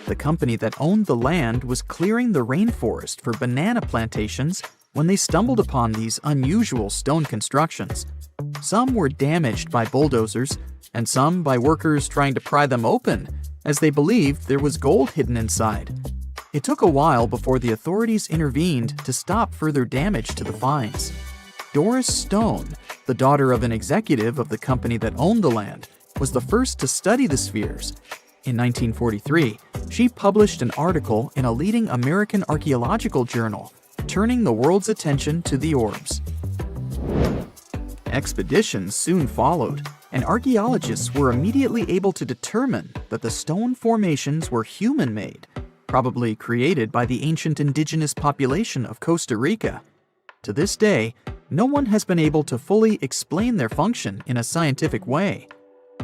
The company that owned the land was clearing the rainforest for banana plantations when they stumbled upon these unusual stone constructions. Some were damaged by bulldozers, and some by workers trying to pry them open, as they believed there was gold hidden inside. It took a while before the authorities intervened to stop further damage to the finds. Doris Stone, the daughter of an executive of the company that owned the land, was the first to study the spheres. In 1943, she published an article in a leading American archaeological journal, turning the world's attention to the orbs. Expeditions soon followed, and archaeologists were immediately able to determine that the stone formations were human-made, probably created by the ancient indigenous population of Costa Rica. To this day, no one has been able to fully explain their function in a scientific way.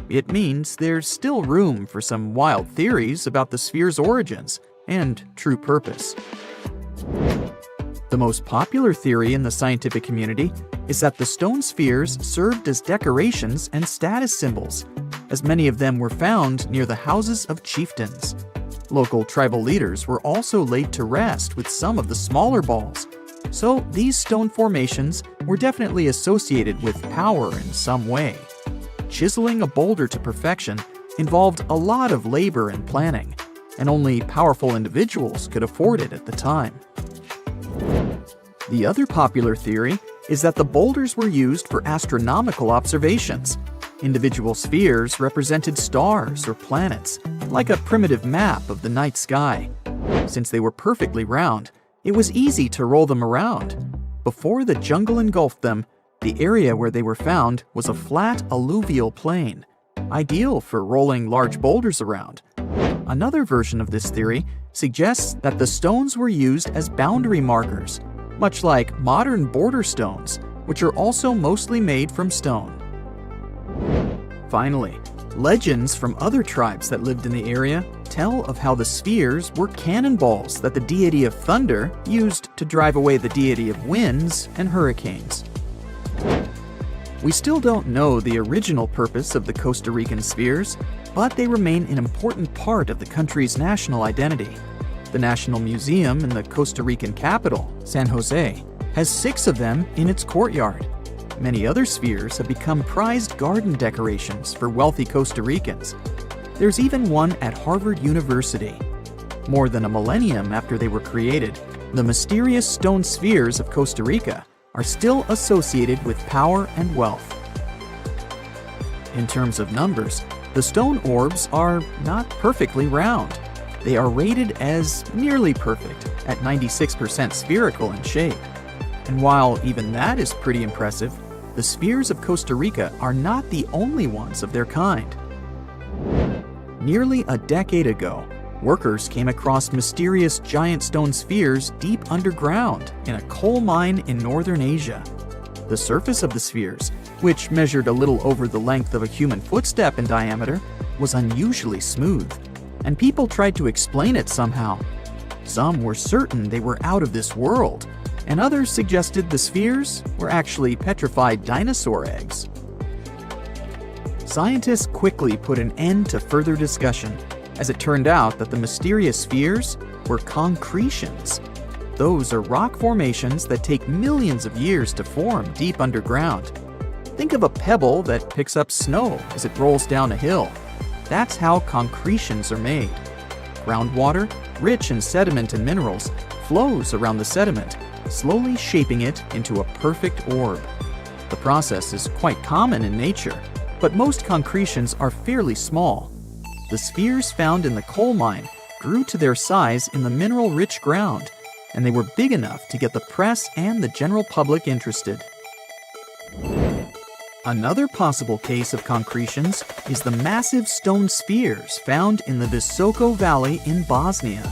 It means there's still room for some wild theories about the sphere's origins and true purpose. The most popular theory in the scientific community is that the stone spheres served as decorations and status symbols, as many of them were found near the houses of chieftains. Local tribal leaders were also laid to rest with some of the smaller balls, so these stone formations were definitely associated with power in some way. Chiseling a boulder to perfection involved a lot of labor and planning, and only powerful individuals could afford it at the time. The other popular theory is that the boulders were used for astronomical observations. Individual spheres represented stars or planets, like a primitive map of the night sky. Since they were perfectly round, it was easy to roll them around. Before the jungle engulfed them, the area where they were found was a flat alluvial plain, ideal for rolling large boulders around. Another version of this theory suggests that the stones were used as boundary markers, much like modern border stones, which are also mostly made from stone. Finally, legends from other tribes that lived in the area tell of how the spheres were cannonballs that the deity of thunder used to drive away the deity of winds and hurricanes. We still don't know the original purpose of the Costa Rican spheres, but they remain an important part of the country's national identity. The National Museum in the Costa Rican capital, San Jose, has 6 of them in its courtyard. Many other spheres have become prized garden decorations for wealthy Costa Ricans. There's even one at Harvard University. More than a millennium after they were created, the mysterious stone spheres of Costa Rica are still associated with power and wealth. In terms of numbers, the stone orbs are not perfectly round. They are rated as nearly perfect, at 96% spherical in shape. And while even that is pretty impressive, the spheres of Costa Rica are not the only ones of their kind. Nearly a decade ago, Workers came across mysterious giant stone spheres deep underground in a coal mine in northern Asia. The surface of the spheres, which measured a little over the length of a human footstep in diameter, was unusually smooth, and people tried to explain it somehow. Some were certain they were out of this world, and others suggested the spheres were actually petrified dinosaur eggs. Scientists quickly put an end to further discussion, as it turned out that the mysterious spheres were concretions. Those are rock formations that take millions of years to form deep underground. Think of a pebble that picks up snow as it rolls down a hill. That's how concretions are made. Groundwater, rich in sediment and minerals, flows around the sediment, slowly shaping it into a perfect orb. The process is quite common in nature, but most concretions are fairly small. The spheres found in the coal mine grew to their size in the mineral-rich ground, and they were big enough to get the press and the general public interested. Another possible case of concretions is the massive stone spheres found in the Visoko Valley in Bosnia.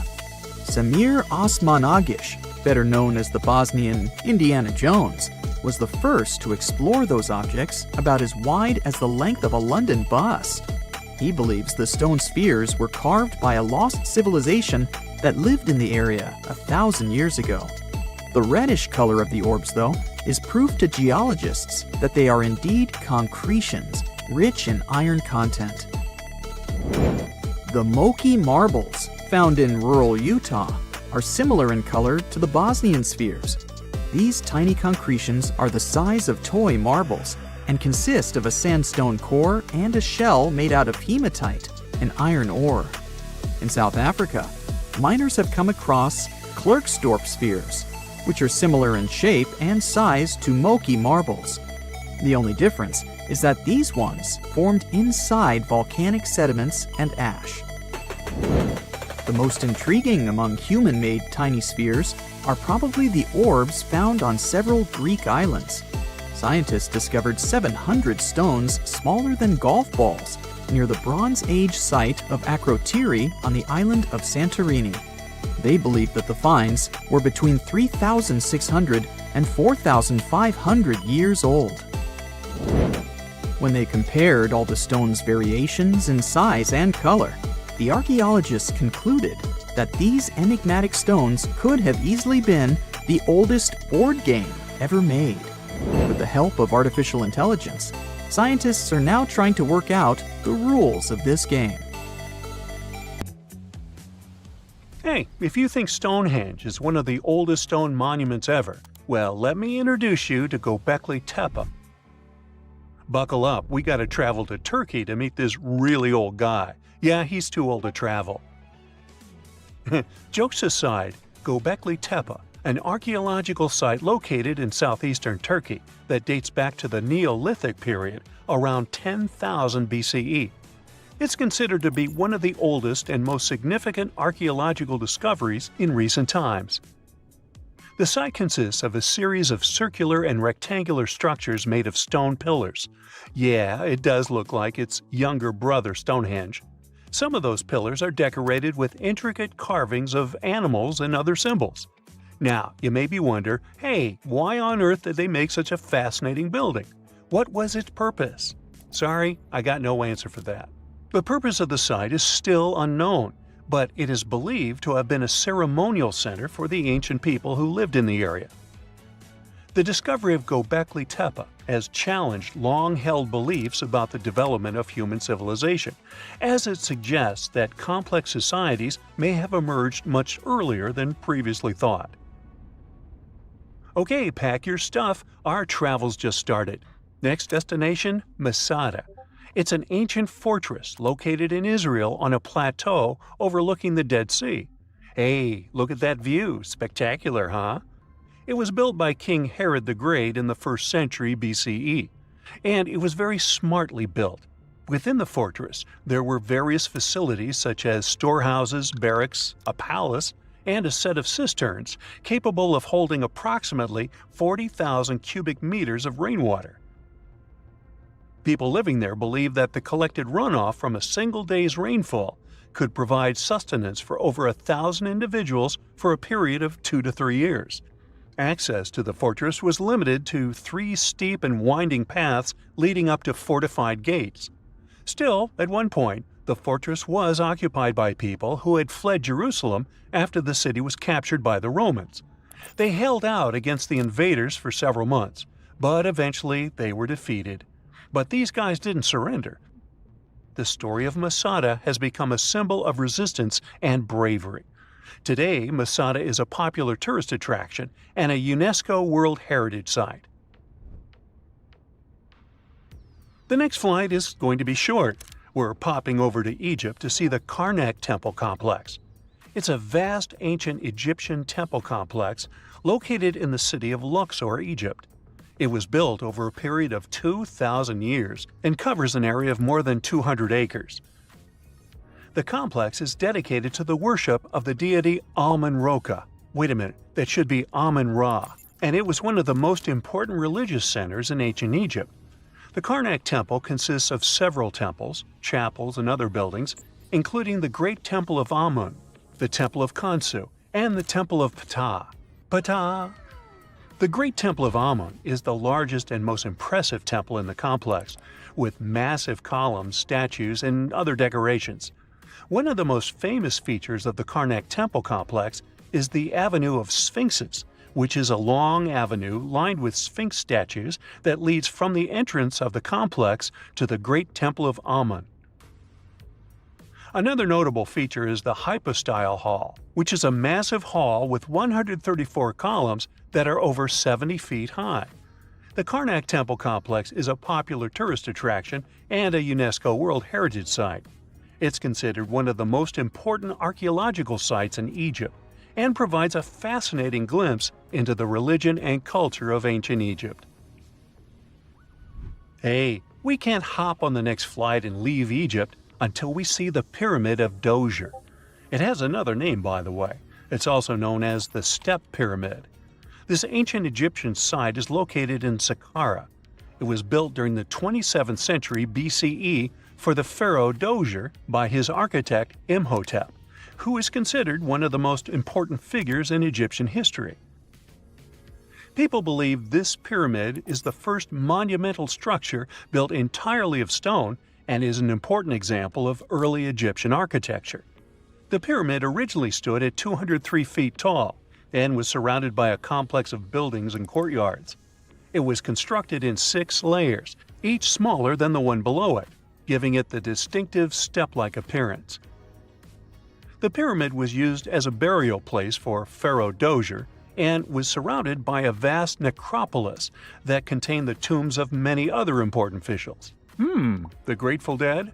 Samir Osmanagic, better known as the Bosnian Indiana Jones, was the first to explore those objects about as wide as the length of a London bus. He believes the stone spheres were carved by a lost civilization that lived in the area 1,000 years ago. The reddish color of the orbs, though, is proof to geologists that they are indeed concretions, rich in iron content. The Moai marbles, found in rural Utah, are similar in color to the Bosnian spheres. These tiny concretions are the size of toy marbles and consist of a sandstone core and a shell made out of hematite, an iron ore. In South Africa, miners have come across Klerksdorp spheres, which are similar in shape and size to Moai marbles. The only difference is that these ones formed inside volcanic sediments and ash. The most intriguing among human-made tiny spheres are probably the orbs found on several Greek islands. Scientists discovered 700 stones smaller than golf balls near the Bronze Age site of Akrotiri on the island of Santorini. They believe that the finds were between 3,600 and 4,500 years old. When they compared all the stones' variations in size and color, the archaeologists concluded that these enigmatic stones could have easily been the oldest board game ever made. With the help of artificial intelligence, scientists are now trying to work out the rules of this game. Hey, if you think Stonehenge is one of the oldest stone monuments ever, well, let me introduce you to Göbekli Tepe. Buckle up, we gotta travel to Turkey to meet this really old guy. Yeah, he's too old to travel. Jokes aside, Göbekli Tepe, an archaeological site located in southeastern Turkey that dates back to the Neolithic period, around 10,000 BCE. It's considered to be one of the oldest and most significant archaeological discoveries in recent times. The site consists of a series of circular and rectangular structures made of stone pillars. Yeah, it does look like its younger brother Stonehenge. Some of those pillars are decorated with intricate carvings of animals and other symbols. Now, you maybe wonder, hey, why on earth did they make such a fascinating building? What was its purpose? Sorry, I got no answer for that. The purpose of the site is still unknown, but it is believed to have been a ceremonial center for the ancient people who lived in the area. The discovery of Göbekli Tepe has challenged long-held beliefs about the development of human civilization, as it suggests that complex societies may have emerged much earlier than previously thought. Okay, pack your stuff, our travel's just started. Next destination, Masada. It's an ancient fortress located in Israel on a plateau overlooking the Dead Sea. Hey, look at that view, spectacular, huh? It was built by King Herod the Great in the 1st century BCE, and it was very smartly built. Within the fortress, there were various facilities such as storehouses, barracks, a palace, and a set of cisterns capable of holding approximately 40,000 cubic meters of rainwater. People living there believe that the collected runoff from a single day's rainfall could provide sustenance for over 1,000 individuals for a period of 2 to 3 years. Access to the fortress was limited to 3 steep and winding paths leading up to fortified gates. Still, at one point, the fortress was occupied by people who had fled Jerusalem after the city was captured by the Romans. They held out against the invaders for several months, but eventually they were defeated. But these guys didn't surrender. The story of Masada has become a symbol of resistance and bravery. Today, Masada is a popular tourist attraction and a UNESCO World Heritage Site. The next flight is going to be short. We're popping over to Egypt to see the Karnak Temple Complex. It's a vast ancient Egyptian temple complex located in the city of Luxor, Egypt. It was built over a period of 2,000 years and covers an area of more than 200 acres. The complex is dedicated to the worship of the deity Amun-Ra. Wait a minute, that should be Amun-Ra, and it was one of the most important religious centers in ancient Egypt. The Karnak Temple consists of several temples, chapels, and other buildings, including the Great Temple of Amun, the Temple of Khonsu, and the Temple of Ptah. Ptah! The Great Temple of Amun is the largest and most impressive temple in the complex, with massive columns, statues, and other decorations. One of the most famous features of the Karnak Temple complex is the Avenue of Sphinxes, which is a long avenue lined with Sphinx statues that leads from the entrance of the complex to the Great Temple of Amun. Another notable feature is the Hypostyle Hall, which is a massive hall with 134 columns that are over 70 feet high. The Karnak Temple Complex is a popular tourist attraction and a UNESCO World Heritage Site. It's considered one of the most important archaeological sites in Egypt and provides a fascinating glimpse into the religion and culture of ancient Egypt. Hey, we can't hop on the next flight and leave Egypt until we see the Pyramid of Djoser. It has another name, by the way. It's also known as the Step Pyramid. This ancient Egyptian site is located in Saqqara. It was built during the 27th century BCE for the pharaoh Djoser by his architect Imhotep, who is considered one of the most important figures in Egyptian history. People believe this pyramid is the first monumental structure built entirely of stone and is an important example of early Egyptian architecture. The pyramid originally stood at 203 feet tall and was surrounded by a complex of buildings and courtyards. It was constructed in 6 layers, each smaller than the one below it, giving it the distinctive step-like appearance. The pyramid was used as a burial place for Pharaoh Djoser and was surrounded by a vast necropolis that contained the tombs of many other important officials. The Grateful Dead?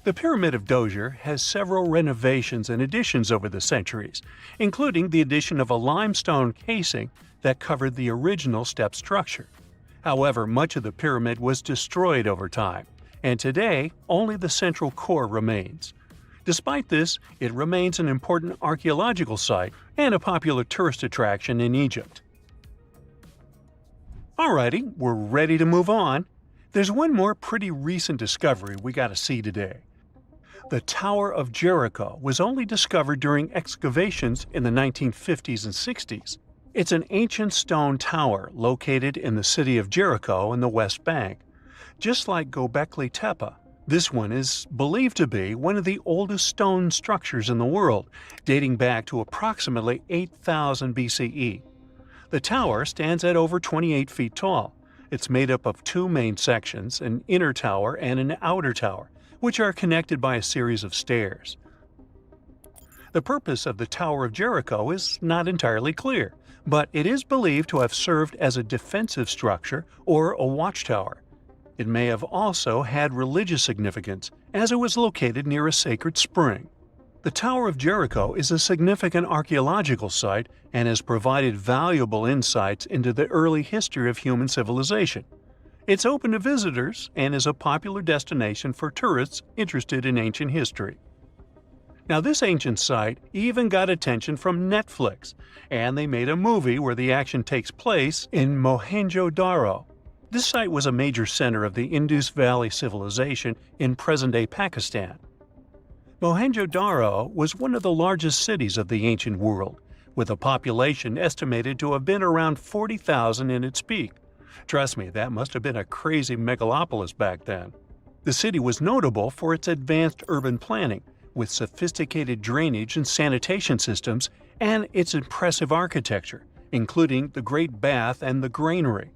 The Pyramid of Djoser has several renovations and additions over the centuries, including the addition of a limestone casing that covered the original step structure. However, much of the pyramid was destroyed over time, and today only the central core remains. Despite this, it remains an important archaeological site and a popular tourist attraction in Egypt. Alrighty, we're ready to move on. There's one more pretty recent discovery we gotta see today. The Tower of Jericho was only discovered during excavations in the 1950s and 60s. It's an ancient stone tower located in the city of Jericho in the West Bank. Just like Göbekli Tepe, this one is believed to be one of the oldest stone structures in the world, dating back to approximately 8000 BCE. The tower stands at over 28 feet tall. It's made up of 2 main sections, an inner tower and an outer tower, which are connected by a series of stairs. The purpose of the Tower of Jericho is not entirely clear, but it is believed to have served as a defensive structure or a watchtower. It may have also had religious significance, as it was located near a sacred spring. The Tower of Jericho is a significant archaeological site and has provided valuable insights into the early history of human civilization. It's open to visitors and is a popular destination for tourists interested in ancient history. Now, this ancient site even got attention from Netflix, and they made a movie where the action takes place in Mohenjo-Daro. This site was a major center of the Indus Valley civilization in present-day Pakistan. Mohenjo-Daro was one of the largest cities of the ancient world, with a population estimated to have been around 40,000 in its peak. Trust me, that must have been a crazy megalopolis back then. The city was notable for its advanced urban planning, with sophisticated drainage and sanitation systems, and its impressive architecture, including the Great Bath and the Granary.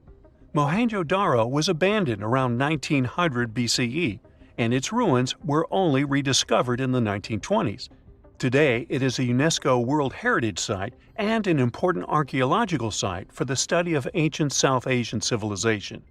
Mohenjo-Daro was abandoned around 1900 BCE, and its ruins were only rediscovered in the 1920s. Today, it is a UNESCO World Heritage Site and an important archaeological site for the study of ancient South Asian civilization.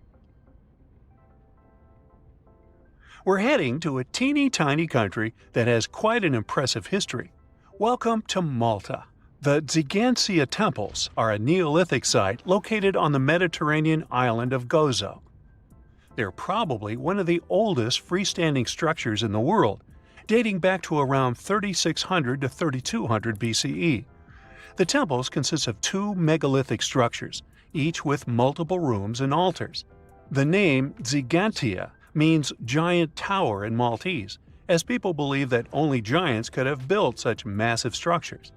We're heading to a teeny-tiny country that has quite an impressive history. Welcome to Malta. The Xigantia Temples are a Neolithic site located on the Mediterranean island of Gozo. They're probably one of the oldest freestanding structures in the world, dating back to around 3600 to 3200 BCE. The temples consist of two megalithic structures, each with multiple rooms and altars. The name Xigantia means giant tower in Maltese, as people believe that only giants could have built such massive structures.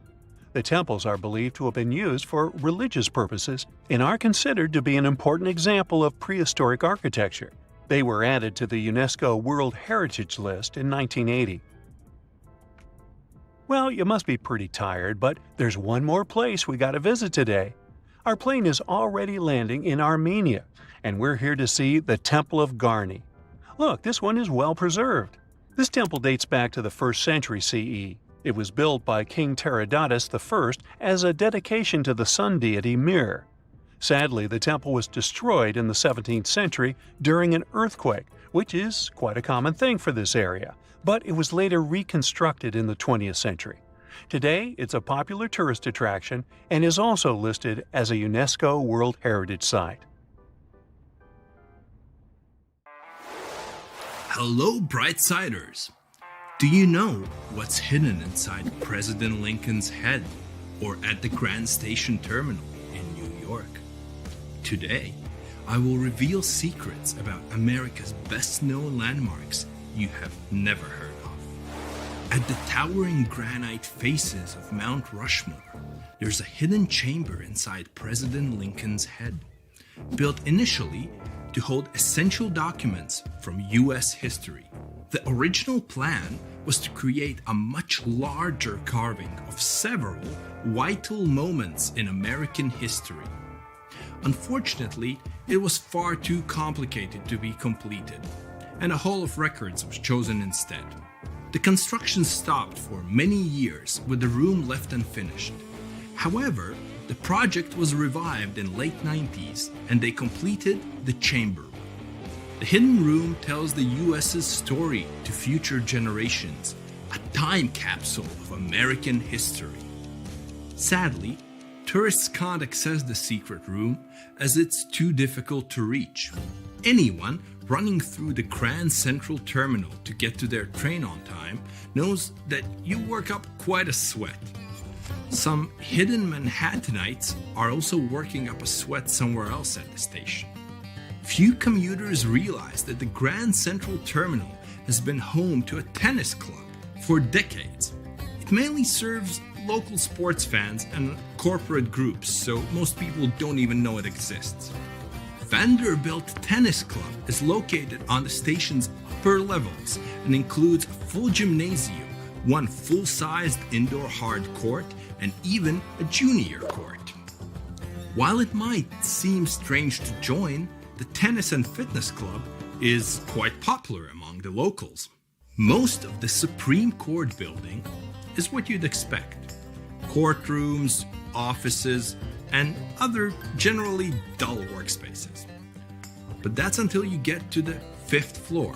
The temples are believed to have been used for religious purposes and are considered to be an important example of prehistoric architecture. They were added to the UNESCO World Heritage List in 1980. Well, you must be pretty tired, but there's one more place we gotta visit today. Our plane is already landing in Armenia, and we're here to see the Temple of Garni. Look, this one is well preserved. This temple dates back to the 1st century CE. It was built by King Tiridates I as a dedication to the sun deity Mir. Sadly, the temple was destroyed in the 17th century during an earthquake, which is quite a common thing for this area, but it was later reconstructed in the 20th century. Today, it's a popular tourist attraction and is also listed as a UNESCO World Heritage Site. Hello, Brightsiders! Do you know what's hidden inside President Lincoln's head or at the Grand Station Terminal in New York? Today, I will reveal secrets about America's best-known landmarks you have never heard of. At the towering granite faces of Mount Rushmore, there's a hidden chamber inside President Lincoln's head, built initially to hold essential documents from U.S. history. The original plan was to create a much larger carving of several vital moments in American history. Unfortunately, it was far too complicated to be completed, and a Hall of Records was chosen instead. The construction stopped for many years with the room left unfinished. However, the project was revived in late 90s and they completed the chamber. The hidden room tells the US's story to future generations, a time capsule of American history. Sadly, tourists can't access the secret room as it's too difficult to reach. Anyone running through the Grand Central Terminal to get to their train on time knows that you work up quite a sweat. Some hidden Manhattanites are also working up a sweat somewhere else at the station. Few commuters realize that the Grand Central Terminal has been home to a tennis club for decades. It mainly serves local sports fans and corporate groups, so most people don't even know it exists. Vanderbilt Tennis Club is located on the station's upper levels and includes a full gymnasium, one full-sized indoor hard court, and even a junior court. While it might seem strange to join, the Tennis and Fitness Club is quite popular among the locals. Most of the Supreme Court building is what you'd expect: courtrooms, offices, and other generally dull workspaces. But that's until you get to the 5th floor.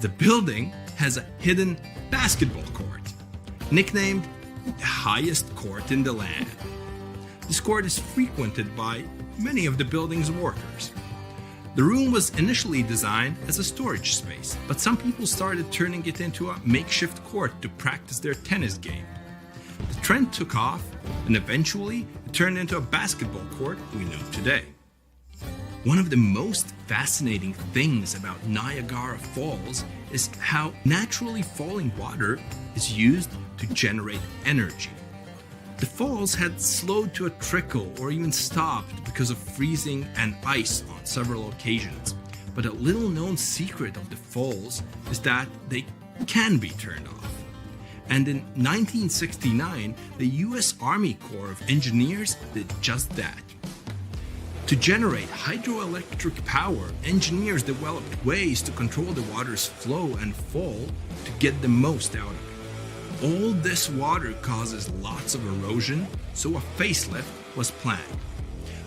The building has a hidden basketball court, nicknamed the highest court in the land. This court is frequented by many of the building's workers. The room was initially designed as a storage space, but some people started turning it into a makeshift court to practice their tennis game. The trend took off, and eventually it turned into a basketball court we know today. One of the most fascinating things about Niagara Falls is how naturally falling water is used to generate energy. The falls had slowed to a trickle or even stopped because of freezing and ice on several occasions. But a little known secret of the falls is that they can be turned off. And in 1969, the US Army Corps of Engineers did just that. To generate hydroelectric power, engineers developed ways to control the water's flow and fall to get the most out of it. All this water causes lots of erosion, so a facelift was planned.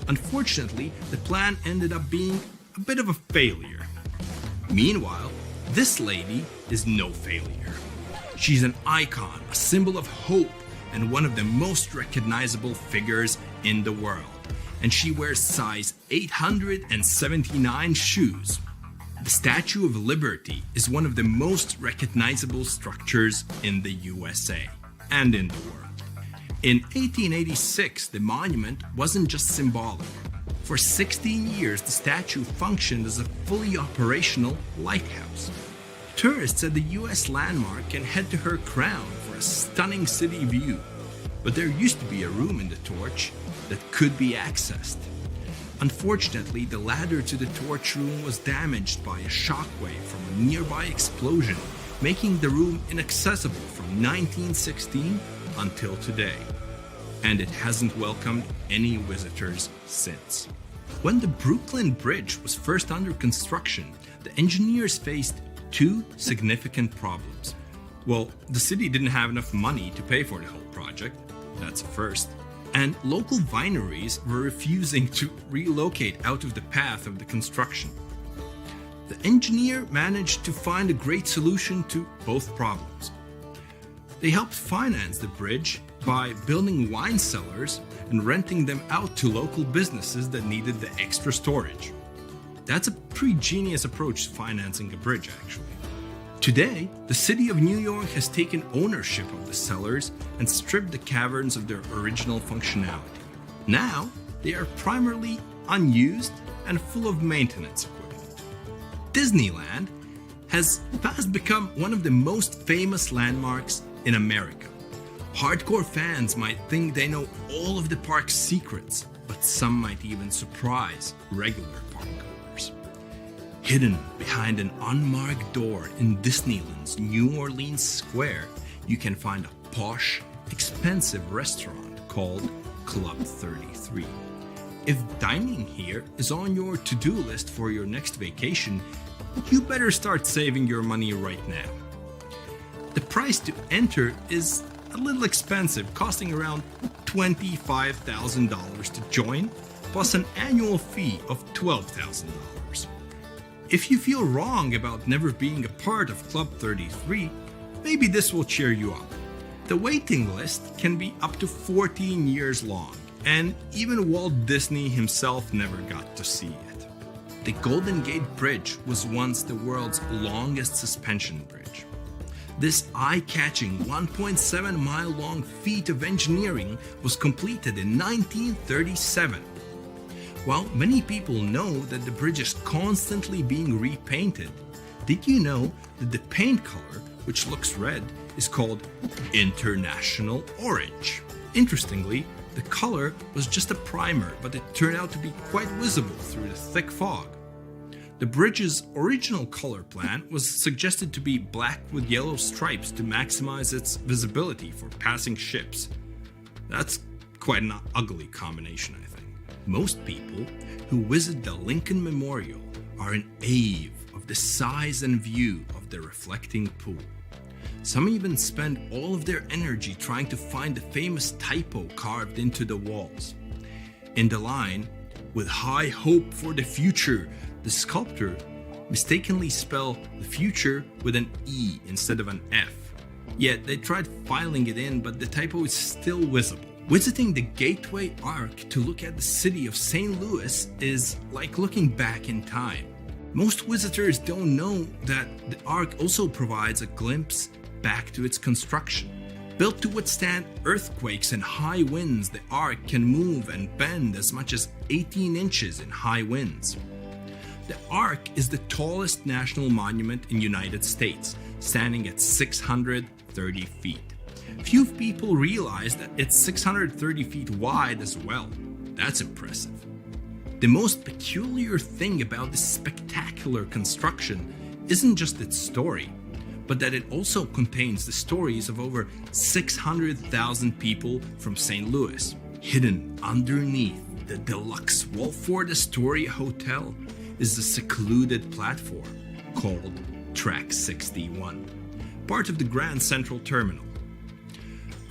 Unfortunately, the plan ended up being a bit of a failure. Meanwhile, this lady is no failure. She's an icon, a symbol of hope, and one of the most recognizable figures in the world. And she wears size 879 shoes. The Statue of Liberty is one of the most recognizable structures in the USA and in the world. In 1886, the monument wasn't just symbolic. For 16 years, the statue functioned as a fully operational lighthouse. Tourists at the US landmark can head to her crown for a stunning city view, but there used to be a room in the torch that could be accessed. Unfortunately, the ladder to the torch room was damaged by a shockwave from a nearby explosion, making the room inaccessible from 1916 until today. And it hasn't welcomed any visitors since. When the Brooklyn Bridge was first under construction, the engineers faced two significant problems. Well, the city didn't have enough money to pay for the whole project, that's a first, and local wineries were refusing to relocate out of the path of the construction. The engineer managed to find a great solution to both problems. They helped finance the bridge by building wine cellars and renting them out to local businesses that needed the extra storage. That's a pretty genius approach to financing a bridge, actually. Today, the city of New York has taken ownership of the cellars and stripped the caverns of their original functionality. Now, they are primarily unused and full of maintenance equipment. Disneyland has fast become one of the most famous landmarks in America. Hardcore fans might think they know all of the park's secrets, but some might even surprise regular parkgoers. Hidden behind an unmarked door in Disneyland's New Orleans Square, you can find a posh, expensive restaurant called Club 33. If dining here is on your to-do list for your next vacation, you better start saving your money right now. The price to enter is a little expensive, costing around $25,000 to join, plus an annual fee of $12,000. If you feel wrong about never being a part of Club 33, maybe this will cheer you up. The waiting list can be up to 14 years long, and even Walt Disney himself never got to see it. The Golden Gate Bridge was once the world's longest suspension bridge. This eye-catching 1.7-mile-long feat of engineering was completed in 1937. While many people know that the bridge is constantly being repainted, did you know that the paint color, which looks red, is called International Orange? Interestingly, the color was just a primer, but it turned out to be quite visible through the thick fog. The bridge's original color plan was suggested to be black with yellow stripes to maximize its visibility for passing ships. That's quite an ugly combination, I think. Most people who visit the Lincoln Memorial are in awe of the size and view of the reflecting pool. Some even spend all of their energy trying to find the famous typo carved into the walls. In the line, "With high hope for the future," the sculptor mistakenly spelled the future with an E instead of an F. Yet they tried filing it in, but the typo is still visible. Visiting the Gateway Arc to look at the city of St. Louis is like looking back in time. Most visitors don't know that the Arc also provides a glimpse back to its construction. Built to withstand earthquakes and high winds, the Arc can move and bend as much as 18 inches in high winds. The Ark is the tallest national monument in the United States, standing at 630 feet. Few people realize that it's 630 feet wide as well. That's impressive. The most peculiar thing about this spectacular construction isn't just its story, but that it also contains the stories of over 600,000 people from St. Louis. Hidden underneath the deluxe Wolford Astoria Hotel is a secluded platform called Track 61, part of the Grand Central Terminal.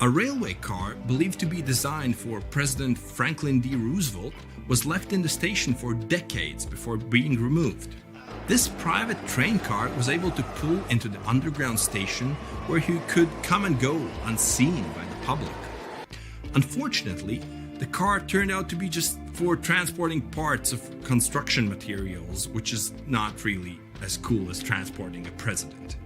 A railway car believed to be designed for President Franklin D. Roosevelt was left in the station for decades before being removed. This private train car was able to pull into the underground station where he could come and go unseen by the public. Unfortunately, the car turned out to be just for transporting parts of construction materials, which is not really as cool as transporting a president.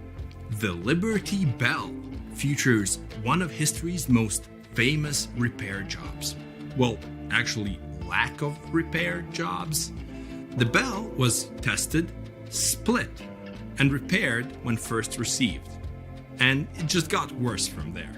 The Liberty Bell features one of history's most famous repair jobs. Well, actually, lack of repair jobs. The bell was tested, split, and repaired when first received. And it just got worse from there.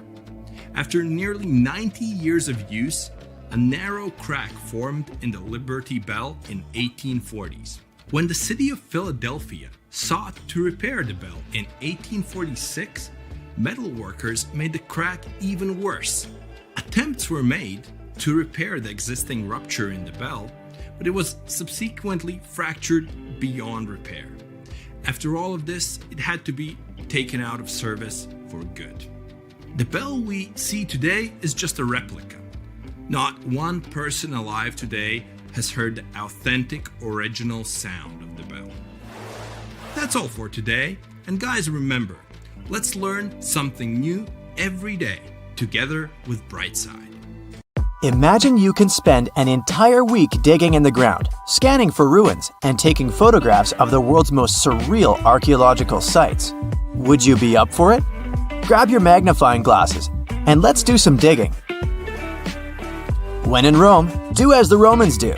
After nearly 90 years of use, a narrow crack formed in the Liberty Bell in 1840s. When the city of Philadelphia sought to repair the bell in 1846, metal workers made the crack even worse. Attempts were made to repair the existing rupture in the bell, but it was subsequently fractured beyond repair. After all of this, it had to be taken out of service for good. The bell we see today is just a replica. Not one person alive today has heard the authentic original sound of the bell. That's all for today, and guys, remember, let's learn something new every day together with Brightside. Imagine you can spend an entire week digging in the ground, scanning for ruins, and taking photographs of the world's most surreal archaeological sites. Would you be up for it? Grab your magnifying glasses and let's do some digging. When in Rome, do as the Romans do.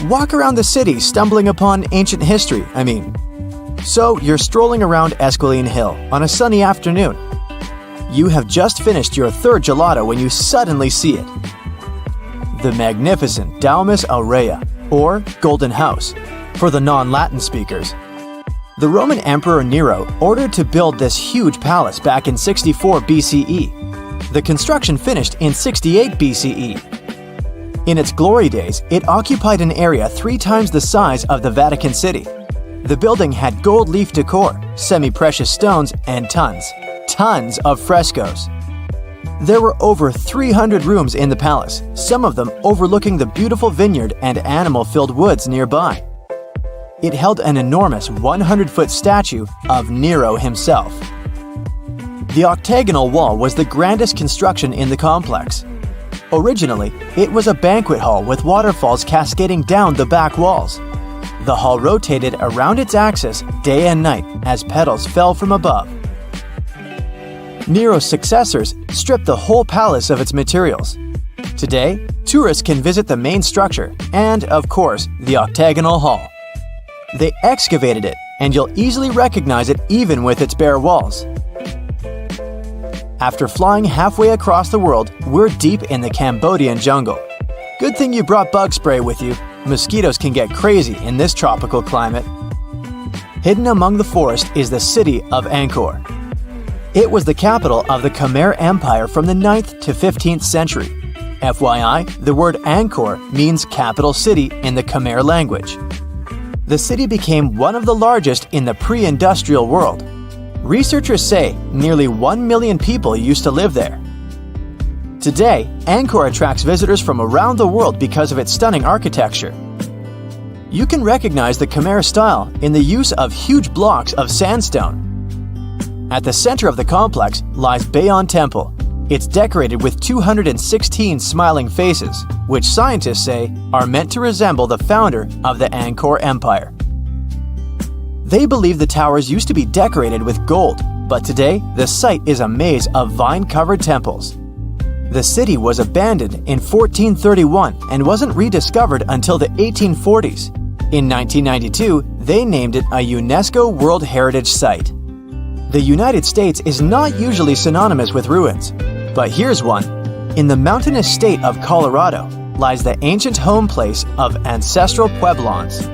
Walk around the city stumbling upon ancient history, So you're strolling around Esquiline Hill on a sunny afternoon. You have just finished your third gelato when you suddenly see it. The magnificent Domus Aurea, or Golden House, for the non-Latin speakers. The Roman Emperor Nero ordered to build this huge palace back in 64 BCE. The construction finished in 68 BCE. In its glory days, it occupied an area 3 times the size of the Vatican City. The building had gold leaf decor, semi-precious stones, and tons of frescoes. There were over 300 rooms in the palace, some of them overlooking the beautiful vineyard and animal-filled woods nearby. It held an enormous 100-foot statue of Nero himself. The octagonal wall was the grandest construction in the complex. Originally, it was a banquet hall with waterfalls cascading down the back walls. The hall rotated around its axis day and night as petals fell from above. Nero's successors stripped the whole palace of its materials. Today, tourists can visit the main structure and, of course, the octagonal hall. They excavated it, and you'll easily recognize it even with its bare walls. After flying halfway across the world, we're deep in the Cambodian jungle. Good thing you brought bug spray with you. Mosquitoes can get crazy in this tropical climate. Hidden among the forest is the city of Angkor. It was the capital of the Khmer Empire from the 9th to 15th century. FYI, the word Angkor means capital city in the Khmer language. The city became one of the largest in the pre-industrial world. Researchers say nearly 1 million people used to live there. Today, Angkor attracts visitors from around the world because of its stunning architecture. You can recognize the Khmer style in the use of huge blocks of sandstone. At the center of the complex lies Bayon Temple. It's decorated with 216 smiling faces, which scientists say are meant to resemble the founder of the Angkor Empire. They believe the towers used to be decorated with gold, but today the site is a maze of vine-covered temples. The city was abandoned in 1431 and wasn't rediscovered until the 1840s. In 1992, they named it a UNESCO World Heritage Site. The United States is not usually synonymous with ruins, but here's one. In the mountainous state of Colorado lies the ancient home place of ancestral Pueblans.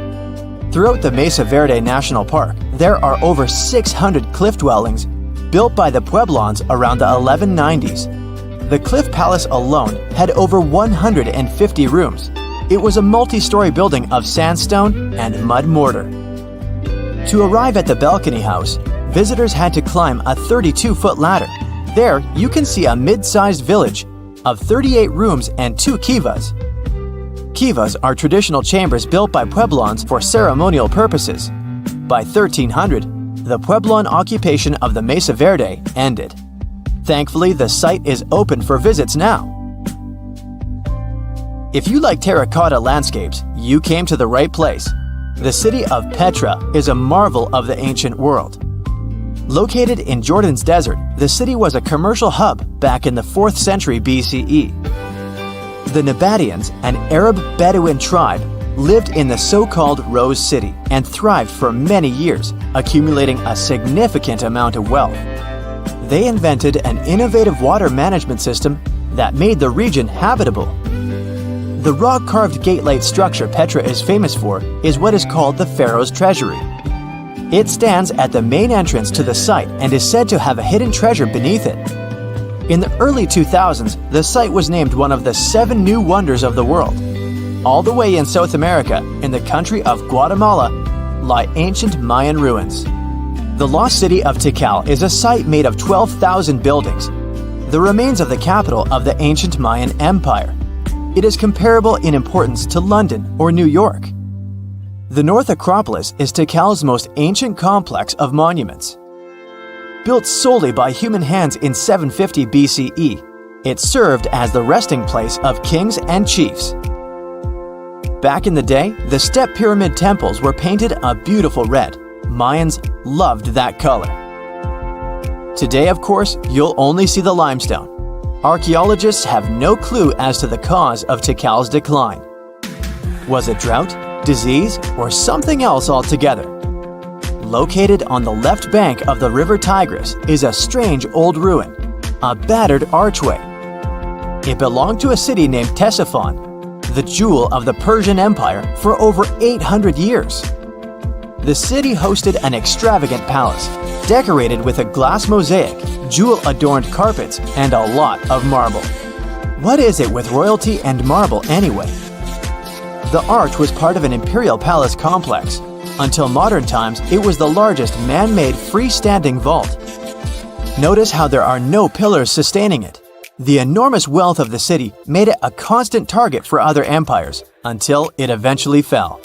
Throughout the Mesa Verde National Park, there are over 600 cliff dwellings built by the Pueblans around the 1190s. The Cliff Palace alone had over 150 rooms. It was a multi-story building of sandstone and mud mortar. To arrive at the balcony house, visitors had to climb a 32-foot ladder. There, you can see a mid-sized village of 38 rooms and 2 kivas. Kivas are traditional chambers built by Pueblans for ceremonial purposes. By 1300, the Pueblan occupation of the Mesa Verde ended. Thankfully, the site is open for visits now. If you like terracotta landscapes, you came to the right place. The city of Petra is a marvel of the ancient world. Located in Jordan's desert, the city was a commercial hub back in the 4th century BCE. The Nabataeans, an Arab Bedouin tribe, lived in the so-called Rose City and thrived for many years, accumulating a significant amount of wealth. They invented an innovative water management system that made the region habitable. The rock-carved gate-like structure Petra is famous for is what is called the Pharaoh's Treasury. It stands at the main entrance to the site and is said to have a hidden treasure beneath it. In the early 2000s, the site was named one of the 7 new wonders of the world. All the way in South America, in the country of Guatemala, lie ancient Mayan ruins. The lost city of Tikal is a site made of 12,000 buildings, the remains of the capital of the ancient Mayan Empire. It is comparable in importance to London or New York. The North Acropolis is Tikal's most ancient complex of monuments. Built solely by human hands in 750 BCE, it served as the resting place of kings and chiefs. Back in the day, the step pyramid temples were painted a beautiful red. Mayans loved that color. Today, of course, you'll only see the limestone. Archaeologists have no clue as to the cause of Tikal's decline. Was it drought, disease, or something else altogether? Located on the left bank of the river Tigris is a strange old ruin, a battered archway. It belonged to a city named Ctesiphon, the jewel of the Persian Empire for over 800 years. The city hosted an extravagant palace, decorated with a glass mosaic, jewel-adorned carpets, and a lot of marble. What is it with royalty and marble anyway? The arch was part of an imperial palace complex. Until modern times, it was the largest man-made freestanding vault. Notice how there are no pillars sustaining it. The enormous wealth of the city made it a constant target for other empires, until it eventually fell.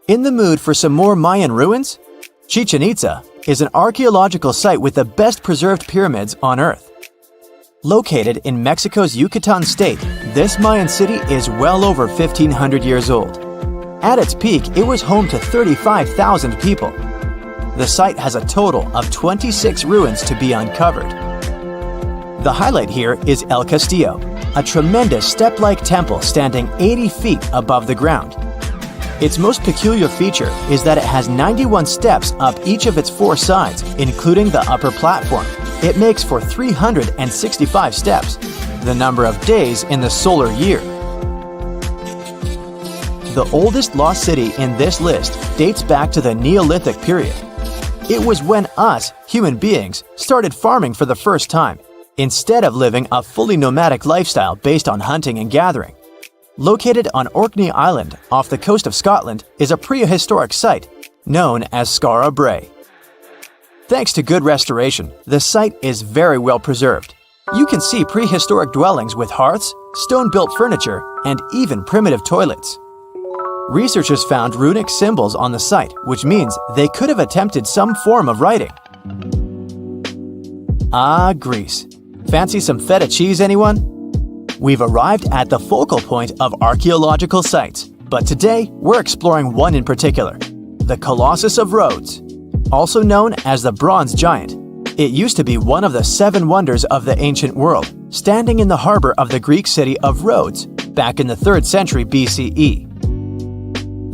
In the mood for some more Mayan ruins? Chichen Itza is an archaeological site with the best preserved pyramids on Earth. Located in Mexico's Yucatan state, this Mayan city is well over 1,500 years old. At its peak, it was home to 35,000 people. The site has a total of 26 ruins to be uncovered. The highlight here is El Castillo, a tremendous step-like temple standing 80 feet above the ground. Its most peculiar feature is that it has 91 steps up each of its 4 sides, including the upper platform. It makes for 365 steps, the number of days in the solar year. The oldest lost city in this list dates back to the Neolithic period. It was when us, human beings, started farming for the first time, instead of living a fully nomadic lifestyle based on hunting and gathering. Located on Orkney Island off the coast of Scotland is a prehistoric site known as Skara Brae. Thanks to good restoration, the site is very well preserved. You can see prehistoric dwellings with hearths, stone-built furniture, and even primitive toilets. Researchers found runic symbols on the site, which means they could have attempted some form of writing. Ah, Greece. Fancy some feta cheese, anyone? We've arrived at the focal point of archaeological sites, but today we're exploring one in particular, the Colossus of Rhodes. Also known as the Bronze Giant, it used to be one of the 7 wonders of the ancient world, standing in the harbor of the Greek city of Rhodes back in the 3rd century BCE.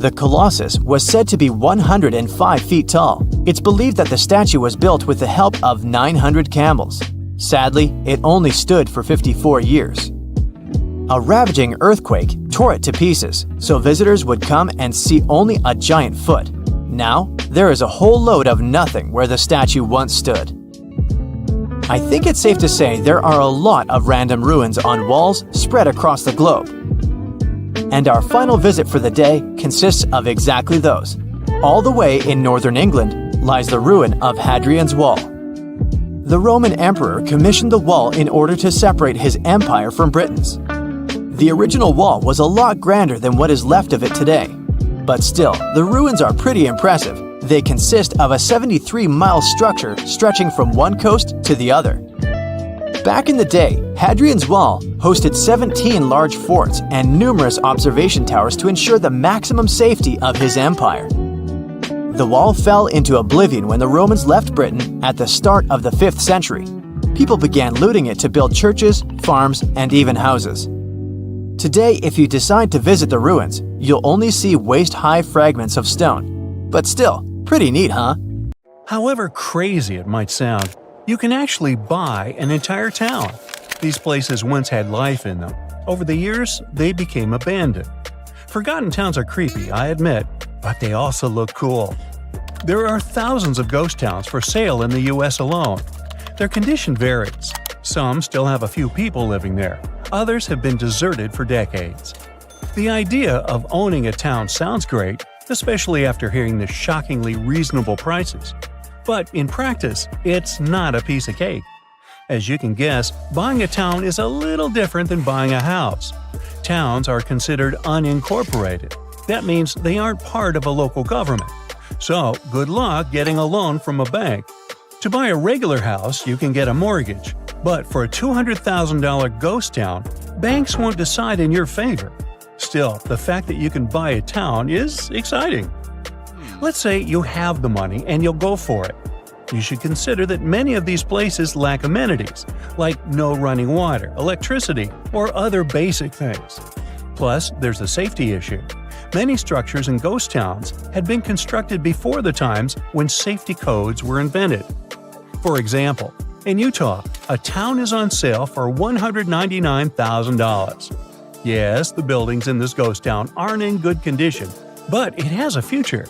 The Colossus was said to be 105 feet tall. It's believed that the statue was built with the help of 900 camels. Sadly, it only stood for 54 years. A ravaging earthquake tore it to pieces, so visitors would come and see only a giant foot. Now, there is a whole load of nothing where the statue once stood. I think it's safe to say there are a lot of random ruins on walls spread across the globe. And our final visit for the day consists of exactly those. All the way in northern England lies the ruin of Hadrian's Wall. The Roman emperor commissioned the wall in order to separate his empire from Britain's. The original wall was a lot grander than what is left of it today. But still, the ruins are pretty impressive. They consist of a 73-mile structure stretching from one coast to the other. Back in the day, Hadrian's Wall hosted 17 large forts and numerous observation towers to ensure the maximum safety of his empire. The wall fell into oblivion when the Romans left Britain at the start of the 5th century. People began looting it to build churches, farms, and even houses. Today, if you decide to visit the ruins, you'll only see waist-high fragments of stone. But still, pretty neat, huh? However crazy it might sound, you can actually buy an entire town. These places once had life in them. Over the years, they became abandoned. Forgotten towns are creepy, I admit, but they also look cool. There are thousands of ghost towns for sale in the US alone. Their condition varies. Some still have a few people living there. Others have been deserted for decades. The idea of owning a town sounds great, especially after hearing the shockingly reasonable prices. But in practice, it's not a piece of cake. As you can guess, buying a town is a little different than buying a house. Towns are considered unincorporated. That means they aren't part of a local government. So, good luck getting a loan from a bank. To buy a regular house, you can get a mortgage. But for a $200,000 ghost town, banks won't decide in your favor. Still, the fact that you can buy a town is exciting. Let's say you have the money and you'll go for it. You should consider that many of these places lack amenities, like no running water, electricity, or other basic things. Plus, there's a safety issue. Many structures in ghost towns had been constructed before the times when safety codes were invented. For example, in Utah, a town is on sale for $199,000. Yes, the buildings in this ghost town aren't in good condition, but it has a future.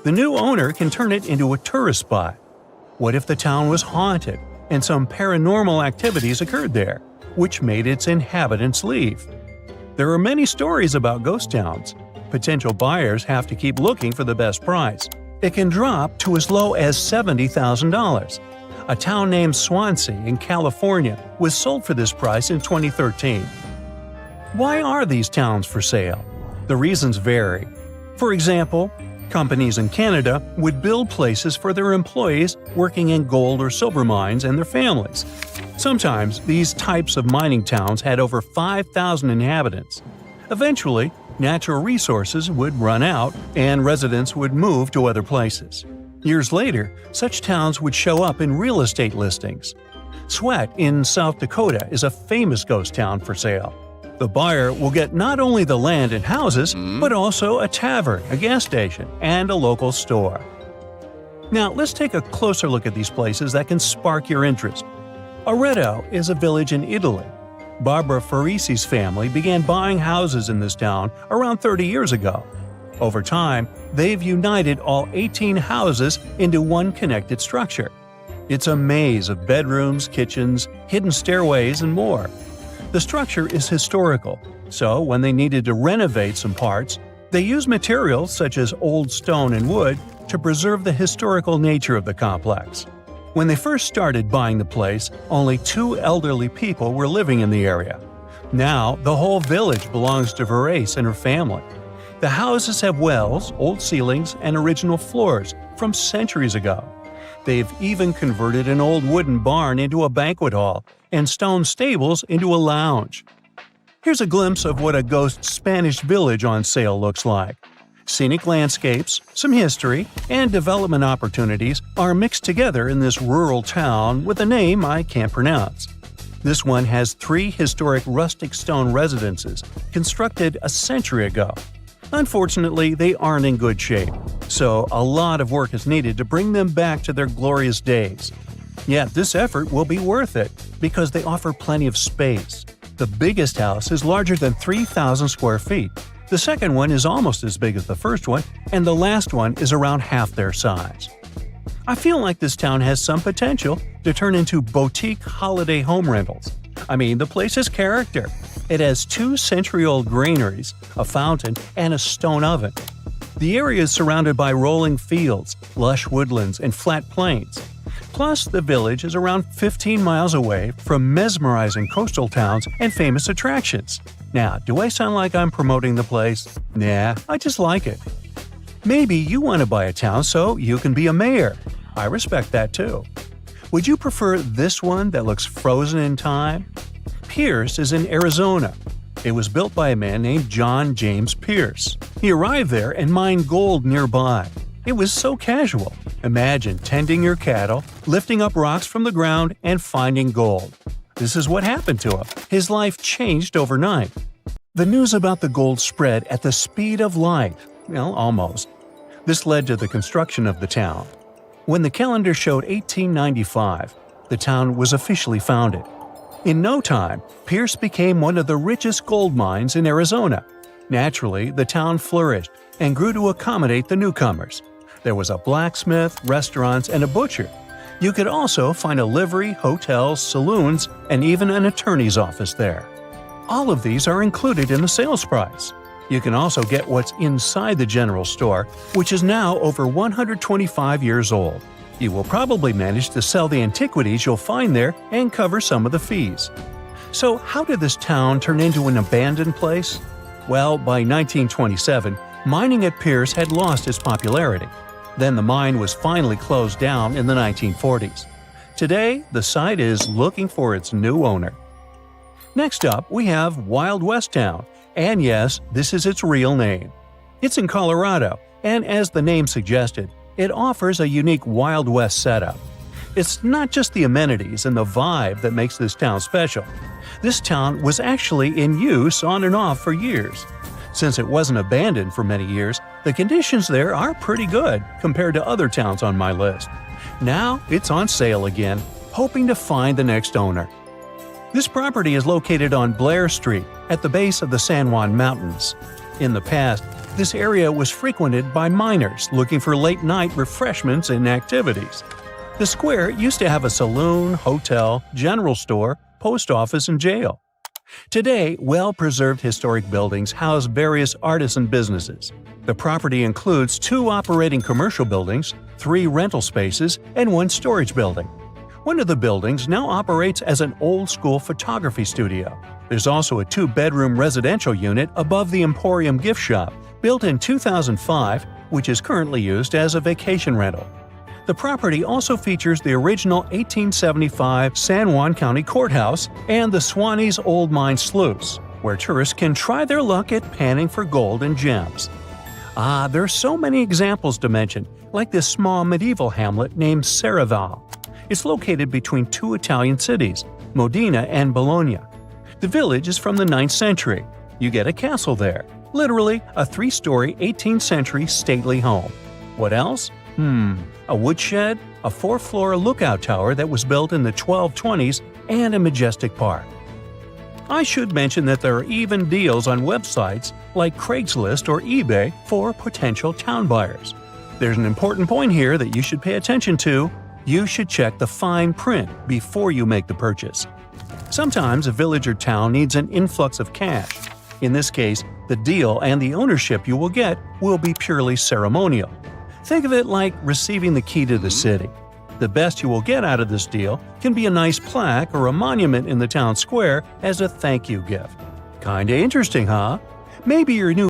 The new owner can turn it into a tourist spot. What if the town was haunted and some paranormal activities occurred there, which made its inhabitants leave? There are many stories about ghost towns. Potential buyers have to keep looking for the best price. It can drop to as low as $70,000. A town named Swansea in California was sold for this price in 2013. Why are these towns for sale? The reasons vary. For example, companies in Canada would build places for their employees working in gold or silver mines and their families. Sometimes these types of mining towns had over 5,000 inhabitants. Eventually, natural resources would run out and residents would move to other places. Years later, such towns would show up in real estate listings. Sweat in South Dakota is a famous ghost town for sale. The buyer will get not only the land and houses, but also a tavern, a gas station, and a local store. Now, let's take a closer look at these places that can spark your interest. Arezzo is a village in Italy. Barbara Farisi's family began buying houses in this town around 30 years ago. Over time, they've united all 18 houses into one connected structure. It's a maze of bedrooms, kitchens, hidden stairways, and more. The structure is historical, so when they needed to renovate some parts, they used materials such as old stone and wood to preserve the historical nature of the complex. When they first started buying the place, only 2 elderly people were living in the area. Now, the whole village belongs to Varese and her family. The houses have wells, old ceilings, and original floors from centuries ago. They've even converted an old wooden barn into a banquet hall and stone stables into a lounge. Here's a glimpse of what a ghost Spanish village on sale looks like. Scenic landscapes, some history, and development opportunities are mixed together in this rural town with a name I can't pronounce. This one has 3 historic rustic stone residences constructed a century ago. Unfortunately, they aren't in good shape, so a lot of work is needed to bring them back to their glorious days. Yet this effort will be worth it because they offer plenty of space. The biggest house is larger than 3,000 square feet. The second one is almost as big as the first one, and the last one is around half their size. I feel like this town has some potential to turn into boutique holiday home rentals. I mean, the place has character. It has 2-century-old granaries, a fountain, and a stone oven. The area is surrounded by rolling fields, lush woodlands, and flat plains. Plus, the village is around 15 miles away from mesmerizing coastal towns and famous attractions. Now, do I sound like I'm promoting the place? Nah, I just like it. Maybe you want to buy a town so you can be a mayor. I respect that too. Would you prefer this one that looks frozen in time? Pierce is in Arizona. It was built by a man named John James Pierce. He arrived there and mined gold nearby. It was so casual. Imagine tending your cattle, lifting up rocks from the ground, and finding gold. This is what happened to him. His life changed overnight. The news about the gold spread at the speed of light. Well, almost. This led to the construction of the town. When the calendar showed 1895, the town was officially founded. In no time, Pierce became one of the richest gold mines in Arizona. Naturally, the town flourished and grew to accommodate the newcomers. There was a blacksmith, restaurants, and a butcher. You could also find a livery, hotels, saloons, and even an attorney's office there. All of these are included in the sales price. You can also get what's inside the general store, which is now over 125 years old. You will probably manage to sell the antiquities you'll find there and cover some of the fees. So how did this town turn into an abandoned place? Well, by 1927, mining at Pierce had lost its popularity. Then the mine was finally closed down in the 1940s. Today, the site is looking for its new owner. Next up, we have Wild West Town, and yes, this is its real name. It's in Colorado, and as the name suggested, it offers a unique Wild West setup. It's not just the amenities and the vibe that makes this town special. This town was actually in use on and off for years. Since it wasn't abandoned for many years, the conditions there are pretty good compared to other towns on my list. Now it's on sale again, hoping to find the next owner. This property is located on Blair Street at the base of the San Juan Mountains. In the past, this area was frequented by miners looking for late-night refreshments and activities. The square used to have a saloon, hotel, general store, post office, and jail. Today, well-preserved historic buildings house various artisan businesses. The property includes 2 operating commercial buildings, 3 rental spaces, and 1 storage building. One of the buildings now operates as an old-school photography studio. There's also a 2-bedroom residential unit above the Emporium gift shop, built in 2005, which is currently used as a vacation rental. The property also features the original 1875 San Juan County Courthouse and the Swanee's Old Mine Sluice, where tourists can try their luck at panning for gold and gems. There are so many examples to mention, like this small medieval hamlet named Serravalle. It's located between 2 Italian cities, Modena and Bologna. The village is from the 9th century. You get a castle there, literally a 3-story 18th century stately home. What else? A woodshed, a 4-floor lookout tower that was built in the 1220s, and a majestic park. I should mention that there are even deals on websites like Craigslist or eBay for potential town buyers. There's an important point here that you should pay attention to. You should check the fine print before you make the purchase. Sometimes a village or town needs an influx of cash. In this case, the deal and the ownership you will get will be purely ceremonial. Think of it like receiving the key to the city. The best you will get out of this deal can be a nice plaque or a monument in the town square as a thank you gift. Kinda interesting, huh? Maybe your new